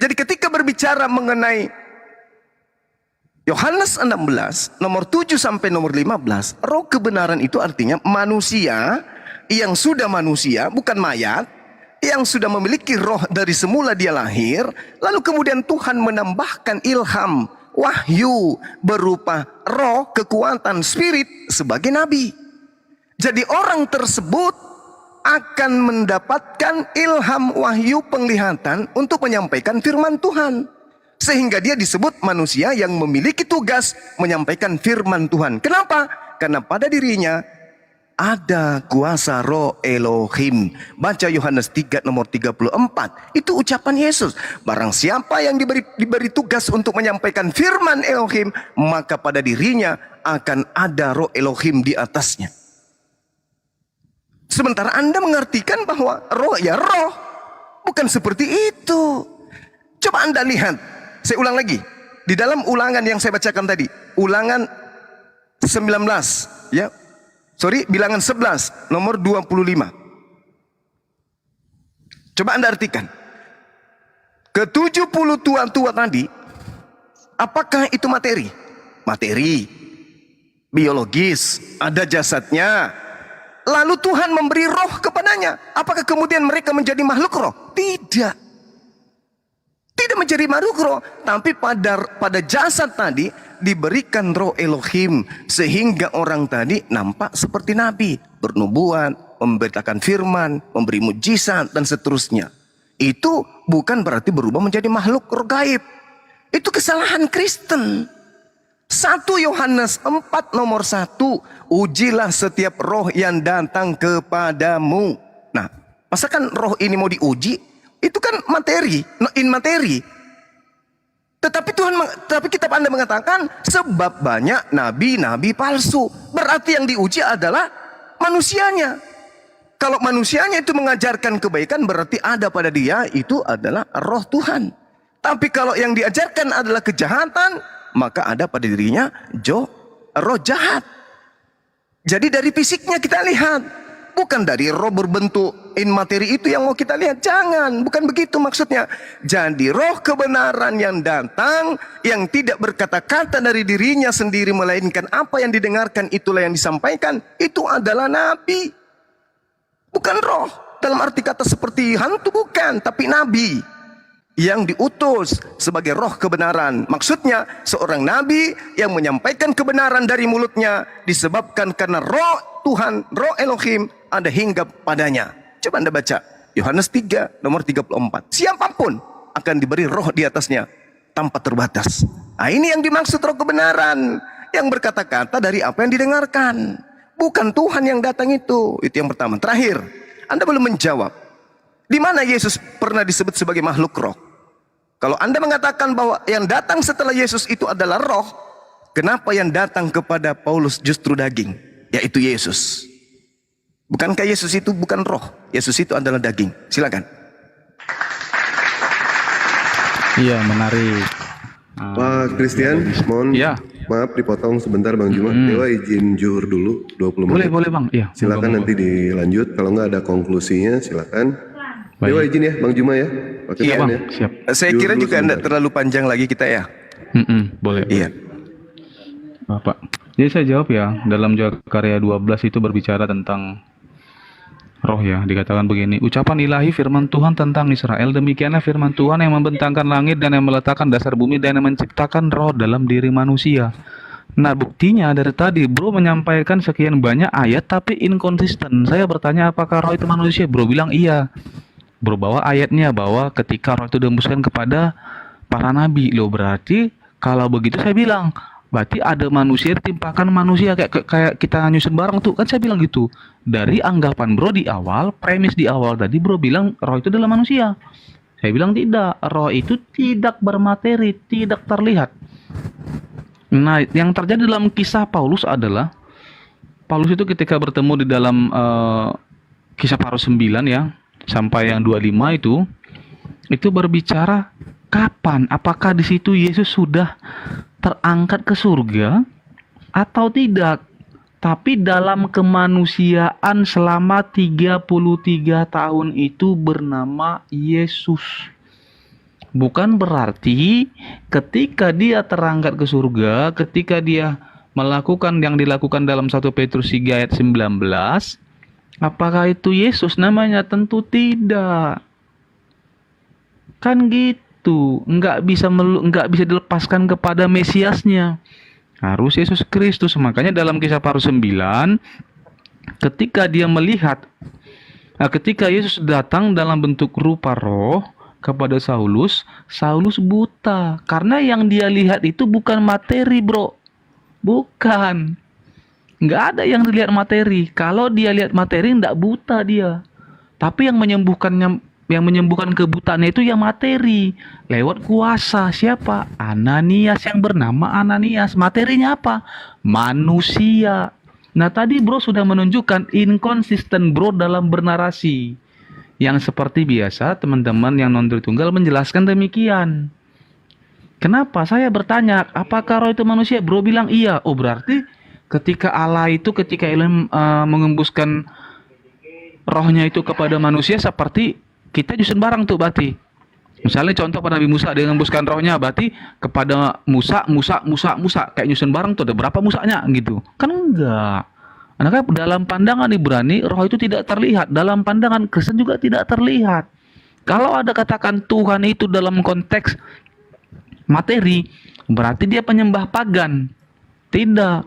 Jadi ketika berbicara mengenai Yohanes 16, nomor 7 sampai nomor 15, roh kebenaran itu artinya manusia yang sudah manusia, bukan mayat, yang sudah memiliki roh dari semula dia lahir, lalu kemudian Tuhan menambahkan ilham, wahyu, berupa roh, kekuatan, spirit sebagai nabi. Jadi orang tersebut akan mendapatkan ilham, wahyu, penglihatan untuk menyampaikan firman Tuhan. Sehingga dia disebut manusia yang memiliki tugas menyampaikan firman Tuhan. Kenapa? Karena pada dirinya ada kuasa roh Elohim. Baca Yohanes 3 nomor 34. Itu ucapan Yesus. Barang siapa yang diberi tugas untuk menyampaikan firman Elohim, maka pada dirinya akan ada roh Elohim di atasnya. Sementara Anda mengartikan bahwa roh ya roh. Bukan seperti itu. Coba Anda lihat. Saya ulang lagi. Di dalam ulangan yang saya bacakan tadi. Ulangan 19. Ya. Bilangan 11. Nomor 25. Coba Anda artikan. Ke-70 tua-tua tadi. Apakah itu materi? Materi. Biologis. Ada jasadnya. Lalu Tuhan memberi roh kepadanya. Apakah kemudian mereka menjadi makhluk roh? Tidak. Tidak menjadi makhluk roh, tapi pada jasad tadi diberikan roh Elohim sehingga orang tadi nampak seperti nabi, bernubuat, memberitakan firman, memberi mujizat dan seterusnya. Itu bukan berarti berubah menjadi makhluk roh gaib. Itu kesalahan Kristen. 1 Yohanes 4 nomor 1, ujilah setiap roh yang datang kepadamu. Nah, masakan roh ini mau diuji? Itu kan materi, in materi. Tapi kitab Anda mengatakan sebab banyak nabi-nabi palsu. Berarti yang diuji adalah manusianya. Kalau manusianya itu mengajarkan kebaikan, berarti ada pada dia itu adalah roh Tuhan. Tapi kalau yang diajarkan adalah kejahatan, maka ada pada dirinya roh jahat. Jadi dari fisiknya kita lihat. Bukan dari roh berbentuk in materi itu yang mau kita lihat. Jangan, bukan begitu maksudnya. Jadi roh kebenaran yang datang, yang tidak berkata-kata dari dirinya sendiri, melainkan apa yang didengarkan itulah yang disampaikan. Itu adalah nabi. Bukan roh, dalam arti kata seperti hantu bukan, tapi nabi. Yang diutus sebagai roh kebenaran. Maksudnya seorang nabi yang menyampaikan kebenaran dari mulutnya disebabkan karena roh Tuhan, roh Elohim ada hinggap padanya. Coba Anda baca Yohanes 3 nomor 34. Siapapun akan diberi roh di atasnya tanpa terbatas. Nah, ini yang dimaksud roh kebenaran. yang berkata-kata dari apa yang didengarkan. Bukan Tuhan yang datang itu. Itu yang pertama. Terakhir, Anda belum menjawab. Di mana Yesus pernah disebut sebagai makhluk roh? Kalau Anda mengatakan bahwa yang datang setelah Yesus itu adalah roh, kenapa yang datang kepada Paulus justru daging? Yaitu Yesus. Bukankah Yesus itu bukan roh? Yesus itu adalah daging. Silakan. Iya, menarik. Pak Christian, mohon Iya. maaf dipotong sebentar Bang Juma. Dewa izin zuhur dulu 20 menit. Boleh Bang. Iya. Silakan moga-moga. nanti dilanjut. Kalau nggak ada konklusinya, silakan. Dewa Baik. izin ya, Bang Juma ya. Pakai Iya, tangan Bang, ya. siap. Saya Zuhur kira dulu juga tidak sebentar. terlalu panjang lagi kita ya. Boleh. Iya. Bapak. Jadi saya jawab ya, dalam Karya 12 itu berbicara tentang roh ya. Dikatakan begini, ucapan ilahi firman Tuhan tentang Israel, demikianlah firman Tuhan yang membentangkan langit dan yang meletakkan dasar bumi dan yang menciptakan roh dalam diri manusia. Nah, buktinya dari tadi bro menyampaikan sekian banyak ayat tapi inkonsisten. Saya bertanya apakah roh itu manusia? Bro bilang iya. Bro bawa ayatnya bahwa ketika roh itu dihembuskan kepada para nabi. Loh, berarti kalau begitu saya bilang berarti ada manusia ditimpakan manusia kayak kita nyusun barang tuh. Kan saya bilang gitu. Dari anggapan bro di awal, premis di awal tadi bro bilang roh itu adalah manusia. Saya bilang tidak, roh itu tidak bermateri, tidak terlihat. Nah, yang terjadi dalam kisah Paulus adalah Paulus itu ketika bertemu di dalam kisah Paulus 9 ya, sampai yang 25 itu berbicara kapan, apakah di situ Yesus sudah terangkat ke surga atau tidak. Tapi dalam kemanusiaan selama 33 tahun itu bernama Yesus. Bukan berarti ketika dia terangkat ke surga, ketika dia melakukan yang dilakukan dalam 1 Petrus 3 ayat 19, apakah itu Yesus namanya? Tentu tidak. Kan gitu, nggak bisa dilepaskan kepada Mesiasnya. Harus Yesus Kristus. Makanya dalam kisah Paulus 9, ketika dia melihat, ketika Yesus datang dalam bentuk rupa roh kepada Saulus, Saulus buta. Karena yang dia lihat itu bukan materi, bro. Bukan. Nggak ada yang dilihat materi. Kalau dia lihat materi, nggak buta dia. Tapi yang menyembuhkan kebutaannya itu yang materi. Lewat kuasa. Siapa? Ananias, yang bernama Ananias. Materinya apa? Manusia. Nah, tadi bro sudah menunjukkan inkonsisten bro dalam bernarasi. Yang seperti biasa teman-teman yang non-Tritunggal menjelaskan demikian. Kenapa? Saya bertanya, apakah roh itu manusia? Bro bilang iya. Oh, berarti ketika Allah itu, ketika Elohim mengembuskan rohnya itu kepada manusia seperti kita nyusun barang tuh berarti. Misalnya contoh pada Nabi Musa, dia mengembuskan rohnya, berarti kepada Musa kayak nyusun barang tuh ada berapa Musanya gitu. Kan enggak. Karena dalam pandangan Ibrani roh itu tidak terlihat, dalam pandangan Kristen juga tidak terlihat. Kalau ada katakan Tuhan itu dalam konteks materi, berarti dia penyembah pagan. Tidak.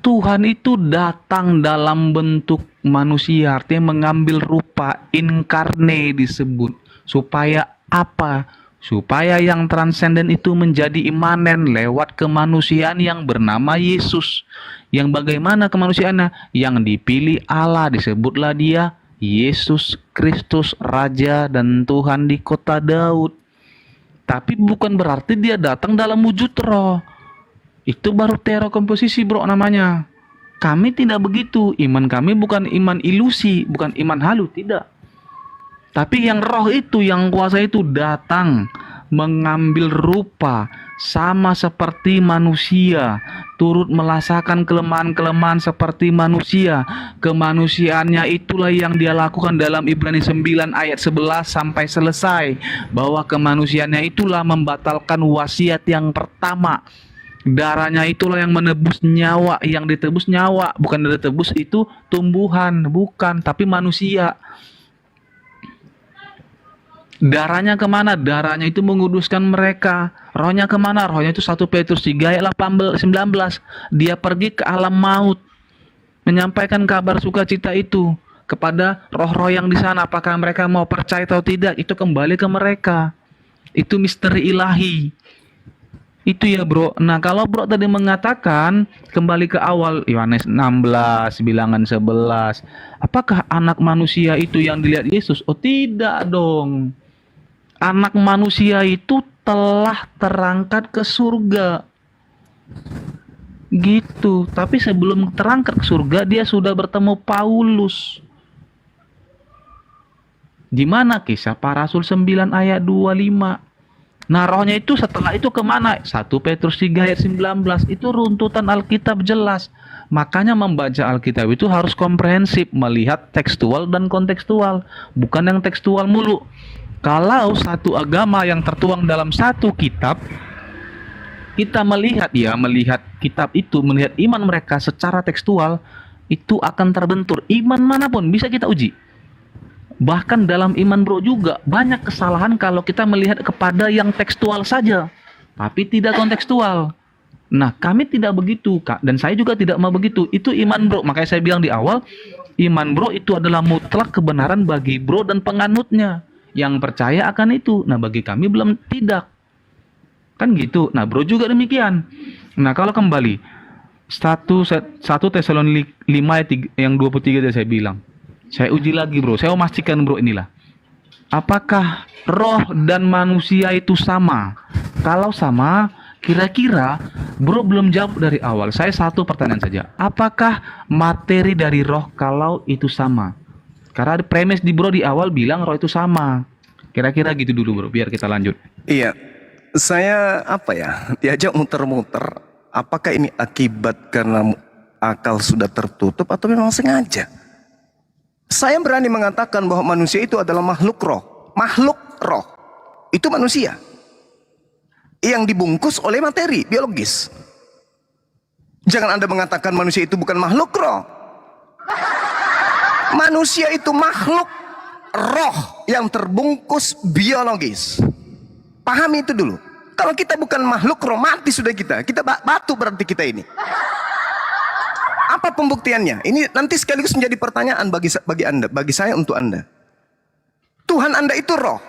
Tuhan itu datang dalam bentuk manusia, artinya mengambil rupa, inkarne disebut. Supaya apa? Supaya yang transenden itu menjadi imanen lewat kemanusiaan yang bernama Yesus. Yang bagaimana kemanusiaannya? Yang dipilih Allah, disebutlah dia Yesus Kristus, Raja dan Tuhan di kota Daud. Tapi bukan berarti dia datang dalam wujud roh. Itu baru terokomposisi bro namanya. Kami tidak begitu. Iman kami bukan iman ilusi, bukan iman halu, tidak. Tapi yang roh itu, yang kuasa itu datang mengambil rupa sama seperti manusia, turut merasakan kelemahan-kelemahan seperti manusia. Kemanusiaannya itulah yang dia lakukan dalam Ibrani 9 ayat 11 sampai selesai, bahwa kemanusiaannya itulah membatalkan wasiat yang pertama. Darahnya itulah yang menebus nyawa, yang ditebus nyawa, bukan ditebus itu tumbuhan, bukan, tapi manusia. Darahnya kemana? Darahnya itu menguduskan mereka. Rohnya kemana? Rohnya itu 1 Petrus 3 ayat 19. Dia pergi ke alam maut, menyampaikan kabar sukacita itu kepada roh-roh yang di sana. Apakah mereka mau percaya atau tidak? Itu kembali ke mereka. Itu misteri ilahi. Itu ya bro. Nah kalau bro tadi mengatakan kembali ke awal Yohanes 16 bilangan 11, apakah anak manusia itu yang dilihat Yesus? Oh tidak dong. Anak manusia itu telah terangkat ke surga. Gitu. Tapi sebelum terangkat ke surga dia sudah bertemu Paulus. Di mana kisah para rasul 9 ayat 25. Nah rohnya itu setelah itu kemana? 1 Petrus 3 ayat 19. Itu runtutan Alkitab jelas. Makanya membaca Alkitab itu harus komprehensif, melihat tekstual dan kontekstual, bukan yang tekstual mulu. Kalau satu agama yang tertuang dalam satu kitab, kita melihat kitab itu, melihat iman mereka secara tekstual, itu akan terbentur. Iman manapun bisa kita uji. Bahkan dalam iman bro juga banyak kesalahan kalau kita melihat kepada yang tekstual saja, tapi tidak kontekstual. Nah kami tidak begitu Kak, dan saya juga tidak mau begitu. Itu iman bro, makanya saya bilang di awal, iman bro itu adalah mutlak kebenaran bagi bro dan penganutnya yang percaya akan itu. Nah bagi kami belum tidak. Kan gitu. Nah bro juga demikian. Nah kalau kembali 1 Tesalonika 5 ayat yang 23 tadi saya bilang, saya uji lagi bro, saya mau pastikan bro inilah. Apakah roh dan manusia itu sama? Kalau sama, kira-kira bro belum jawab dari awal. Saya satu pertanyaan saja. Apakah materi dari roh kalau itu sama? Karena premis di bro di awal bilang roh itu sama. Kira-kira gitu dulu bro, biar kita lanjut. Iya, saya diajak muter-muter. Apakah ini akibat karena akal sudah tertutup atau memang sengaja? Saya berani mengatakan bahwa manusia itu adalah makhluk roh. Makhluk roh itu manusia yang dibungkus oleh materi biologis. Jangan Anda mengatakan manusia itu bukan makhluk roh. Manusia itu makhluk roh yang terbungkus biologis. Pahami itu dulu. Kalau kita bukan makhluk roh, mati sudah kita. Kita batu berarti kita ini. Apa pembuktiannya? Ini nanti sekaligus menjadi pertanyaan bagi Anda, bagi saya untuk Anda. Tuhan Anda itu roh,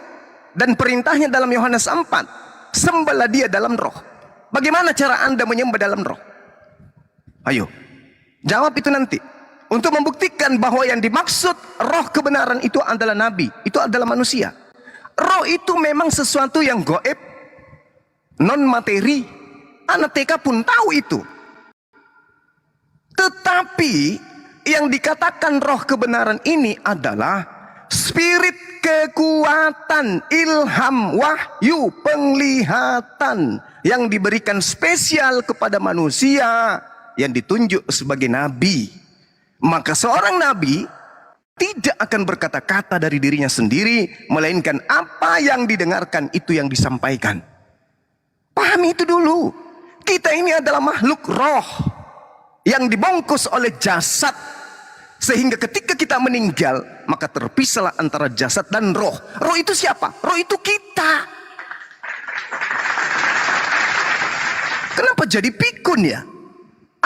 dan perintahnya dalam Yohanes 4, sembahlah dia dalam roh. Bagaimana cara Anda menyembah dalam roh? Ayo, jawab itu nanti. Untuk membuktikan bahwa yang dimaksud roh kebenaran itu adalah nabi, itu adalah manusia. Roh itu memang sesuatu yang gaib, non materi. Anak TK pun tahu itu. Tetapi yang dikatakan roh kebenaran ini adalah spirit kekuatan, ilham, wahyu, penglihatan yang diberikan spesial kepada manusia yang ditunjuk sebagai nabi. Maka seorang nabi tidak akan berkata-kata dari dirinya sendiri, melainkan apa yang didengarkan itu yang disampaikan. Pahami itu dulu. Kita ini adalah makhluk roh yang dibungkus oleh jasad, sehingga ketika kita meninggal maka terpisahlah antara jasad dan roh. Roh itu siapa? Roh itu kita. Kenapa jadi pikun ya?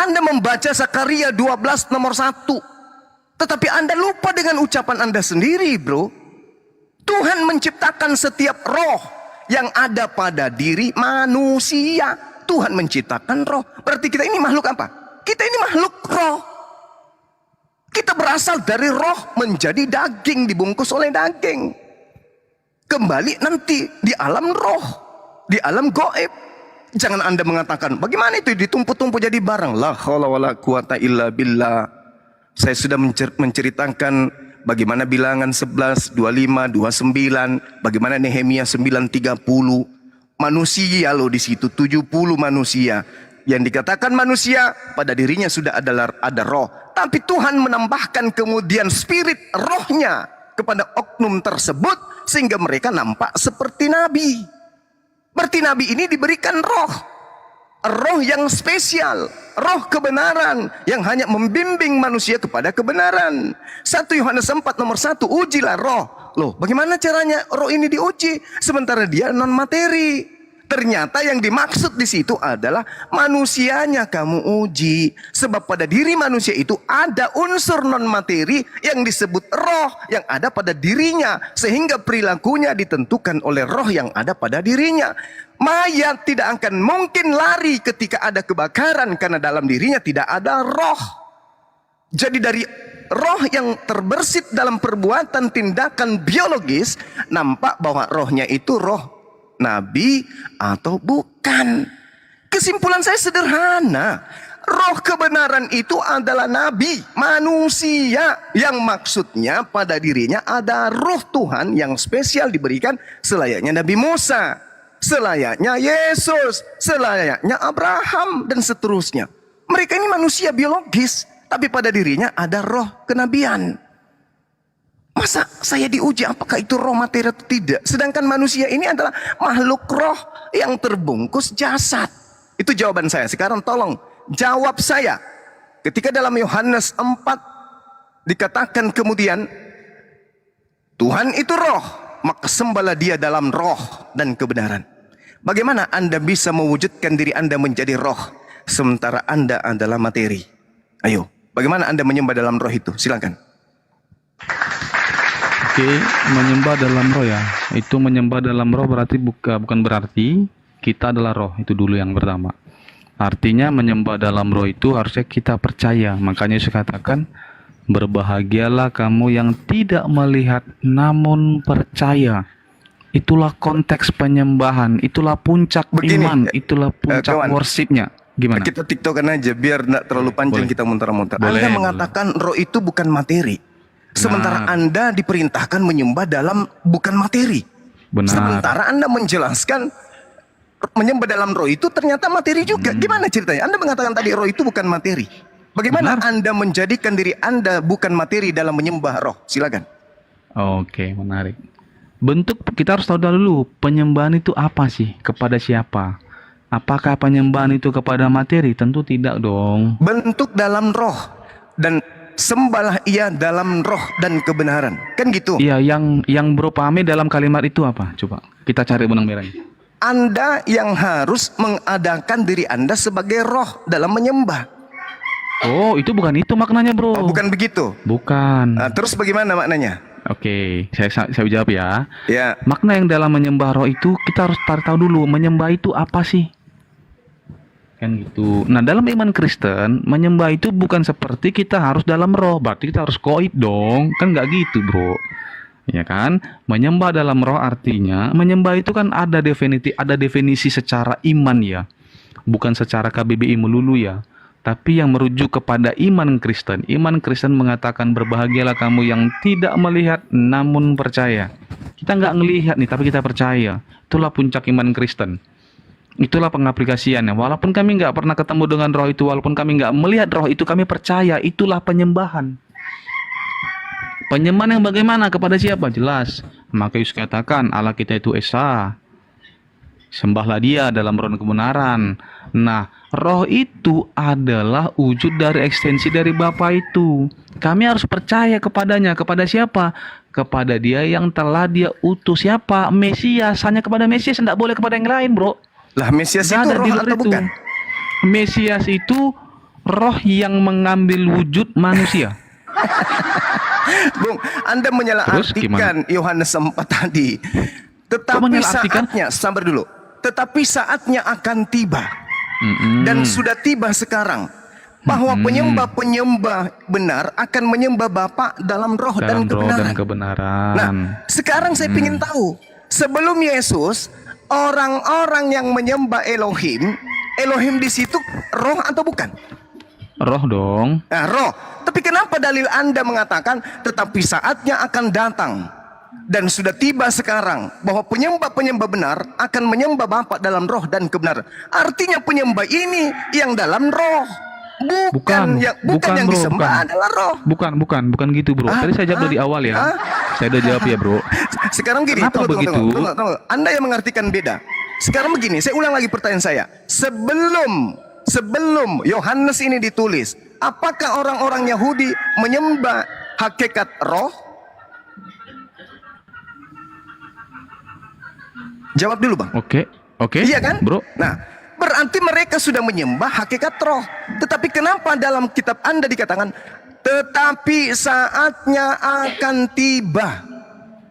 Anda membaca Zakaria 12 nomor 1, tetapi Anda lupa dengan ucapan Anda sendiri bro. Tuhan menciptakan setiap roh yang ada pada diri manusia. Tuhan menciptakan roh. Berarti kita ini makhluk apa? Kita ini makhluk roh. Kita berasal dari roh menjadi daging, dibungkus oleh daging. Kembali nanti di alam roh, di alam gaib. Jangan Anda mengatakan, bagaimana itu ditumpuk-tumpuk jadi barang? La haula wala quwata illa billah. Saya sudah menceritakan bagaimana bilangan 11, 25, 29, bagaimana Nehemia 9:30. Manusia loh di situ, 70 manusia. Yang dikatakan manusia, pada dirinya sudah ada roh. Tapi Tuhan menambahkan kemudian spirit rohnya kepada oknum tersebut, sehingga mereka nampak seperti nabi. Berarti nabi ini diberikan roh. Roh yang spesial, roh kebenaran yang hanya membimbing manusia kepada kebenaran. 1 Yohanes 4 nomor 1, ujilah roh. Loh, bagaimana caranya roh ini diuji? Sementara dia non materi. Ternyata yang dimaksud di situ adalah manusianya kamu uji. Sebab pada diri manusia itu ada unsur non materi yang disebut roh yang ada pada dirinya. Sehingga perilakunya ditentukan oleh roh yang ada pada dirinya. Mayat tidak akan mungkin lari ketika ada kebakaran karena dalam dirinya tidak ada roh. Jadi dari roh yang terbersit dalam perbuatan tindakan biologis, nampak bahwa rohnya itu roh nabi atau bukan. Kesimpulan saya sederhana. Roh kebenaran itu adalah nabi, manusia yang maksudnya pada dirinya ada roh Tuhan yang spesial diberikan selayaknya Nabi Musa, selayaknya Yesus, selayaknya Abraham dan seterusnya. Mereka ini manusia biologis, tapi pada dirinya ada roh kenabian. Masa saya diuji apakah itu roh materi atau tidak? Sedangkan manusia ini adalah makhluk roh yang terbungkus jasad. Itu jawaban saya. Sekarang tolong jawab saya. Ketika dalam Yohanes 4 dikatakan kemudian Tuhan itu roh, maka sembahlah dia dalam roh dan kebenaran. Bagaimana Anda bisa mewujudkan diri Anda menjadi roh sementara Anda adalah materi? Ayo, bagaimana Anda menyembah dalam roh itu? Silakan. Oke, menyembah dalam roh ya. Itu menyembah dalam roh berarti bukan berarti kita adalah roh. Itu dulu yang pertama. Artinya menyembah dalam roh itu harusnya kita percaya. Makanya Yesus katakan, berbahagialah kamu yang tidak melihat namun percaya. Itulah konteks penyembahan. Itulah puncak iman. Itulah puncak kawan, worshipnya. Gimana? Kita tiktokan aja biar tidak terlalu panjang. Boleh. Kita muter-muter. Boleh, Anda mengatakan roh itu bukan materi. Sementara Anda diperintahkan menyembah dalam bukan materi. Benar. Sementara Anda menjelaskan menyembah dalam roh itu ternyata materi juga. Gimana ceritanya? Anda mengatakan tadi roh itu bukan materi. Bagaimana Anda menjadikan diri Anda bukan materi dalam menyembah roh? Silakan. Oke, menarik. Bentuk kita harus tahu dulu penyembahan itu apa sih? Kepada siapa? Apakah penyembahan itu kepada materi? Tentu tidak dong. Bentuk dalam roh dan sembahlah ia dalam roh dan kebenaran. Kan gitu. Iya, yang Bro pahami dalam kalimat itu apa? Coba kita cari benang merahnya. Anda yang harus mengadakan diri Anda sebagai roh dalam menyembah. Oh, itu bukan itu maknanya, Bro. Oh, bukan begitu. Bukan. Nah, terus bagaimana maknanya? Oke, saya jawab ya. Ya. Makna yang dalam menyembah roh itu kita harus tahu dulu menyembah itu apa sih? Kan gitu. Nah, dalam iman Kristen, menyembah itu bukan seperti kita harus dalam roh, berarti kita harus koid dong. Kan nggak gitu, Bro. Ya kan? Menyembah dalam roh artinya, menyembah itu kan ada definisi secara iman ya. Bukan secara KBBI melulu ya. Tapi yang merujuk kepada iman Kristen. Iman Kristen mengatakan berbahagialah kamu yang tidak melihat namun percaya. Kita nggak ngelihat nih, tapi kita percaya. Itulah puncak iman Kristen. Itulah pengaplikasiannya. Walaupun kami nggak pernah ketemu dengan roh itu, walaupun kami nggak melihat roh itu, kami percaya itulah penyembahan. Penyembahan yang bagaimana? Kepada siapa? Jelas. Maka Yesus katakan Allah kita itu Esa. Sembahlah dia dalam roh dan kebenaran. Nah, roh itu adalah wujud dari ekstensi dari Bapa itu. Kami harus percaya kepadanya. Kepada siapa? Kepada dia yang telah dia utus. Siapa? Mesias. Hanya kepada Mesias, tidak boleh kepada yang lain, Bro. Lah, Mesias Nggak itu ada roh di luar atau itu. bukan? Mesias itu roh yang mengambil wujud manusia. Bung, Anda menyalahartikan Yohanes 4 tadi. Tetapi saatnya, sabar dulu. Tetapi saatnya akan tiba. Dan sudah tiba sekarang. Bahwa penyembah-penyembah benar akan menyembah Bapa dalam roh dan kebenaran. Nah, sekarang saya ingin tahu. Sebelum Yesus, orang-orang yang menyembah Elohim, Elohim di situ roh atau bukan? Roh dong. Nah, roh. Tapi kenapa dalil Anda mengatakan tetapi saatnya akan datang dan sudah tiba sekarang bahwa penyembah-penyembah benar akan menyembah Bapa dalam roh dan kebenaran. Artinya penyembah ini yang dalam roh. Bukan yang bro, disembah adalah roh. Bukan gitu, Bro. Tadi saya jawab dari awal ya. Saya udah jawab ya, Bro. Sekarang gini, Kenapa begitu? Tunggu. Anda yang mengartikan beda. Sekarang begini, saya ulang lagi pertanyaan saya. Sebelum Yohanes ini ditulis, apakah orang-orang Yahudi menyembah hakikat roh? Jawab dulu, Bang. Oke. Oke, Iya kan? bro? Nah, berarti mereka sudah menyembah hakikat roh. Tetapi kenapa dalam kitab Anda dikatakan, tetapi saatnya akan tiba.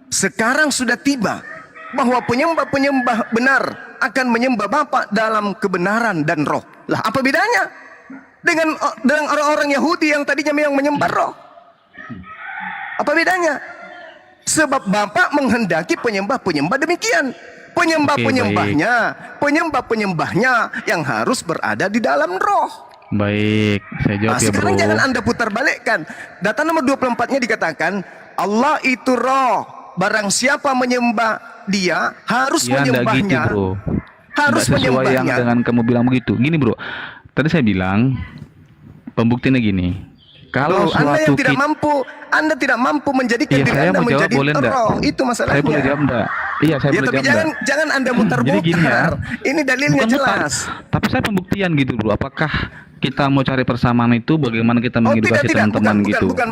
Sekarang sudah tiba bahwa penyembah-penyembah benar akan menyembah Bapa dalam kebenaran dan roh. Lah, apa bedanya dengan orang-orang Yahudi yang tadinya memang menyembah roh? Apa bedanya? Sebab Bapa menghendaki penyembah-penyembah demikian. Penyembah-penyembahnya yang harus berada di dalam roh. Baik, saya jawab Nah, ya, bro. sekarang jangan Anda putar balikkan. Data nomor 24-nya dikatakan, Allah itu roh. Barang siapa menyembah dia harus Ya, enggak gitu, menyembahnya. bro. Harus Nggak sesuai yang menyembahnya. dengan kamu bilang begitu. Gini, bro. Tadi saya bilang, pembuktiannya gini. Kalau Loh, Anda yang suatu Anda tidak mampu menjadikan Iya, diri saya Anda mau jawab, menjadi boleh enggak? roh. Itu masalahnya. Saya boleh jawab enggak? Iya, saya Ya, boleh tapi jawab enggak? jangan Anda Jadi mutar-mutar. gini ya. Ini dalilnya Bukan mutar, jelas. tapi saya pembuktian gitu, bro. Apakah kita mau cari persamaan itu bagaimana kita Oh, mengedukasi teman-teman gitu? bukan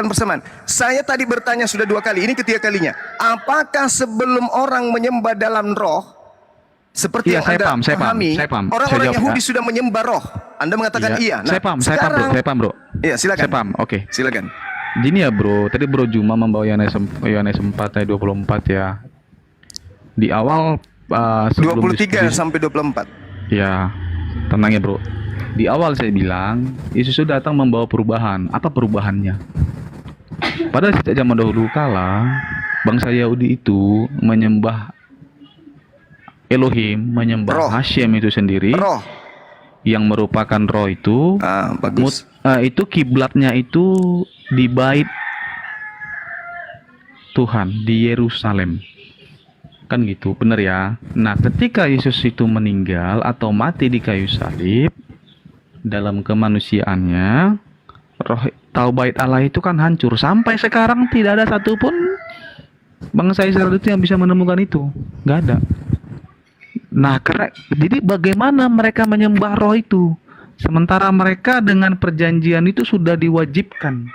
persamaan. Saya tadi bertanya sudah 2 kali, ini ketiga kalinya. Apakah sebelum orang menyembah dalam roh, seperti Iya, yang Anda saya paham. pahami, Saya orang-orang jawab, Yahudi ya. sudah menyembah roh? Anda mengatakan iya. Saya paham, saya paham, bro. Iya, silakan. Saya paham, oke. Silakan. Gini ya, bro. Tadi bro Juma membawa Yohanes 4 ayat 24 ya. Di awal sebelum 23 diskusi- sampai 24. Ya, tenang ya, bro. Di awal saya bilang Yesus itu datang membawa perubahan. Apa perubahannya? Pada sejak zaman dahulu kala, bangsa Yahudi itu menyembah Elohim, menyembah Roh. Hashem itu sendiri, Roh. yang merupakan roh itu. Bagus. Itu kiblatnya itu di bait Tuhan di Yerusalem. Kan gitu, bener ya. Nah, ketika Yesus itu meninggal atau mati di kayu salib, dalam kemanusiaannya, roh atau bait Allah itu kan hancur. Sampai sekarang tidak ada satupun bangsa Israel itu yang bisa menemukan itu. Nggak ada. Nah, jadi bagaimana mereka menyembah roh itu? Sementara mereka dengan perjanjian itu sudah diwajibkan.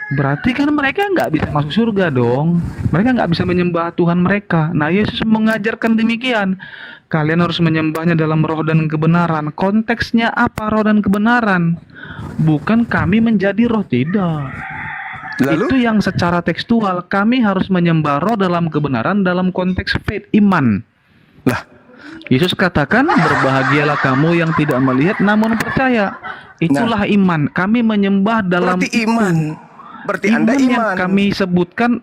Berarti kan mereka nggak bisa masuk surga dong. Mereka nggak bisa menyembah Tuhan mereka. Nah, Yesus mengajarkan demikian. Kalian harus menyembahnya dalam roh dan kebenaran. Konteksnya apa roh dan kebenaran? Bukan kami menjadi roh, tidak. Lalu? Itu yang secara tekstual. Kami harus menyembah roh dalam kebenaran dalam konteks faith, iman. Lah, Yesus katakan, berbahagialah kamu yang tidak melihat namun percaya. Itulah iman. Kami menyembah dalam berarti iman. Berarti Anda yang iman. kami sebutkan.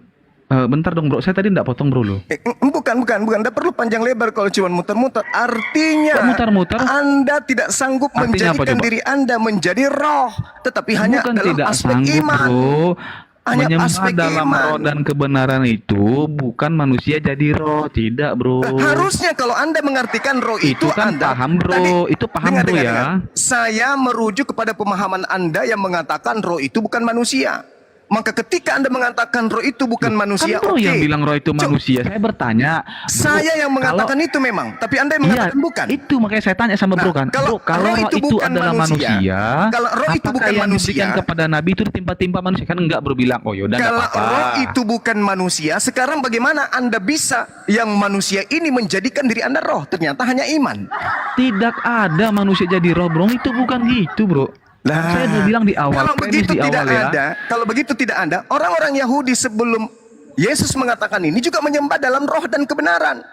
Bentar dong, bro. Saya tadi tidak potong, bro, lo. Bukan. Anda perlu panjang lebar kalau cuma muter-muter. Artinya Kok muter-muter? Anda tidak sanggup Artinya apa, menjadikan coba? diri Anda menjadi roh, tetapi hanya Bukan dalam tidak aspek sanggup, iman. bro. Hanya Menyembah aspek dalam iman. roh dan kebenaran itu bukan manusia jadi roh, tidak, bro. Harusnya kalau Anda mengartikan roh itu kan Anda paham, bro. Itu paham, bro, ya. Saya merujuk kepada pemahaman Anda yang mengatakan roh itu bukan manusia. Maka ketika Anda mengatakan roh itu bukan manusia, Kan bro oke. yang bilang roh itu manusia. Saya bertanya. Bro, Saya yang mengatakan itu memang, tapi Anda yang mengatakan bukan. Itu makanya saya tanya sama bro Nah, kan. kalau Kalau roh roh itu itu bukan adalah manusia, manusia, kalau roh itu apakah bukan yang manusia, diberikan kepada nabi itu ditimpa-timpa manusia? Kan enggak, bro bilang. Oh yaudah, enggak Kalau apa-apa. roh itu bukan manusia, sekarang bagaimana Anda bisa yang manusia ini menjadikan diri Anda roh? Ternyata hanya iman. Tidak ada manusia jadi roh, bro. Itu bukan gitu, bro. Lah, Saya udah bilang di awal, kalau premis begitu di tidak awal ya. ada, kalau begitu tidak ada, orang-orang Yahudi sebelum Yesus mengatakan ini juga menyembah dalam roh dan kebenaran.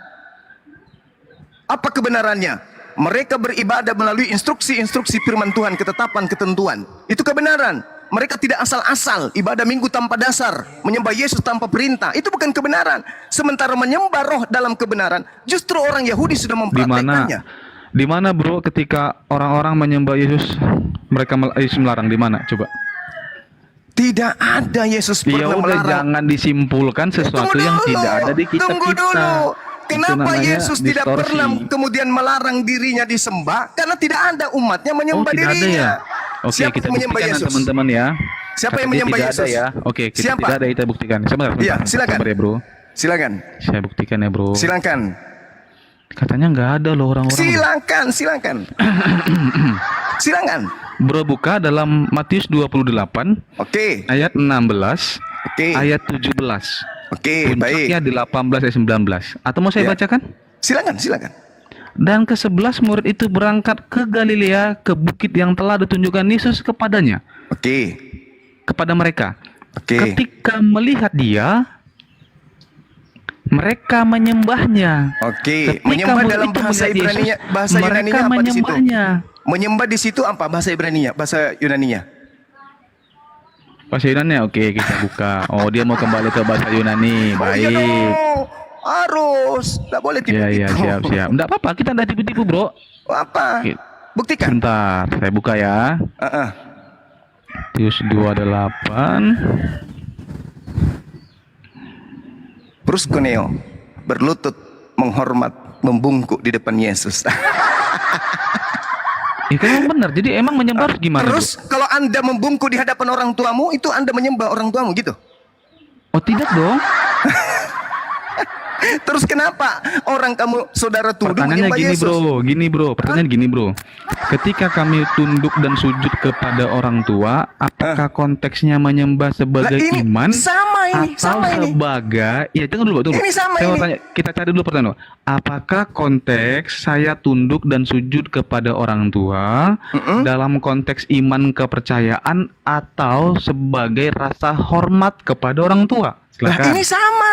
Apa kebenarannya? Mereka beribadah melalui instruksi-instruksi firman Tuhan, ketetapan, ketentuan. Itu kebenaran. Mereka tidak asal-asal ibadah minggu tanpa dasar, menyembah Yesus tanpa perintah. Itu bukan kebenaran. Sementara menyembah roh dalam kebenaran, justru orang Yahudi sudah mempraktekannya. Di mana, bro, ketika orang-orang menyembah Yesus, Yesus melarang di mana? Coba. Tidak ada Yesus Ya pernah udah, melarang. jangan disimpulkan sesuatu Tunggu yang dulu, tidak ada di kitab tunggu kita. dulu. Itu Kenapa namanya Yesus tidak distorsi. pernah kemudian melarang dirinya disembah? Karena tidak ada umatnya menyembah tidak ada dirinya. ya? Oke, Siapa kita yang menyembah buktikan Yesus? teman-teman ya. Siapa Kata yang dia menyembah tidak Yesus? ada ya. Oke, kita Siapa? tidak ada, kita buktikan. Sebentar. Iya, silakan. Sabar ya, bro. Silakan. Saya buktikan ya, bro. Silakan. Katanya nggak ada loh orang-orang. Silakan. Silakan. Bro, buka dalam Matius 28 Oke. ayat 16, Oke. ayat 17. Oke, baik. Puncaknya di 18 ayat 19. Atau mau saya Ya. bacakan? Silakan. Dan ke-11 murid itu berangkat ke Galilea, ke bukit yang telah ditunjukkan Yesus kepadanya, Oke. kepada mereka. Oke. Ketika melihat dia, mereka menyembahnya. Oke. Ketika Menyembah murid dalam itu bahasa melihat Ibrani-nya, Yesus, bahasa mereka Yunani-nya apa di situ? menyembahnya. Menyembah di situ apa bahasa Ibrani-nya, bahasa Yunani-nya? Bahasa Yunani, oke kita buka. Oh, dia mau kembali ke bahasa Yunani. Oh iya Baik. dong. Harus. Tidak boleh Iya, tipu-tipu. siap. Enggak apa-apa, kita enggak tipu-tipu, Bro. Apa? Oke. Buktikan. Sebentar, saya buka ya. Matius 28. Proskuneo, berlutut, menghormat, membungkuk di depan Yesus. Itu emang benar. Jadi emang menyembah harus gimana? Terus kalau Anda membungkuk di hadapan orang tuamu, itu Anda menyembah orang tuamu gitu. Bro? Oh, tidak dong. Terus kenapa orang kamu saudara tuduh Pertanyaannya menyembah gini, Yesus? Bro. Pertanyaan gini, Bro. Ketika kami tunduk dan sujud kepada orang tua, apakah konteksnya menyembah sebagai Lah, ini iman sama ini. sebagai ya tunggu dulu. Ini sama Saya mau ini. tanya, kita cari dulu pertanyaan. Apakah konteks saya tunduk dan sujud kepada orang tua dalam konteks iman kepercayaan atau sebagai rasa hormat kepada orang tua? Lah Silakan. ini sama.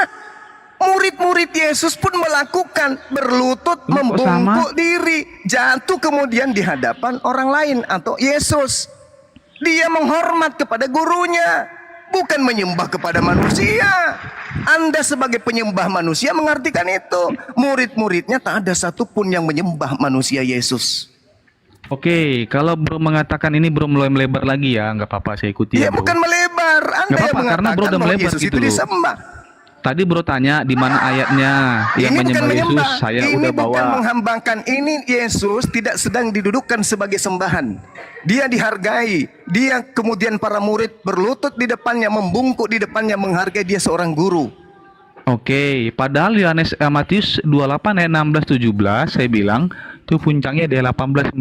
Murid-murid Yesus pun melakukan berlutut, Kok membungkuk diri, jatuh kemudian di hadapan orang lain atau Yesus. Dia menghormat kepada gurunya, bukan menyembah kepada manusia. Anda sebagai penyembah manusia mengartikan itu. Murid-muridnya tak ada satupun yang menyembah manusia Yesus. Oke, kalau Bro mengatakan ini Bro mulai melebar lagi ya, nggak apa-apa saya ikuti Ya ya, Bro. bukan melebar. Anda Nggak yang apa-apa, karena Bro mengatakan udah bahwa melebar Yesus gitu itu loh. disembah. Tadi Bro tanya di mana ayatnya yang Ini bukan menyembah Yesus, menyembah. saya Ini udah bukan bawa. menghambakan. Ini Yesus tidak sedang didudukkan sebagai sembahan. Dia dihargai. Dia kemudian para murid berlutut di depannya, membungkuk di depannya, menghargai dia seorang guru. Oke, padahal Matius 28 ayat 16-17 saya bilang itu puncaknya di 18-19.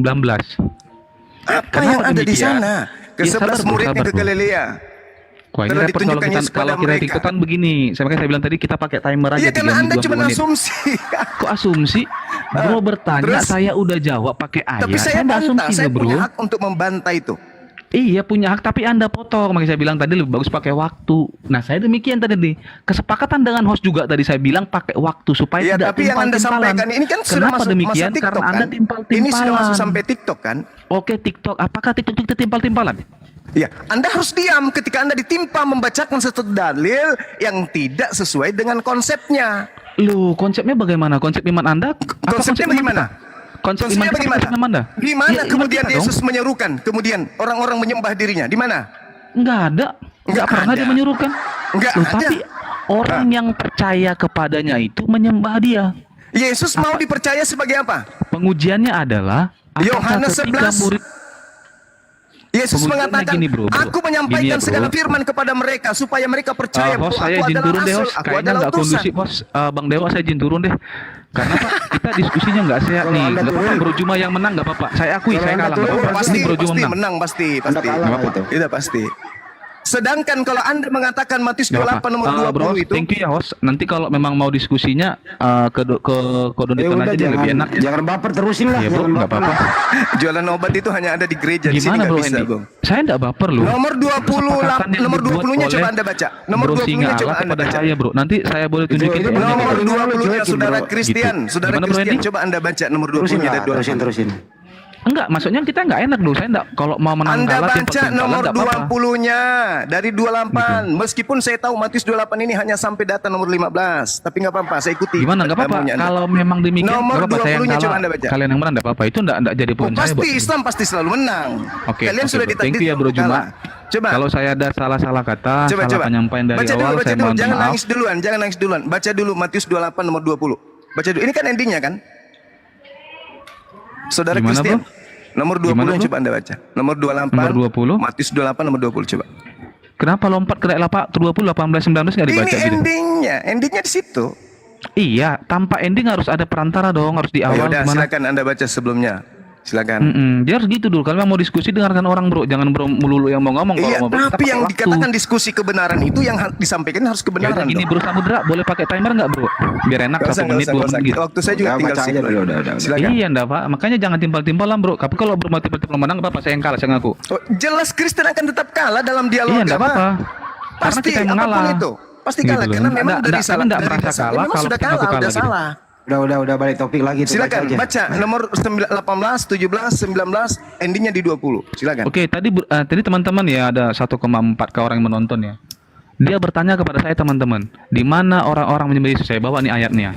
Apa Kenapa yang ada di demikian? sana? Ya, sabar, Ke-11 Bro, muridnya sabar, ke Bro. Galilea. Wah, ini Telah repot kalau ditunjukkan kita Yesus kepada kita mereka. TikTokan begini. Makanya saya bilang tadi kita pakai timer aja Iya, karena 3 Anda cuma 20 menit. asumsi. Kok asumsi? Bro bertanya, Terus? saya udah jawab pakai ayat. Tapi saya nggak bantah, asumsi saya loh, Bro. punya hak untuk membantah itu. Iya punya hak, tapi Anda potong. Makanya saya bilang tadi lebih bagus pakai waktu. Nah saya demikian tadi nih. Kesepakatan dengan host juga tadi saya bilang pakai waktu supaya Iya, tidak tapi yang Anda timpal-timpalan. sampaikan ini kan sudah Kenapa masuk demikian? TikTok Karena kan? Anda timpal-timpalan. Ini sudah masuk sampai TikTok kan? Oke TikTok, apakah TikTok itu timpal-timpalan? Ya, Anda harus diam ketika Anda ditimpa membacakan satu dalil yang tidak sesuai dengan konsepnya. Loh konsepnya bagaimana? Konsep iman Anda? Apa Konsepnya konsep iman bagaimana? kita? Konsep iman Konsepnya kita, bagaimana? konsep iman Anda? Di mana Ya, iman kemudian kita dong. Yesus menyerukan? Kemudian orang-orang menyembah dirinya. Di mana? Nggak ada. Nggak Nggak pernah ada. dia menyuruhkan. Nggak Loh, ada. tapi orang yang percaya kepadanya itu menyembah dia. Yesus mau dipercaya sebagai apa? Pengujiannya adalah apakah Yohanes ketika 11. murid Yesus Pengujiannya mengatakan, gini, bro. aku menyampaikan Gini ya, bro. segala firman kepada mereka supaya mereka percaya bahwa host saya aku izin adalah turun deh rasul, host, aku kayaknya adalah nggak utusan. kondusif host. Bang Dewa saya izin turun deh, karena Pak kita diskusinya nggak sehat nih. Nggak apa-apa Bro Juma yang menang nggak apa-apa. Saya akui saya kalah nggak apa-apa. Pasti, Ini Bro Juma pasti menang. menang, pasti. kalah Nggak apa-apa. itu. Itu pasti. Sedangkan kalau Anda mengatakan Matius Nggak 28 nomor apa-apa. 20 Bro, itu, thank you ya host. Nanti kalau memang mau diskusinya ke kodonikan udah, aja dia lebih enak. jangan baper terusin lah. Iya Bro, jangan nggak baper apa-apa. lah. jualan obat itu hanya ada di gereja. Di sini Gimana nggak Bro bisa, Hendy? Bang. Saya nggak baper loh. Nomor 20 Kesepakatan yang nomor dibuat 20-nya coba oleh Anda baca. Nomor Bro 20-nya Singa coba Allah Anda kepada baca. saya Bro. Nanti saya boleh tunjukin itu poinnya, Nomor Bro. 20-nya Cuekin, saudara bro. Kristen, Gitu. saudara Gimana, Bro Kristen, Hendy? coba Anda baca nomor 20 Terusin ada lah, terusin. Enggak, maksudnya kita nggak enak dulu. Saya enggak kalau mau menang Anda kalah baca timpal-timpalan nomor nggak apa-apa. 20-nya dari 28. Meskipun saya tahu Matius 28 ini hanya sampai data nomor 15, tapi nggak apa-apa, saya ikuti. Gimana nggak apa-apa? Maunya Anda. Kalau memang demikian Nomor nggak apa-apa. Saya yang 20-nya coba kalah, Anda baca. kalian yang menang nggak apa-apa. Itu enggak jadi Oh, poin saya. pasti Islam pasti selalu menang. Oke, Kalian oke, sudah Bro. ditakdir Thank you ya Bro untuk Juma. kalah. Coba. Kalau saya ada salah-salah kata, salah penyampaian dari baca awal, dulu, saya mohon jangan maaf. nangis duluan, jangan nangis duluan. Baca dulu Matius 28 nomor 20. Baca dulu. Ini kan endingnya kan? Saudara Gimana, Kristen. Bro? Nomor 20 Gimana, yang Bro? coba Anda baca. Nomor 28. Nomor 20? Matius 28 nomor 20 coba. Kenapa lompat ke ayat 20, 18, 19 nggak dibaca Ini gitu? endingnya di situ. Iya, tanpa ending harus ada perantara dong, harus di Oh, awal yaudah, gimana? silakan Anda baca sebelumnya. Silakan. Dia harus gitu dulu. Kalau memang mau diskusi, dengarkan orang bro. Jangan bro melulu yang mau ngomong. Iya, Kalau mau tapi pakai yang waktu. dikatakan diskusi kebenaran itu yang disampaikan harus Ya udah kebenaran. gini dong. bro Samudra, boleh pakai timer nggak bro? Biar enak, Nggak usah, 1 menit, 2 menit gitu. Waktu saya juga Udah, tinggal baca aja sedikit. dulu, udah. Silakan. Iya enggak pak, makanya jangan timpal-timpalan bro. Tapi kalau bro mau timpal-timpal menang apa-apa, saya yang kalah, saya ngaku. Oh, jelas Kristen akan tetap kalah dalam dialog Iya enggak agama. apa-apa. Karena Pasti kita yang apapun mengalah. itu. Pasti Gitu kalah loh. karena memang Nggak, dari tapi salah nggak dari merasa dasarnya kalah memang kalau sudah kita kalah, ngaku udah kalah gitu. salah. Udah balik topik lagi tuh. Silakan baca aja. baca nomor 18, 17, 19, endingnya di 20. Silakan. Oke, tadi teman-teman ya ada 1,4 ke orang yang menonton ya. Dia bertanya kepada saya teman-teman, di mana orang-orang menyembah Yesus? Saya bawa nih ayatnya.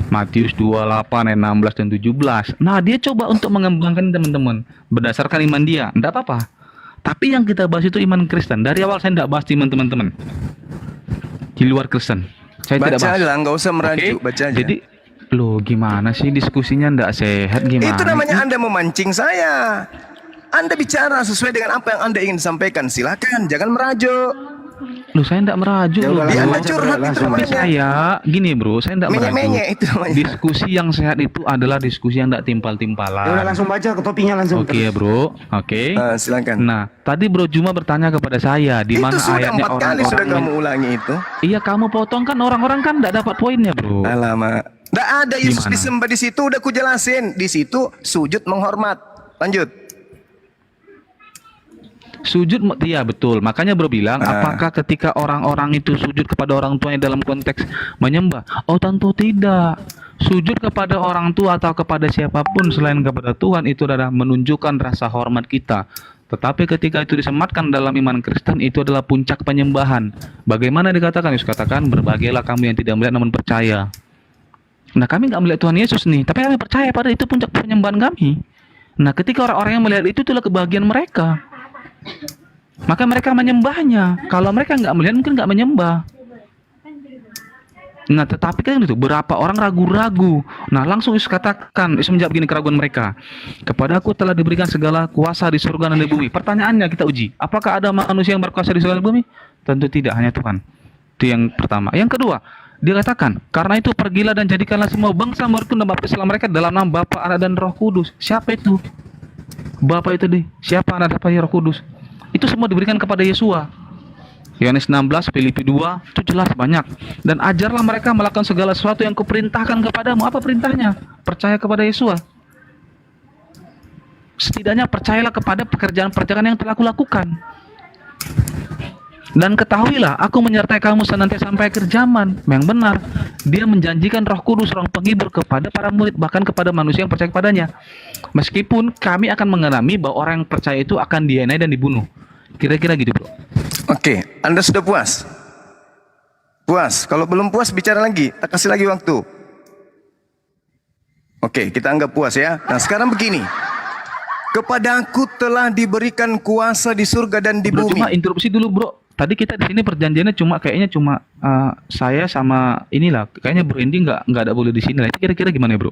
Matius 28 ayat 16 dan 17. Nah, dia coba untuk mengembangkan teman-teman berdasarkan iman dia. Enggak apa-apa. Tapi yang kita bahas itu iman Kristen. Dari awal saya enggak bahas iman teman-teman. Di luar Kristen. Saya tidak Baca bahas. aja lah, nggak usah merajuk, Oke? baca aja. Jadi loh gimana sih diskusinya enggak sehat gimana? Itu namanya Anda memancing saya. Anda bicara sesuai dengan apa yang Anda ingin sampaikan. Silakan, jangan merajuk. Loh saya enggak merajuk Ya loh. udah, Dia bro. Anda curhat itu langsung Tapi namanya. saya gini bro, saya enggak merajuk. Menyek-menyek itu namanya. Diskusi yang sehat itu adalah diskusi yang enggak timpal-timpalan. Ya udah langsung baca ke topiknya langsung. Oke ya bro, oke. Silakan. Nah, tadi Bro Juma bertanya kepada saya di Itu mana sudah ayatnya 4 kali sudah orang-orang. kamu ulangi itu. Iya kamu potong kan orang-orang kan enggak dapat poinnya bro. Alamak. Nggak ada Yesus Gimana? disembah di situ, udah ku jelasin. Di situ sujud menghormat. Lanjut. Sujud, iya betul. Makanya Bro bilang, apakah ketika orang-orang itu sujud kepada orang tuanya dalam konteks menyembah? Oh tentu tidak. Sujud kepada orang tua atau kepada siapapun selain kepada Tuhan itu adalah menunjukkan rasa hormat kita. Tetapi ketika itu disematkan dalam iman Kristen, itu adalah puncak penyembahan. Bagaimana dikatakan? Yesus katakan, berbahagialah kamu yang tidak melihat namun percaya. Nah kami nggak melihat Tuhan Yesus nih, tapi kami percaya pada itu puncak penyembahan kami. Nah ketika orang-orang yang melihat itu itulah kebahagiaan mereka. Maka mereka menyembahnya. Kalau mereka nggak melihat mungkin nggak menyembah. Nah tetapi kan itu berapa orang ragu-ragu. Nah langsung Yesus katakan, Yesus menjawab begini keraguan mereka. Kepada aku telah diberikan segala kuasa di surga dan di bumi. Pertanyaannya kita uji, apakah ada manusia yang berkuasa di surga dan di bumi? Tentu tidak, hanya Tuhan. Itu yang pertama. Yang kedua, dia katakan, karena itu pergilah dan jadikanlah semua bangsa muridku dan baptislah mereka dalam nama Bapa, Anak dan Roh Kudus. Siapa itu? Bapa itu deh. Siapa Anak dan Roh Kudus? Itu semua diberikan kepada Yesua. Yohanes 16, Filipi 2, itu jelas banyak. Dan ajarlah mereka melakukan segala sesuatu yang kuperintahkan kepadamu. Apa perintahnya? Percaya kepada Yesua. Setidaknya percayalah kepada pekerjaan-pekerjaan yang telah kulakukan. Dan ketahuilah, aku menyertai kamu senantiasa sampai akhir zaman. Yang benar, dia menjanjikan Roh Kudus, Roh penghibur kepada para murid, bahkan kepada manusia yang percaya kepadanya. Meskipun kami akan mengalami bahwa orang yang percaya itu akan dienai dan dibunuh. Kira-kira gitu bro. Oke, Anda sudah puas? Puas. Kalau belum puas bicara lagi, tak kasih lagi waktu. Oke, kita anggap puas ya. Nah sekarang begini. Kepadaku telah diberikan kuasa di surga dan di Bro, bumi. cuma interupsi dulu bro. Tadi kita di sini perjanjiannya kayaknya cuma saya sama inilah. Kayaknya Bro Indi nggak ada boleh di sini lah. Itu kira-kira gimana bro?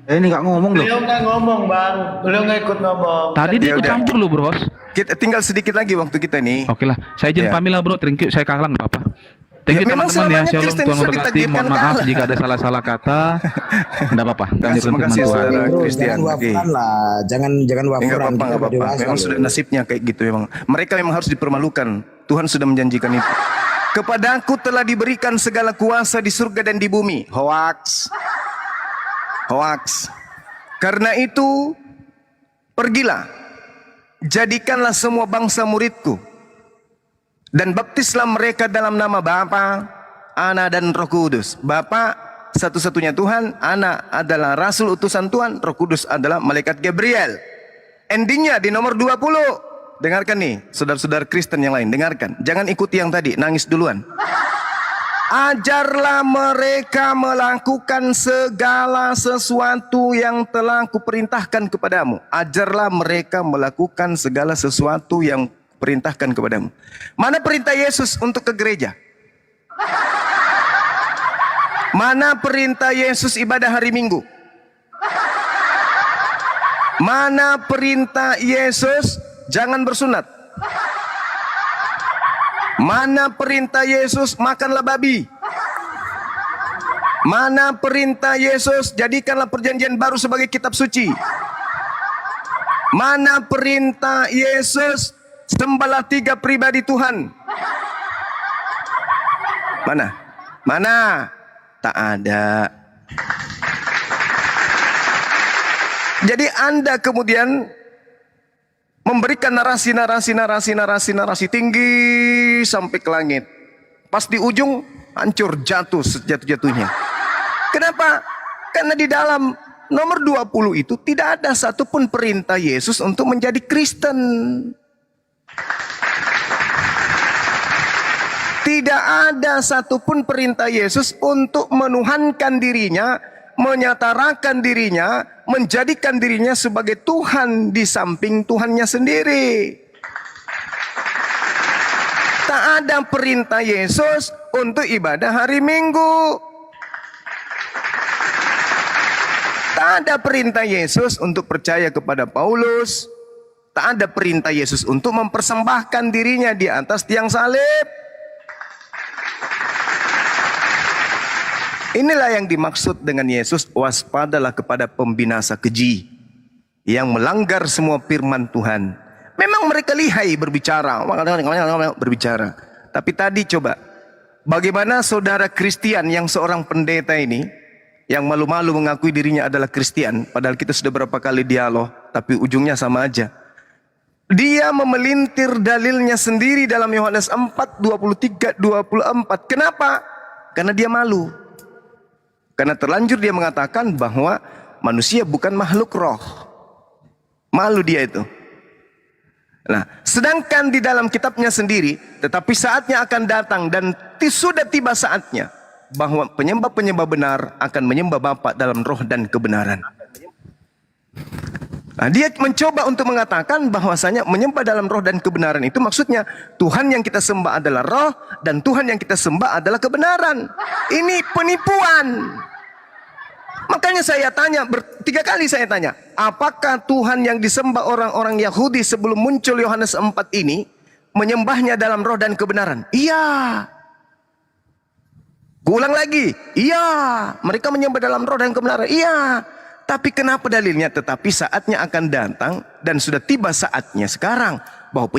Ini nggak ngomong loh. Beliau nggak ngomong bang, beliau nggak ikut ngomong. Tadi dia ikut udah. campur loh bro. Kita tinggal sedikit lagi waktu kita nih. Oke lah, saya izin Ya. pamit lah bro. Thank you, saya kalah nggak apa-apa. Thank you Ya, memang teman-teman ya. selamanya Shalom, Kristen Tuhan sudah memberkati. ditakdirkan Mohon maaf kalah. jika ada salah-salah kata. Nggak apa-apa. Lanjutkan Terima firman kasih, Tuhan. saudara. Bro, Christian, jangan oke. wafuran lah. Jangan Enggak wafuran. apa-apa, Kita enggak apa-apa. dewasa Memang loh. sudah nasibnya kayak gitu memang. Mereka memang harus dipermalukan. Tuhan sudah menjanjikan itu. Kepadaku telah diberikan segala kuasa di surga dan di bumi. Hoax. Hoax. Karena itu, pergilah. Jadikanlah semua bangsa muridku. Dan baptislah mereka dalam nama Bapa, Anak dan Roh Kudus. Bapa satu-satunya Tuhan, Anak adalah Rasul utusan Tuhan, Roh Kudus adalah Malaikat Gabriel. Endingnya di nomor 20. Dengarkan nih, saudara-saudara Kristen yang lain, dengarkan. Jangan ikuti yang tadi, nangis duluan. Ajarlah mereka melakukan segala sesuatu yang telah kuperintahkan kepadamu. Ajarlah mereka melakukan segala sesuatu yang kuperintahkan kepadamu. Mana perintah Yesus untuk ke gereja? Mana perintah Yesus ibadah hari Minggu? Mana perintah Yesus jangan bersunat? Mana perintah Yesus makanlah babi? Mana perintah Yesus jadikanlah perjanjian baru sebagai kitab suci? Mana perintah Yesus sembahlah 3 pribadi Tuhan? Mana? Mana? Tak ada. Jadi Anda kemudian memberikan narasi tinggi sampai ke langit. Pas di ujung hancur, jatuh sejatuh-jatuhnya. Kenapa? Karena di dalam nomor 20 itu tidak ada satupun perintah Yesus untuk menjadi Kristen. Tidak ada satupun perintah Yesus untuk menuhankan dirinya, menyatarakan dirinya, menjadikan dirinya sebagai Tuhan di samping Tuhannya sendiri. Tak ada perintah Yesus untuk ibadah hari Minggu. Tak ada perintah Yesus untuk percaya kepada Paulus. Tak ada perintah Yesus untuk mempersembahkan dirinya di atas tiang salib. Inilah yang dimaksud dengan Yesus, waspadalah kepada pembinasa keji yang melanggar semua firman Tuhan. Memang mereka lihai berbicara. Tapi tadi coba, bagaimana saudara Kristen yang seorang pendeta ini, yang malu-malu mengakui dirinya adalah Kristen, padahal kita sudah berapa kali dialog, tapi ujungnya sama aja. Dia memelintir dalilnya sendiri dalam Yohanes 4, 23, 24. Kenapa? Karena dia malu. Karena terlanjur dia mengatakan bahwa manusia bukan makhluk roh. Malu dia itu. Nah, sedangkan di dalam kitabnya sendiri, tetapi saatnya akan datang dan sudah tiba saatnya bahwa penyembah-penyembah benar akan menyembah Bapa dalam roh dan kebenaran. Nah, dia mencoba untuk mengatakan bahwasanya menyembah dalam roh dan kebenaran itu maksudnya Tuhan yang kita sembah adalah roh dan Tuhan yang kita sembah adalah kebenaran. Ini penipuan. Makanya saya tanya, 3 kali saya tanya, apakah Tuhan yang disembah orang-orang Yahudi sebelum muncul Yohanes 4 ini menyembahnya dalam roh dan kebenaran? Iya. Kuulang lagi, iya. Mereka menyembah dalam roh dan kebenaran, iya. Tapi kenapa dalilnya? Tetapi saatnya akan datang dan sudah tiba saatnya sekarang bahwa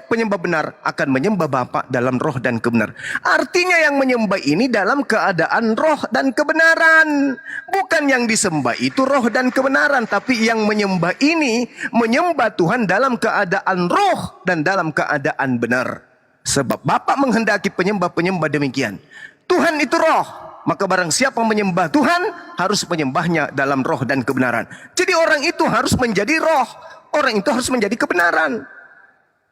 penyembah benar akan menyembah Bapa dalam roh dan kebenaran. Artinya yang menyembah ini dalam keadaan roh dan kebenaran. Bukan yang disembah itu roh dan kebenaran, tapi yang menyembah ini menyembah Tuhan dalam keadaan roh dan dalam keadaan benar. Sebab Bapa menghendaki penyembah-penyembah demikian. Tuhan itu roh. Maka barang siapa menyembah Tuhan harus menyembahnya dalam roh dan kebenaran. Jadi orang itu harus menjadi roh. Orang itu harus menjadi kebenaran.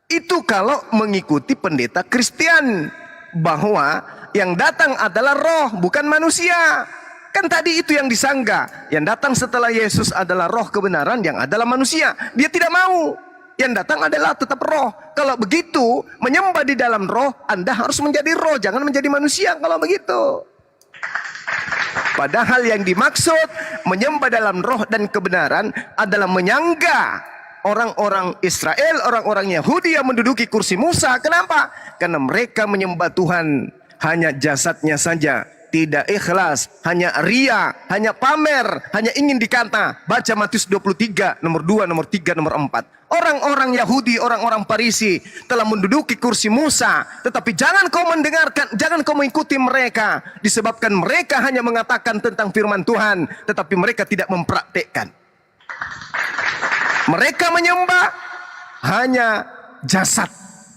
Itu kalau mengikuti pendeta Kristen. Bahwa yang datang adalah roh bukan manusia. Kan tadi itu yang disangka. Yang datang setelah Yesus adalah roh kebenaran yang adalah manusia. Dia tidak mau. Yang datang adalah tetap roh. Kalau begitu menyembah di dalam roh, Anda harus menjadi roh. Jangan menjadi manusia kalau begitu. Padahal yang dimaksud menyembah dalam roh dan kebenaran adalah menyangga orang-orang Israel, orang-orang Yahudi yang menduduki kursi Musa. Kenapa? Karena mereka menyembah Tuhan hanya jasadnya saja, tidak ikhlas, hanya ria, hanya pamer, hanya ingin dikata. Baca Matius 23, nomor 2, nomor 3, nomor 4. Orang-orang Yahudi, orang-orang Farisi telah menduduki kursi Musa, tetapi jangan kau mendengarkan, jangan kau mengikuti mereka, disebabkan mereka hanya mengatakan tentang firman Tuhan, tetapi mereka tidak mempraktekkan. Mereka menyembah hanya jasad,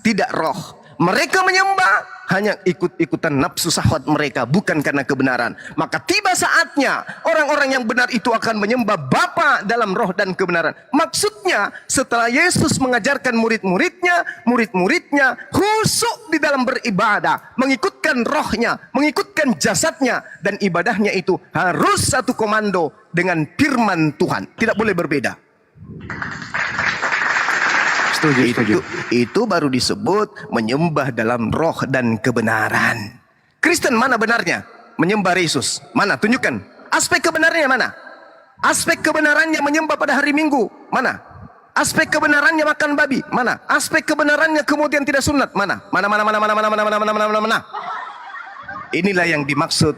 tidak roh. Mereka menyembah hanya ikut-ikutan nafsu syahwat mereka, bukan karena kebenaran. Maka tiba saatnya orang-orang yang benar itu akan menyembah Bapa dalam roh dan kebenaran. Maksudnya setelah Yesus mengajarkan murid-muridnya khusyuk di dalam beribadah, mengikutkan rohnya, mengikutkan jasadnya, dan ibadahnya itu harus satu komando dengan firman Tuhan. Tidak boleh berbeda. Itu baru disebut menyembah dalam roh dan kebenaran. Kristen mana benarnya? Menyembah Yesus. Mana? Tunjukkan. Aspek kebenarannya mana? Aspek kebenarannya menyembah pada hari Minggu. Mana? Aspek kebenarannya makan babi. Mana? Aspek kebenarannya kemudian tidak sunat. Mana? Mana? Inilah yang dimaksud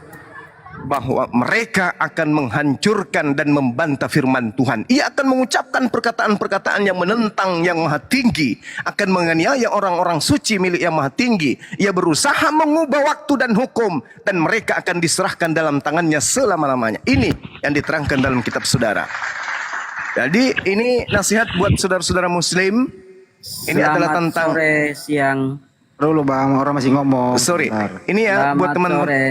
bahwa mereka akan menghancurkan dan membantah firman Tuhan. Ia akan mengucapkan perkataan-perkataan yang menentang yang maha tinggi, akan menganiaya orang-orang suci milik yang maha tinggi. Ia berusaha mengubah waktu dan hukum, dan mereka akan diserahkan dalam tangannya selama-lamanya. Ini yang diterangkan dalam kitab saudara. Jadi ini nasihat buat saudara-saudara muslim. Ini adalah tentang sore, siang. Dulu Bang, orang masih ngomong. Sorry, Bentar. ini ya Selamat buat teman-teman. sore.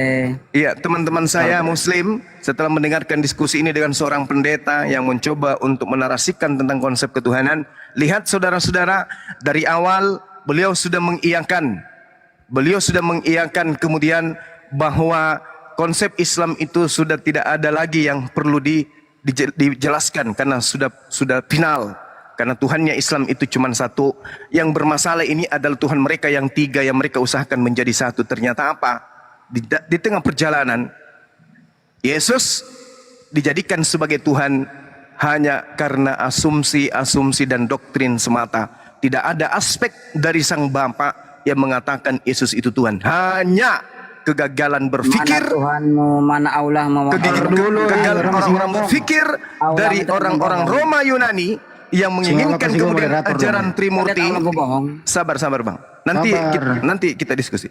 Iya, teman-teman saya Muslim setelah mendengarkan diskusi ini dengan seorang pendeta yang mencoba untuk menarasikan tentang konsep ketuhanan, lihat saudara-saudara, dari awal beliau sudah mengiyakan kemudian bahwa konsep Islam itu sudah tidak ada lagi yang perlu dijelaskan karena sudah final. Karena Tuhannya Islam itu cuma satu. Yang bermasalah ini adalah Tuhan mereka yang tiga, yang mereka usahakan menjadi satu. Ternyata apa? Di tengah perjalanan, Yesus dijadikan sebagai Tuhan hanya karena asumsi dan doktrin semata. Tidak ada aspek dari Sang Bapa yang mengatakan Yesus itu Tuhan. Hanya kegagalan berpikir, Mana Tuhanmu, mana Allahmu, kegagalan orang-orang berpikir dari orang-orang Roma Yunani yang menginginkan kemudian ajaran Trimurti. Sabar Bang. Nanti kita diskusi.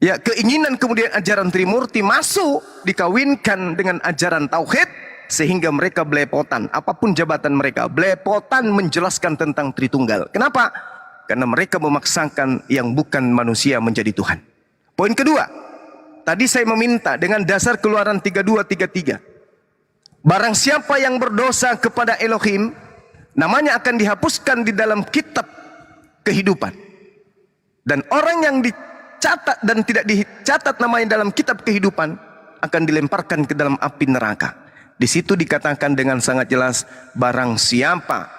Ya, keinginan kemudian ajaran Trimurti masuk dikawinkan dengan ajaran tauhid sehingga mereka belepotan, apapun jabatan mereka, belepotan menjelaskan tentang Tritunggal. Kenapa? Karena mereka memaksakan yang bukan manusia menjadi Tuhan. Poin kedua, tadi saya meminta dengan dasar Keluaran 32:33. Barang siapa yang berdosa kepada Elohim, namanya akan dihapuskan di dalam kitab kehidupan. Dan orang yang dicatat dan tidak dicatat namanya dalam kitab kehidupan akan dilemparkan ke dalam api neraka. Di situ dikatakan dengan sangat jelas, barang siapa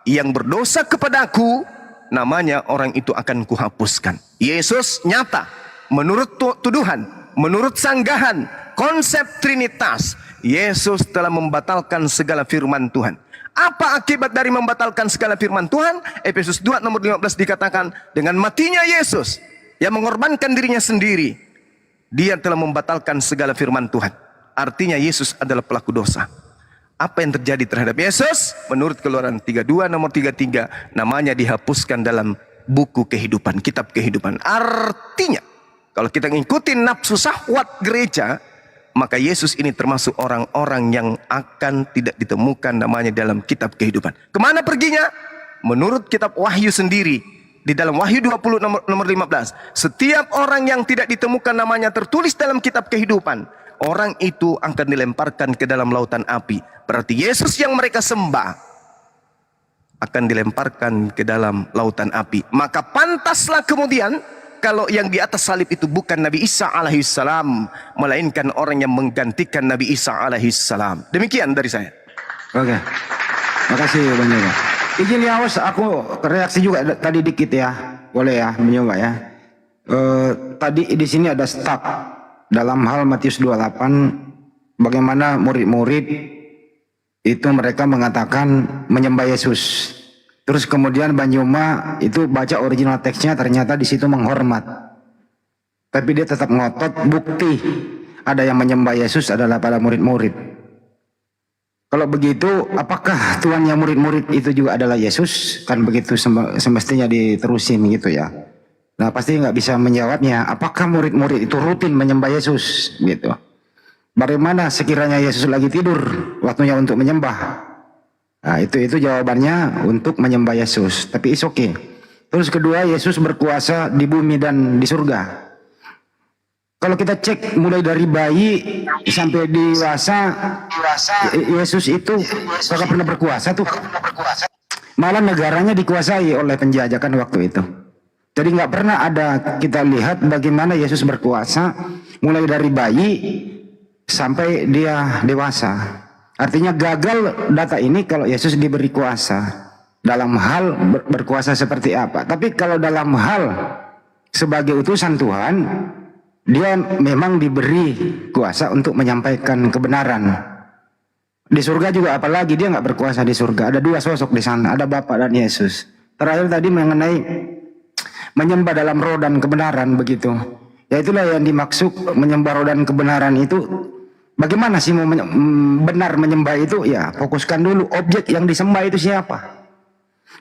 yang berdosa kepadaku, namanya orang itu akan kuhapuskan. Yesus nyata, menurut tuduhan, menurut sanggahan, konsep Trinitas, Yesus telah membatalkan segala firman Tuhan. Apa akibat dari membatalkan segala firman Tuhan? Efesus 2 nomor 15 dikatakan, dengan matinya Yesus yang mengorbankan dirinya sendiri, dia telah membatalkan segala firman Tuhan. Artinya Yesus adalah pelaku dosa. Apa yang terjadi terhadap Yesus? Menurut Keluaran 32 nomor 33, namanya dihapuskan dalam buku kehidupan, kitab kehidupan. Artinya, kalau kita ngikutin nafsu syahwat gereja, maka Yesus ini termasuk orang-orang yang akan tidak ditemukan namanya dalam kitab kehidupan. Kemana perginya? Menurut kitab Wahyu sendiri, di dalam Wahyu 20 nomor 15, setiap orang yang tidak ditemukan namanya tertulis dalam kitab kehidupan, orang itu akan dilemparkan ke dalam lautan api. Berarti Yesus yang mereka sembah akan dilemparkan ke dalam lautan api. Maka pantaslah kemudian kalau yang di atas salib itu bukan Nabi Isa alaihissalam, melainkan orang yang menggantikan Nabi Isa alaihissalam. Demikian dari saya. Oke. Makasih Bang Yoga. Izin ya Os, aku reaksi juga tadi dikit ya. Boleh ya, Bang Yoga ya. Tadi di sini ada stuck dalam hal Matius 28, bagaimana murid-murid itu mereka mengatakan menyembah Yesus. Terus kemudian Banyuma itu baca original teksnya, ternyata di situ menghormat. Tapi dia tetap ngotot bukti ada yang menyembah Yesus adalah para murid-murid. Kalau begitu, apakah tuannya murid-murid itu juga adalah Yesus? Kan begitu semestinya diterusin gitu ya. Nah pasti nggak bisa menjawabnya. Apakah murid-murid itu rutin menyembah Yesus? Gitu. Bagaimana sekiranya Yesus lagi tidur, waktunya untuk menyembah? Nah, itu jawabannya untuk menyembah Yesus. Tapi it's okay. Terus kedua, Yesus berkuasa di bumi dan di surga. Kalau kita cek mulai dari bayi sampai dewasa, Yesus itu tidak pernah berkuasa tuh. Malah negaranya dikuasai oleh penjajah kan waktu itu. Jadi nggak pernah ada kita lihat bagaimana Yesus berkuasa mulai dari bayi sampai dia dewasa. Artinya gagal data ini kalau Yesus diberi kuasa. Dalam hal berkuasa seperti apa. Tapi kalau dalam hal sebagai utusan Tuhan, dia memang diberi kuasa untuk menyampaikan kebenaran. Di surga juga apalagi dia nggak berkuasa di surga. Ada dua sosok di sana, ada Bapa dan Yesus. Terakhir tadi mengenai menyembah dalam roh dan kebenaran begitu. Ya itulah yang dimaksud menyembah roh dan kebenaran itu Bagaimana sih mau benar menyembah itu? Ya fokuskan dulu objek yang disembah itu siapa.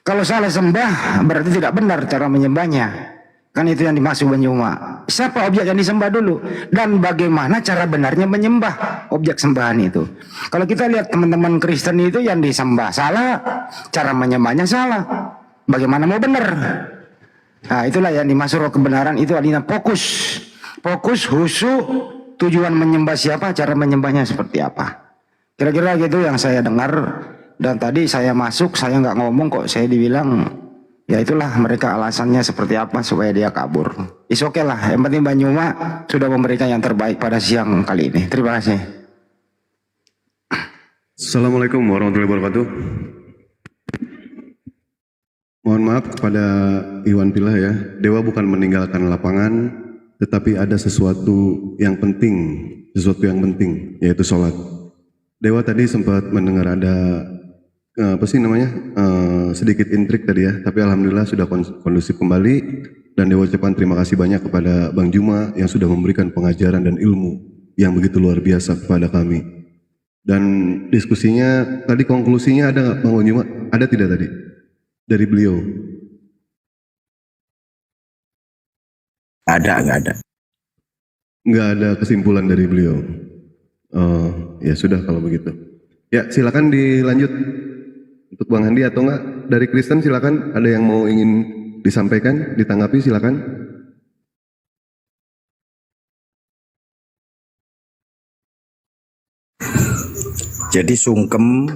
Kalau salah sembah berarti tidak benar cara menyembahnya. Kan itu yang dimaksud Bang Juma. Siapa objek yang disembah dulu dan bagaimana cara benarnya menyembah objek sembahan itu. Kalau kita lihat teman-teman Kristen itu yang disembah salah, cara menyembahnya salah. Bagaimana mau benar? Nah, itulah yang dimaksud roh kebenaran itu artinya fokus. Fokus, khusyuk, tujuan menyembah siapa, cara menyembahnya seperti apa. Kira-kira gitu yang saya dengar. Dan tadi saya masuk, saya nggak ngomong kok, saya dibilang ya itulah mereka alasannya seperti apa supaya dia kabur. Is oke lah, yang penting Bang Juma sudah memberikan yang terbaik pada siang kali ini. Terima kasih. Assalamualaikum warahmatullahi wabarakatuh. Mohon maaf kepada Iwan Pilah ya. Dewa bukan meninggalkan lapangan, tetapi ada sesuatu yang penting, yaitu sholat. Dewa tadi sempat mendengar ada sedikit intrik tadi ya, tapi alhamdulillah sudah kondusif kembali. Dan Dewa ucapkan terima kasih banyak kepada Bang Juma yang sudah memberikan pengajaran dan ilmu yang begitu luar biasa kepada kami. Dan diskusinya tadi, konklusinya ada nggak Bang Juma? Ada tidak tadi dari beliau? Nggak ada. Nggak ada kesimpulan dari beliau. Ya sudah kalau begitu. Ya silakan dilanjut untuk Bang Handi atau enggak dari Kristen, silakan ada yang mau ingin disampaikan, ditanggapi silakan. Jadi sungkem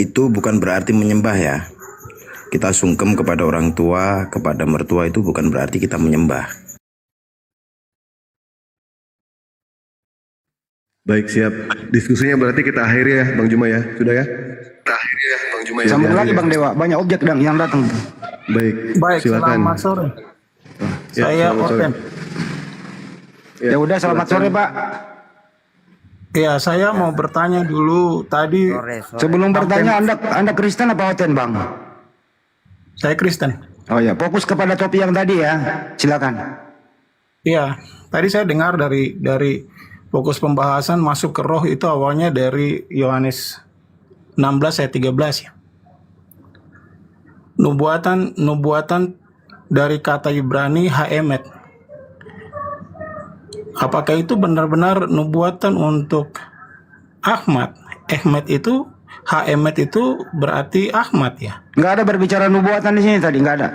itu bukan berarti menyembah ya. Kita sungkem kepada orang tua, kepada mertua itu bukan berarti kita menyembah. Baik, siap. Diskusinya berarti kita akhiri ya Bang Juma ya. Sudah ya? Kita akhiri ya Bang Juma ya. Sambung lagi Bang Dewa, banyak objek yang datang. Baik, silakan. Selamat sore. Ya, Saya selamat sore. Oten. Ya udah, selamat sore Pak. Ya, saya mau bertanya dulu tadi. Sebelum bertanya, Anda Kristen apa Oten Bang? Saya Kristen. Oh ya, fokus kepada topik yang tadi ya. Silakan. Iya, tadi saya dengar dari fokus pembahasan masuk ke roh itu awalnya dari Yohanes 16 ayat 13 ya. Nubuatan dari kata Ibrani Haemet. Apakah itu benar-benar nubuatan untuk Ahmad? Haemet itu berarti Ahmad ya? Nggak ada berbicara nubuatan di sini tadi, nggak ada.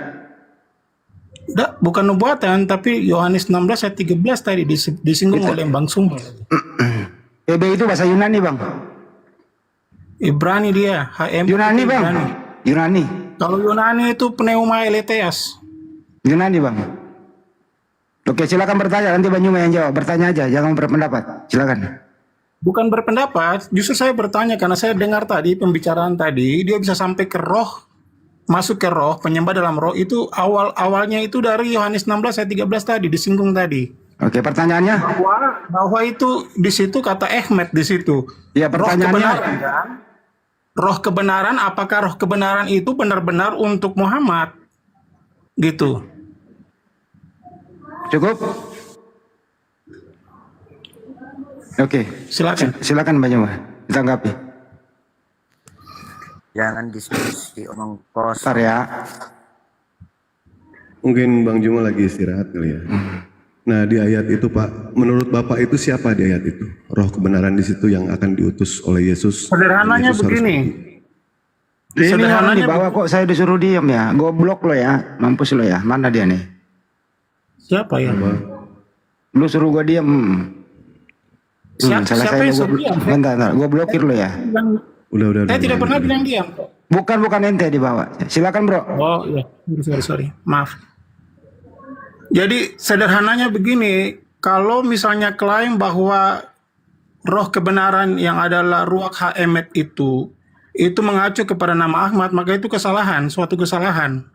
Bukan nubuatan, tapi Yohanes 16 ayat 13 tadi disinggung oleh Bang Sumber. EB itu bahasa Yunani Bang. Ibrani dia, HM. Yunani Bang. Ibrani. Yunani. Kalau Yunani itu pneuma eletheas. Yunani Bang. Oke, silakan bertanya, nanti Bang Juma yang jawab. Bertanya aja, jangan berpendapat. Silakan. Bukan berpendapat, justru saya bertanya karena saya dengar tadi pembicaraan tadi, dia bisa sampai ke roh, masuk ke roh, penyembah dalam roh itu awalnya itu dari Yohanes 16 ayat 13 tadi disinggung tadi. Oke, pertanyaannya? Bahwa itu di situ kata Ahmed di situ. Ya, pertanyaannya. Roh kebenaran kan? Roh kebenaran, apakah roh kebenaran itu benar-benar untuk Muhammad? Gitu. Cukup? Oke. Silakan Mbak Juma, ditanggapi. Jangan diskusi omong kosong. Bentar ya. Mungkin Bang Juma lagi istirahat kali ya. Nah di ayat itu Pak, menurut Bapak itu siapa di ayat itu? Roh kebenaran di situ yang akan diutus oleh Yesus. Sederhananya Yesus begini. Ini orang di bawah Sederhananya kok saya disuruh diam ya. Goblok lo ya, mampus lo ya. Mana dia nih? Siapa ya? Lu suruh gua diam. Siapa yang suruh diam? Bentar, gua blokir lo ya. Udah. Saya tidak pernah bilang diam kok. Bukan ente di bawah. Silakan bro. Oh iya, sorry. Maaf. Jadi sederhananya begini, kalau misalnya klaim bahwa roh kebenaran yang adalah Ruach HaEmet itu mengacu kepada nama Ahmad, maka itu kesalahan, suatu kesalahan.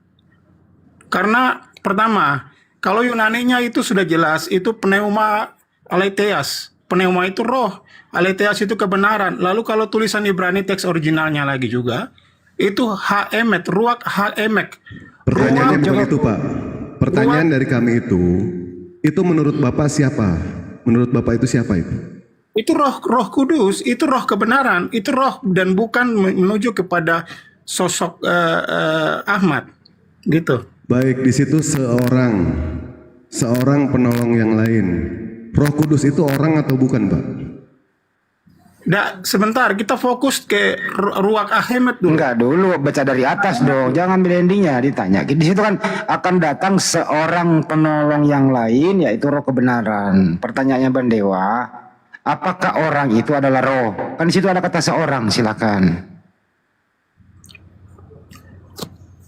Karena pertama, kalau Yunaninya itu sudah jelas, itu pneuma aletheas. Pneuma itu roh, aletheas itu kebenaran. Lalu kalau tulisan Ibrani teks originalnya lagi juga, itu HaEmet, Ruach HaEmet. Pertanyaannya bukan itu Pak. Pertanyaan dari kami itu menurut Bapak siapa? Menurut Bapak itu siapa itu? Itu roh kudus, itu roh kebenaran, itu roh dan bukan menuju kepada sosok Ahmad gitu. Baik, di situ seorang penolong yang lain. Roh Kudus itu orang atau bukan, Pak? Sebentar, kita fokus ke ruak Ahmad dulu. Enggak, dulu baca dari atas dong, jangan ambil endingnya ditanya. Di situ kan akan datang seorang penolong yang lain, yaitu roh kebenaran. Pertanyaannya Bang Dewa, apakah orang itu adalah roh? Kan di situ ada kata seorang, silakan.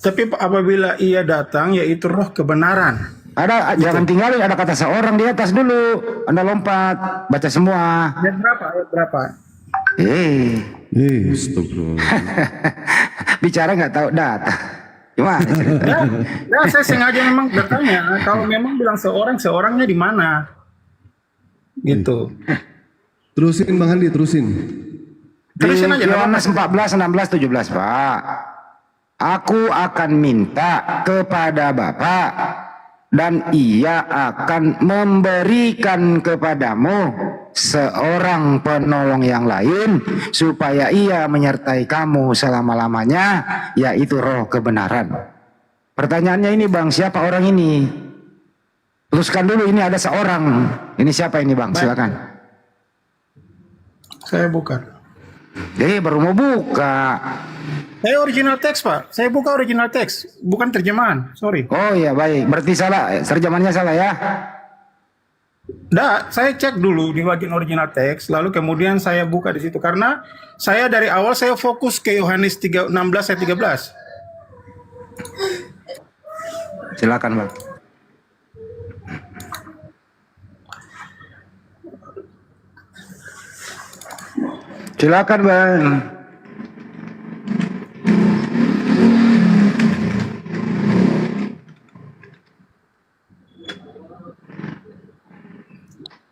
Tapi apabila ia datang, yaitu roh kebenaran. Ada, jangan tinggalin, ada kata seorang di atas dulu. Anda lompat, baca semua. Ayat berapa? Astagfirullah. Bicara nggak tahu data. Gimana cerita? Ya, saya sengaja memang bertanya. Kalau memang bilang seorangnya di mana? Gitu. Terusin Bang Andi, terusin. Terusin aja. Yohanes 14, 16, 17, Pak. Aku akan minta kepada Bapa dan ia akan memberikan kepadamu seorang penolong yang lain supaya ia menyertai kamu selama-lamanya, yaitu roh kebenaran. Pertanyaannya ini Bang, siapa orang ini? Teruskan dulu, ini ada seorang. Ini siapa ini Bang? Silakan. Saya bukan. Baru mau buka. Saya original teks, Pak. Saya buka original teks, bukan terjemahan. Sorry. Oh iya, baik. Berarti salah. Terjemahannya salah ya. Saya cek dulu di bagian original teks, lalu kemudian saya buka di situ karena saya dari awal saya fokus ke Yohanes 16 ayat 13. Silakan, Bang. Silakan, Bang.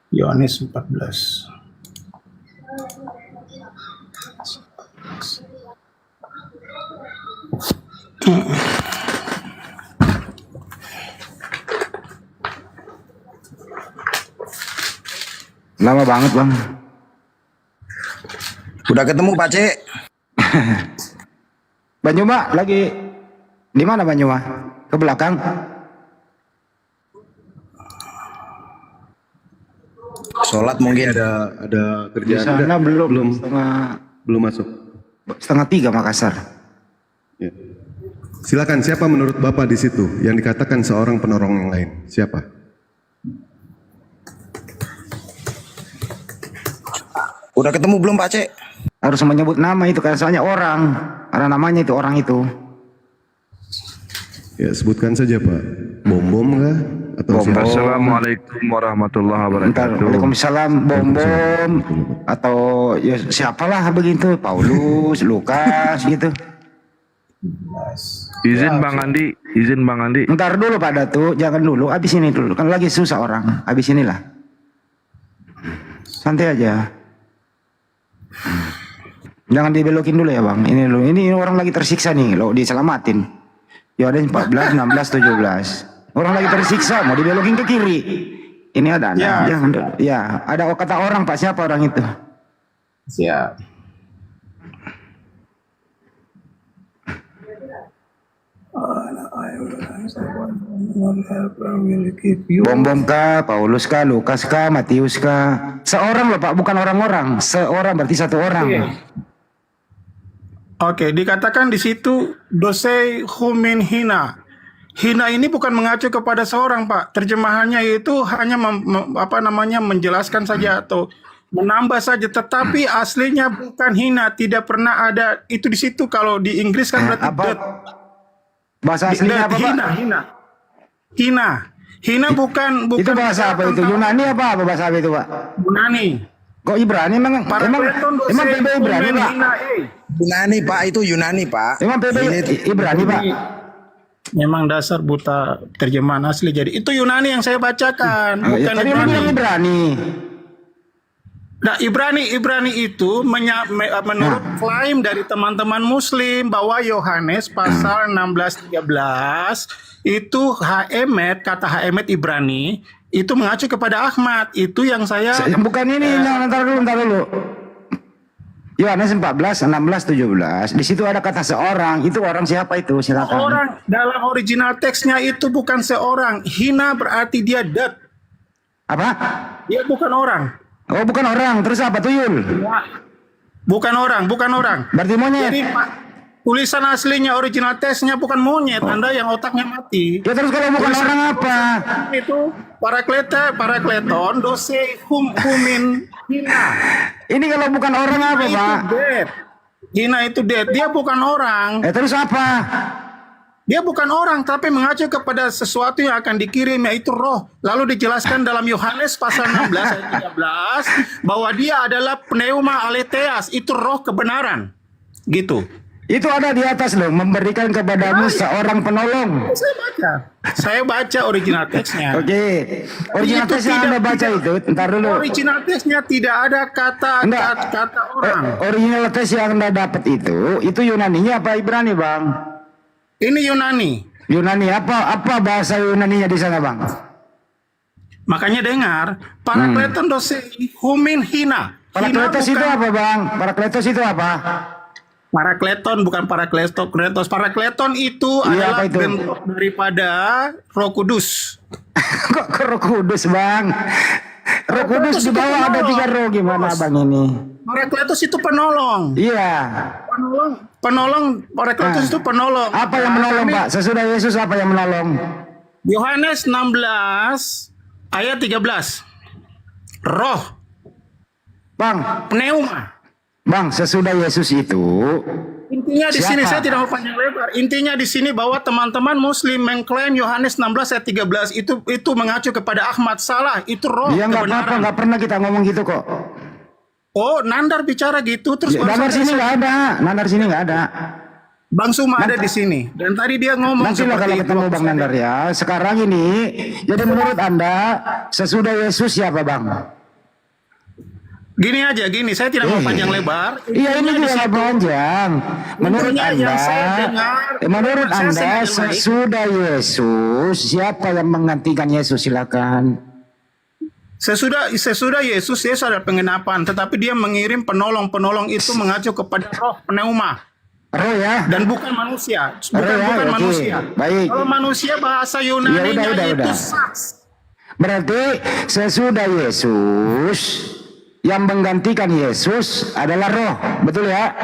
Yohanes 14. Lama banget, Bang. Udah ketemu Pak Cek? Banyuma lagi di mana Banyuma? Ke belakang. Sholat mungkin. Ada Di kerjaan. sana belum. Belum masuk. Setengah 3 Makassar. Ya. Silakan, siapa menurut Bapak di situ yang dikatakan seorang penolong yang lain? Siapa? Udah ketemu belum Pak Cek? Harus menyebut nama itu karena soalnya orang. Karena namanya itu orang itu. Ya, sebutkan saja Pak. Bom kah? Atau siapa? Assalamualaikum warahmatullahi wabarakatuh. Waalaikumsalam. Bom atau ya siapalah begitu, Paulus, Lukas gitu. Izin Bang Andi. Ntar dulu Pak Datu, jangan dulu, habis ini dulu. Kan lagi susah orang, habis inilah. Santai aja. Jangan dibelokin dulu ya Bang. Ini orang lagi tersiksa nih, lo diselamatin. Yohanes 14, 16, 17. Orang lagi tersiksa, mau dibelokin ke kiri. Ini ada anak, Ya. jangan dulu. Ya, ada kata orang Pak, siapa orang itu? Siap. Bom kah, Paulus kah, Lukas kah, Matius kah? Seorang loh Pak, bukan orang-orang. Seorang berarti satu orang. Oke, dikatakan di situ dosei humin hina. Hina ini bukan mengacu kepada seorang, Pak. Terjemahannya itu hanya menjelaskan saja atau menambah saja, tetapi aslinya bukan hina, tidak pernah ada itu di situ. Kalau di Inggris kan berarti Apa? Bahasa aslinya apa Pak? Hina bukan Itu bahasa apa itu? Yunani apa bahasa apa itu Pak? Yunani. Kok Ibrani emang PB Ibrani Pak? Yunani Pak, itu Yunani Pak. Emang PB Ibrani Pak? Memang dasar buta terjemahan asli. Jadi itu Yunani yang saya bacakan, bukan Tapi Ibrani. memang Ibrani. Nah, Ibrani itu menurut klaim dari teman-teman Muslim bahwa Yohanes pasal 16-13 itu haemet, kata haemet Ibrani itu mengacu kepada Ahmad. Itu yang saya Bukan ini, ntar dulu. Yohanes 14, 16, 17. Di situ ada kata seorang. Itu orang siapa itu? Silakan. orang dalam original teksnya itu bukan seorang. Hina berarti dia dead. Apa? Dia bukan orang. Oh, bukan orang. Terus apa, tuyul? Bukan orang. Berarti monyet. Jadi tulisan aslinya original teksnya bukan monyet. Anda yang otaknya mati. Ya terus kalau bukan orang apa? Itu parakleton dose humin hina. Ini kalau bukan orang apa, Hina Pak? itu dead. Hina itu dead. Dia bukan orang. Terus apa? Dia bukan orang, tapi mengacu kepada sesuatu yang akan dikirim, yaitu roh. Lalu dijelaskan dalam Yohanes pasal 16 ayat 13 bahwa dia adalah pneuma aletheas, itu roh kebenaran. Gitu. Itu ada di atas loh, memberikan kepadamu seorang penolong. Saya baca original teksnya. Oke. Original Itu teksnya Anda baca itu, ntar dulu. Original teksnya tidak ada kata orang. Original teks yang Anda dapat itu Yunaninya apa Ibrani, Bang? Ini Yunani. Yunani apa bahasa Yunaninya di sana, Bang? Makanya dengar, parakleton dose humin hina. Parakletos itu apa, Bang? Parakletos itu apa? Parakleton bukan parakletos. Parakleton itu Iya, adalah apa itu? bentuk daripada Roh Kudus. Kok ke Roh Kudus, Bang? Roh Kudus di bawah ada 3 roh, gimana, Bang, ini? Parakletos itu penolong. Iya. Penolong Parakletos itu penolong. Apa yang menolong, Pak? Sesudah Yesus apa yang menolong? Yohanes 16 ayat 13. Roh, Bang, pneuma. Bang, sesudah Yesus itu Intinya di sini siapa? saya tidak mau panjang lebar. Intinya di sini bahwa teman-teman Muslim mengklaim Yohanes 16 ayat 13 itu mengacu kepada Ahmad. Salah, itu roh Ya nggak apa-apa, kebenaran. nggak pernah kita ngomong gitu kok. Oh, Nandar bicara gitu terus Ya, baru Nandar saja sini saya- nggak ada, Nandar sini nggak ada. Bang Suma ada di sini dan tadi dia ngomong Nanti lah seperti kalau itu. ketemu Bang Nandar ya. Sekarang ini, jadi menurut Anda sesudah Yesus siapa, Bang? Gini aja, saya tidak mau panjang lebar. Iya, ini Intinya di juga nggak situ. panjang. Menurut Intinya Anda, yang saya dengar, menurut saya Anda dengar, sesudah Yesus siapa yang menggantikan Yesus? Silakan. Sesudah Yesus ada pengenapan, tetapi dia mengirim penolong itu mengacu kepada roh pneuma Roh ya. dan bukan manusia, bukan ya, oke. manusia. Baik. Kalau manusia bahasa Yunani-nya Ya, udah. itu saks. Berarti sesudah Yesus yang menggantikan Yesus adalah roh, betul ya?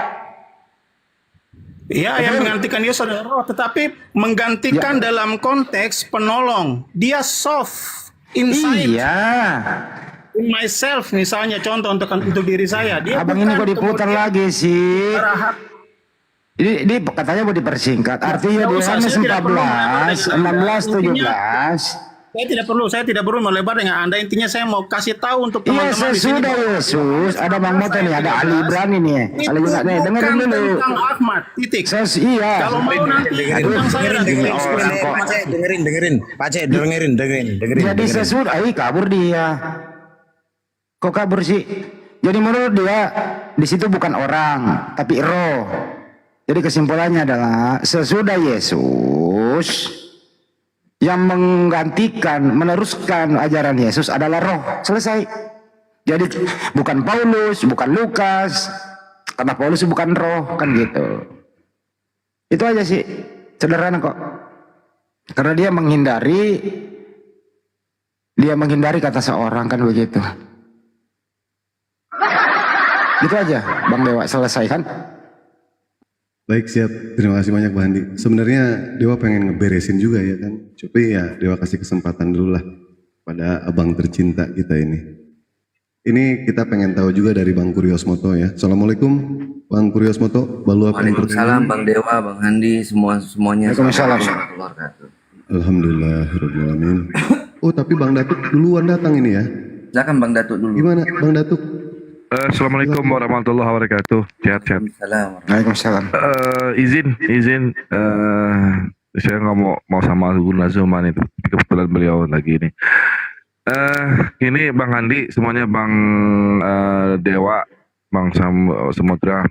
Ya, yang menggantikan Yesus adalah roh, tetapi menggantikan Ya. dalam konteks penolong. Dia soft inside Iya. in myself, misalnya contoh untuk diri saya. Dia Abang ini bukan kok diputar kemudian lagi sih? berharap. Ini katanya mau dipersingkat. Artinya di Tidak usah, Yohanes saya tidak perlu melebar 14, dengan Anda. 16, 17. Saya tidak perlu melebar dengan Anda. Intinya saya mau kasih tahu untuk Iya, teman-teman di sini. sesudah Yesus ada Bang Moto nih, ada Ali Ibrani nih. Itu Ali juga nih, dengerin bukan dulu. tentang Ahmad, titik. Iya. Kalau mau nanti tentang saya dan dengerin. explain. dengerin Pak Cek, dengerin Jadi sesudah, kabur dia. Kok kabur sih? Jadi menurut dia di situ bukan orang, tapi roh. Jadi kesimpulannya adalah sesudah Yesus yang menggantikan, meneruskan ajaran Yesus adalah roh. Selesai. Jadi bukan Paulus, bukan Lukas, karena Paulus bukan roh, kan gitu. Itu aja sih, sederhana kok. Karena dia menghindari kata seorang, kan begitu. Itu aja, Bang Dewa, selesai kan? Baik, siap. Terima kasih banyak Bang Andi. Sebenarnya Dewa pengen ngeberesin juga ya kan. Tapi ya Dewa kasih kesempatan dulu lah pada abang tercinta kita ini. Ini kita pengen tahu juga dari Bang Kuriosmoto ya. Assalamualaikum Bang Kuriosmoto. Waalaikumsalam Bang Dewa, Bang Handi, semuanya. Waalaikumsalam. Alhamdulillahirrahmanirrahim. Oh tapi Bang Datuk duluan datang ini ya. Silakan Bang Datuk dulu. Gimana Bang Datuk? Assalamualaikum warahmatullahi wabarakatuh. Sehat-sehat. Waalaikumsalam. Izin, saya nggak mau sama Guru Nazuman itu. Kebetulan beliau lagi ini. Ini Bang Handi, semuanya Bang Dewa, Bang Samudra.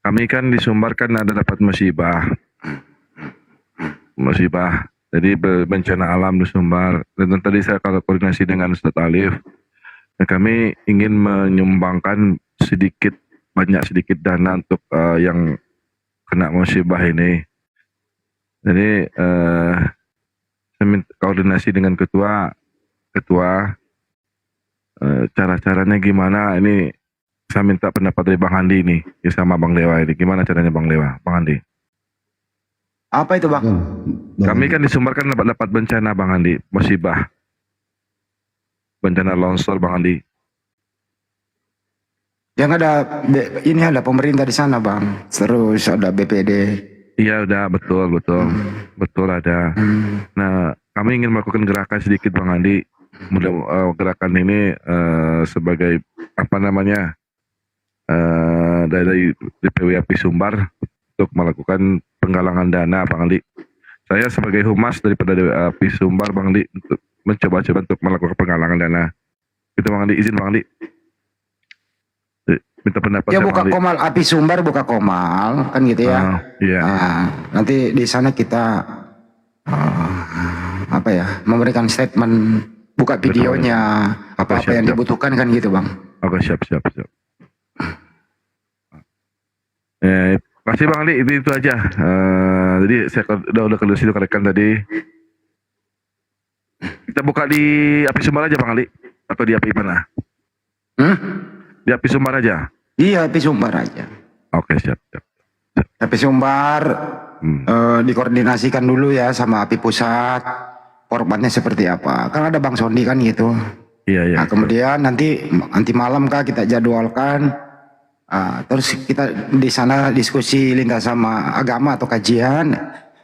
Kami kan disumbarkan ada dapat musibah. Jadi bencana alam di Sumbar. Dan tadi saya kalau koordinasi dengan Ustadz Alif, kami ingin menyumbangkan sedikit dana untuk yang kena musibah ini. Jadi saya minta koordinasi dengan ketua cara-caranya gimana ini. Saya minta pendapat dari Bang Andi nih sama Bang Dewa ini. Gimana caranya Bang Dewa, Bang Andi? Apa itu bang? Kami kan di Sumbar kan dapat bencana Bang Andi, musibah. Bencana longsor Bang Andi. Yang ada ini ada pemerintah di sana bang. Terus ada BPD. Iya udah betul ada. Nah kami ingin melakukan gerakan sedikit Bang Andi. Gerakan ini sebagai apa namanya dari DPWAP Sumbar untuk melakukan penggalangan dana Bang Andi. Saya sebagai humas daripada DPWAP Sumbar Bang Andi untuk mencoba untuk melakukan penggalangan dana. Itu Bang Andi, izin Bang Andi. Minta pendapat Ya saya, buka Bang Andi. Komal, Api Sumbar buka Komal kan gitu ya. Iya. Nanti di sana kita apa ya, memberikan statement, buka videonya, apa-apa yang dibutuhkan kan gitu bang. Oke siap. Kasih Bang Andi, itu aja. Jadi saya udah koordinasi dengan rekan tadi. Kita buka di Api Sumbar aja Bang Andi, atau di Api mana? Di Api Sumbar aja. Iya, Api Sumbar aja. Oke siap. Api Sumbar dikoordinasikan dulu ya sama Api Pusat. Korbannya seperti apa? Kan ada Bang Sondi kan gitu. Iya. Nah, kemudian nanti malam kita jadwalkan. Terus kita di sana diskusi lintas sama agama atau kajian.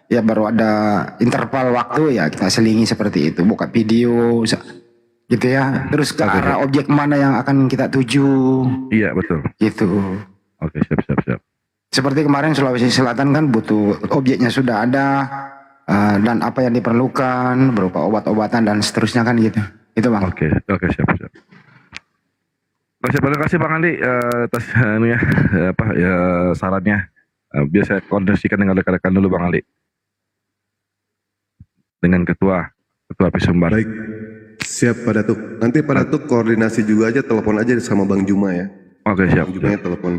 Ya baru ada interval waktu ya kita selingi seperti itu. Buka video gitu ya. Terus ke arah objek mana yang akan kita tuju. Iya betul. Gitu. Oke siap. Seperti kemarin Sulawesi Selatan kan butuh objeknya sudah ada dan apa yang diperlukan berupa obat-obatan dan seterusnya kan gitu. Itu bang. Oke siap. Terima kasih Bang Andi atas ini ya sarannya. Biar saya koordinasikan dengan rekan-rekan dulu Bang Andi. Dengan ketua Api Sumbar. Baik, siap Pak Datuk. Nanti Pak Datuk koordinasi juga aja, telepon aja sama Bang Juma ya. Oke siap. Bang Jumanya telepon.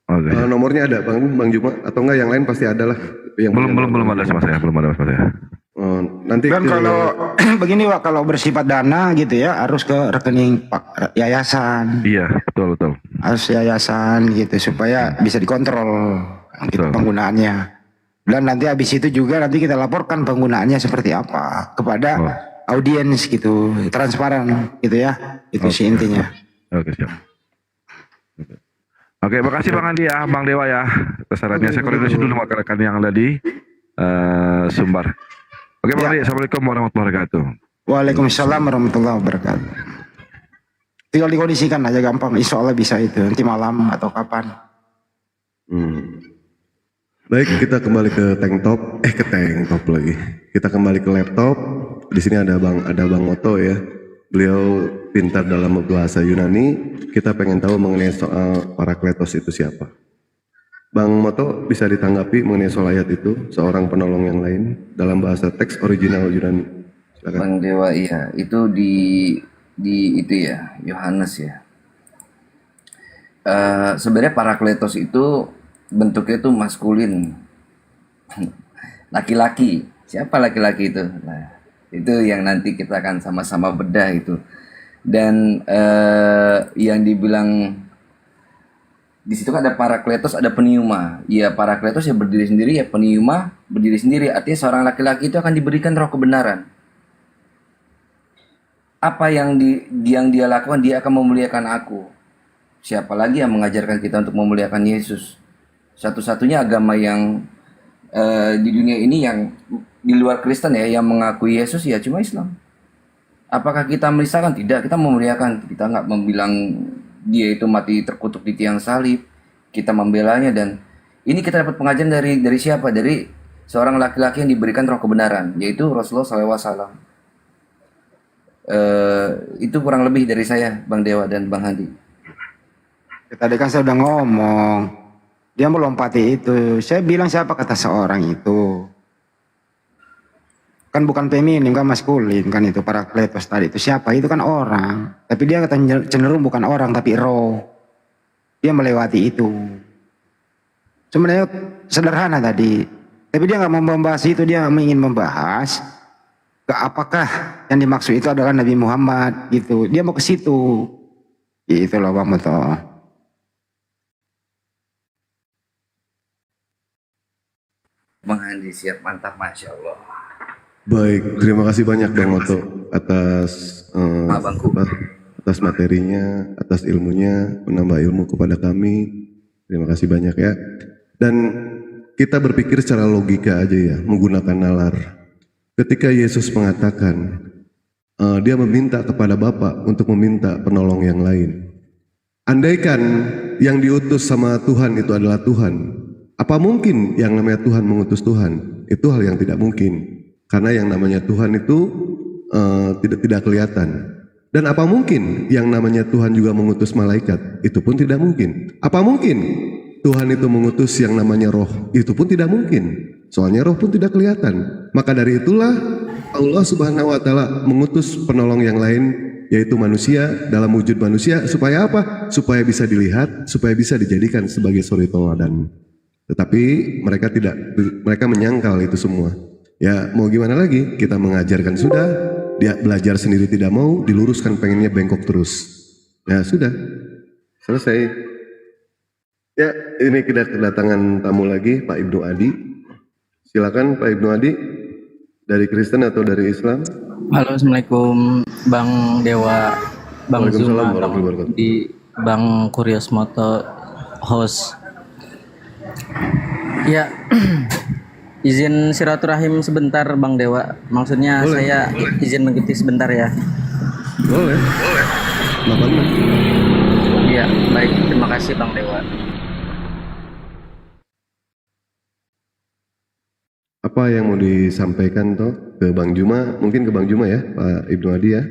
Oke. Nomornya ada Bang Juma atau enggak yang lain pasti ada lah. Belum ada sama saya. Nanti Dan kalau begini Pak, kalau bersifat dana gitu ya harus ke rekening yayasan. Iya betul. Harus yayasan gitu supaya bisa dikontrol gitu, penggunaannya. Dan nanti habis itu juga nanti kita laporkan penggunaannya seperti apa kepada audiens gitu, transparan gitu ya. Itu sih intinya. Oke siap. Oke, makasih Bang Andi ya, Bang Dewa ya. Sarannya saya koordinasi dulu sama rekan yang ada di Sumbar. Oke Bang Andi, Assalamualaikum warahmatullahi wabarakatuh. Waalaikumsalam warahmatullahi wabarakatuh. Tinggal dikondisikan aja gampang, insya Allah bisa itu nanti malam atau kapan. Baik, kita kembali ke tank top lagi. Kita kembali ke laptop. Di sini ada Bang Moto ya. Beliau pintar dalam bahasa Yunani. Kita pengen tahu mengenai soal Parakletos itu siapa. Bang Moto bisa ditanggapi mengenai soal ayat itu, seorang penolong yang lain dalam bahasa teks original Yunani. Silakan. Bang Dewa, iya itu di itu ya Yohanes ya. Sebenarnya Parakletos itu bentuknya itu maskulin, laki-laki. Siapa laki-laki itu? Nah, itu yang nanti kita akan sama-sama bedah itu. Dan yang dibilang di situ kan ada Parakletos, ada pneuma. Ya Parakletos ya berdiri sendiri, ya pneuma berdiri sendiri. Artinya seorang laki-laki itu akan diberikan roh kebenaran. Apa yang dia lakukan, dia akan memuliakan aku. Siapa lagi yang mengajarkan kita untuk memuliakan Yesus? Satu-satunya agama yang di dunia ini yang di luar Kristen ya, yang mengakui Yesus ya cuma Islam. Apakah kita menistakan? Tidak, kita memuliakan. Kita nggak membilang dia itu mati terkutuk di tiang salib. Kita membelanya, dan ini kita dapat pengajaran dari siapa? Dari seorang laki-laki yang diberikan roh kebenaran, yaitu Rasulullah SAW. Itu kurang lebih dari saya, Bang Dewa dan Bang Handi. Tadi kan saya udah ngomong, dia melompati itu. Saya bilang siapa kata seorang itu. kan bukan feminim, kan maskulin kan itu parakletos tadi itu siapa? Itu kan orang. Tapi dia cenderung bukan orang tapi roh. Dia melewati itu. Sebenarnya sederhana tadi. Tapi dia nggak mau membahas itu, dia ingin membahas apakah yang dimaksud itu adalah Nabi Muhammad gitu. Dia mau ke situ. Itu loh Bang Moto. Bang Andi siap, mantap, Masya Allah. Baik, terima kasih banyak Bang Moto atas atas materinya, atas ilmunya, menambah ilmu kepada kami. Terima kasih banyak ya. Dan kita berpikir secara logika aja ya, menggunakan nalar. Ketika Yesus mengatakan, dia meminta kepada Bapa untuk meminta penolong yang lain. Andaikan yang diutus sama Tuhan itu adalah Tuhan, apa mungkin yang namanya Tuhan mengutus Tuhan? Itu hal yang tidak mungkin. Karena yang namanya Tuhan itu tidak kelihatan. Dan apa mungkin yang namanya Tuhan juga mengutus malaikat? Itu pun tidak mungkin. Apa mungkin Tuhan itu mengutus yang namanya roh? Itu pun tidak mungkin. Soalnya roh pun tidak kelihatan. Maka dari itulah Allah Subhanahu wa taala mengutus penolong yang lain, yaitu manusia dalam wujud manusia, supaya apa? Supaya bisa dilihat, supaya bisa dijadikan sebagai suri teladan. Tetapi mereka menyangkal itu semua. Ya mau gimana lagi, kita mengajarkan sudah, dia belajar sendiri tidak mau, diluruskan pengennya bengkok terus. Ya sudah, selesai. Ya ini kita kedatangan tamu lagi, Pak Ibnu Adi. Silakan Pak Ibnu Adi, dari Kristen atau dari Islam? Halo, Assalamualaikum Bang Dewa, Bang Zuma, di Bang Kurios Moto host. Ya, izin silaturahim sebentar Bang Dewa. Maksudnya boleh. Saya izin mengikuti sebentar ya. Boleh. Iya, baik. Terima kasih Bang Dewa. Apa yang mau disampaikan toh ke Bang Juma? Mungkin ke Bang Juma ya, Pak Ibnu Adi ya.